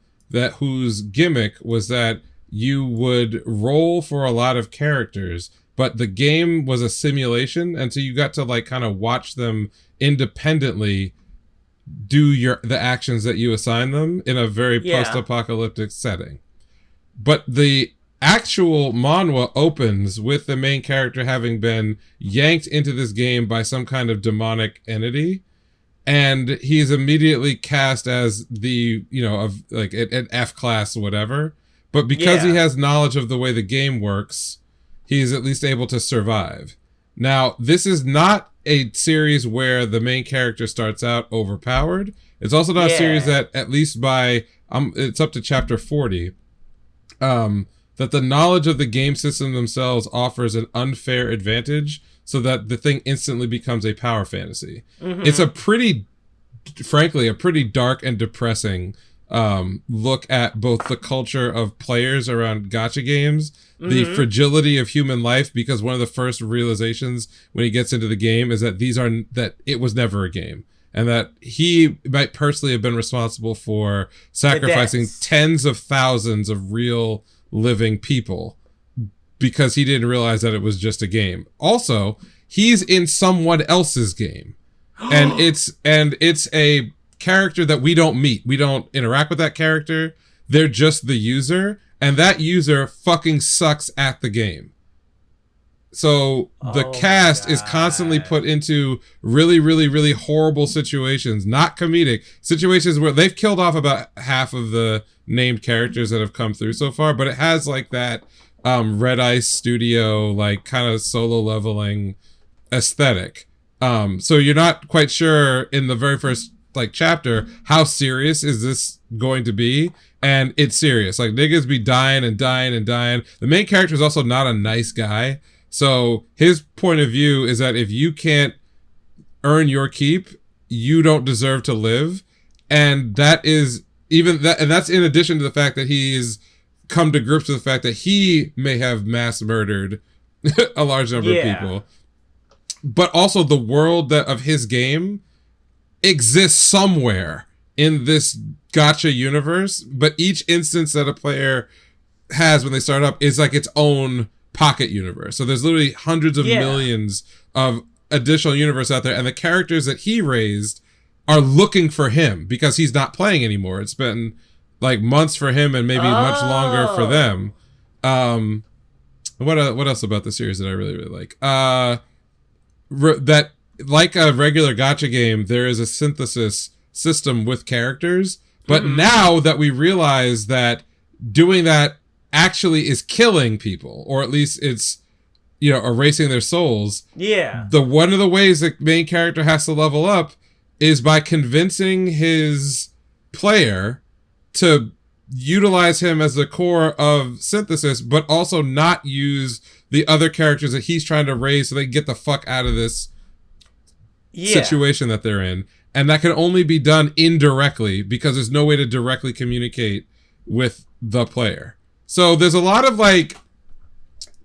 whose gimmick was that you would roll for a lot of characters, but the game was a simulation, and so you got to like kind of watch them independently do the actions that you assign them in a very post-apocalyptic setting. But the actual manhwa opens with the main character having been yanked into this game by some kind of demonic entity, and he's immediately cast as the, you know, of like an F class whatever. But because he has knowledge of the way the game works, he's at least able to survive. Now, this is not a series where the main character starts out overpowered. It's also not a series that, at least by it's up to chapter 40, that the knowledge of the game system themselves offers an unfair advantage, so that the thing instantly becomes a power fantasy. It's frankly a pretty dark and depressing look at both the culture of players around gacha games, the fragility of human life, because one of the first realizations when he gets into the game is that that it was never a game, and that he might personally have been responsible for sacrificing tens of thousands of real living people because he didn't realize that it was just a game. Also, he's in someone else's game, and it's a character that we don't meet. We don't interact with that character. They're just the user, and that user fucking sucks at the game. So the cast is constantly put into really, really, really horrible situations, not comedic situations, where they've killed off about half of the named characters that have come through so far, but it has like that Red Ice Studio, like kind of solo leveling aesthetic. So you're not quite sure in the very first like chapter how serious is this going to be, and it's serious. Like, niggas be dying and dying and dying. The main character is also not a nice guy, so his point of view is that if you can't earn your keep, you don't deserve to live. And that is and that's in addition to the fact that he's come to grips with the fact that he may have mass murdered a large number of people, but also the world of his game exists somewhere in this gacha universe, but each instance that a player has when they start up is like its own pocket universe. So there's literally hundreds of millions of additional universe out there, and the characters that he raised are looking for him because he's not playing anymore. It's been like months for him and maybe much longer for them. What else about the series that I really like? That like a regular gacha game, there is a synthesis system with characters, but now that we realize that doing that actually is killing people, or at least it's, you know, erasing their souls. Yeah. One of the ways the main character has to level up is by convincing his player to utilize him as the core of synthesis, but also not use the other characters that he's trying to raise so they can get the fuck out of this situation that they're in. And that can only be done indirectly because there's no way to directly communicate with the player. So there's a lot of like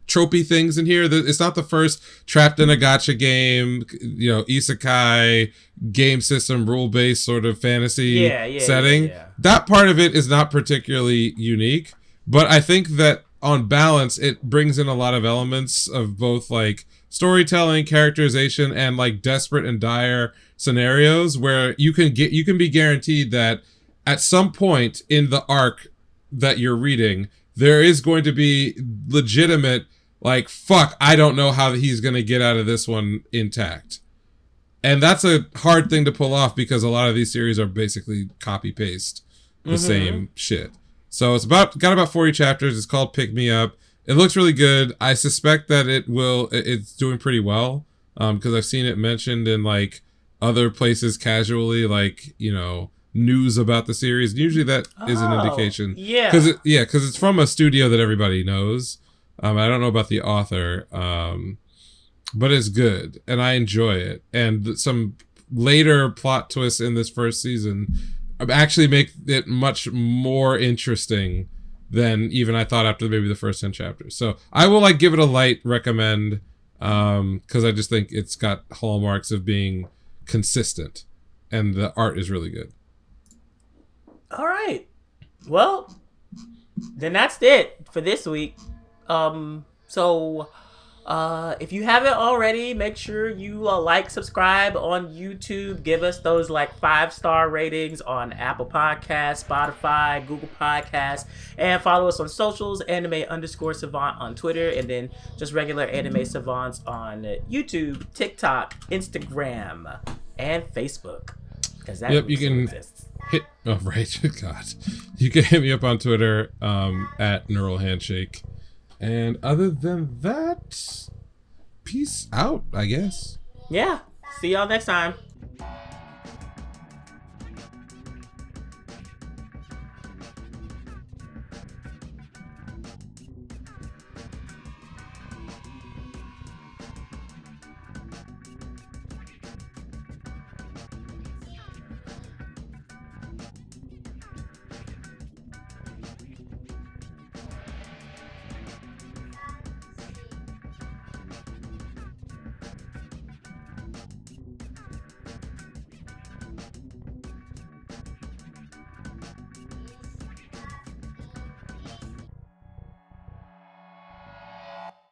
tropey things in here. It's not the first trapped in a gacha game, you know, isekai game system rule-based sort of fantasy setting. That part of it is not particularly unique, but I think that on balance it brings in a lot of elements of both like storytelling, characterization, and like desperate and dire scenarios where you can be guaranteed that at some point in the arc that you're reading there is going to be legitimate like, fuck, I don't know how he's going to get out of this one intact. And that's a hard thing to pull off because a lot of these series are basically copy-paste the same shit. So it's got about 40 chapters. It's called Pick Me Up. It looks really good. I suspect that it's doing pretty well because I've seen it mentioned in like other places casually, like, you know, news about the series. Usually that is an indication. Yeah. Because it's from a studio that everybody knows. I don't know about the author, but it's good, and I enjoy it. And some later plot twists in this first season actually make it much more interesting than even I thought after maybe the first 10 chapters. So I will like give it a light recommend, because I just think it's got hallmarks of being consistent, and the art is really good. All right, well, then that's it for this week. So if you haven't already, make sure you like, subscribe on YouTube, give us those like 5-star ratings on Apple Podcasts, Spotify, Google Podcasts, and follow us on socials, anime_savant on Twitter, and then just regular anime savants on YouTube, TikTok, Instagram, and Facebook. Because that you can exists. God. You can hit me up on Twitter at Neural Handshake. And other than that, peace out, I guess. Yeah. See y'all next time.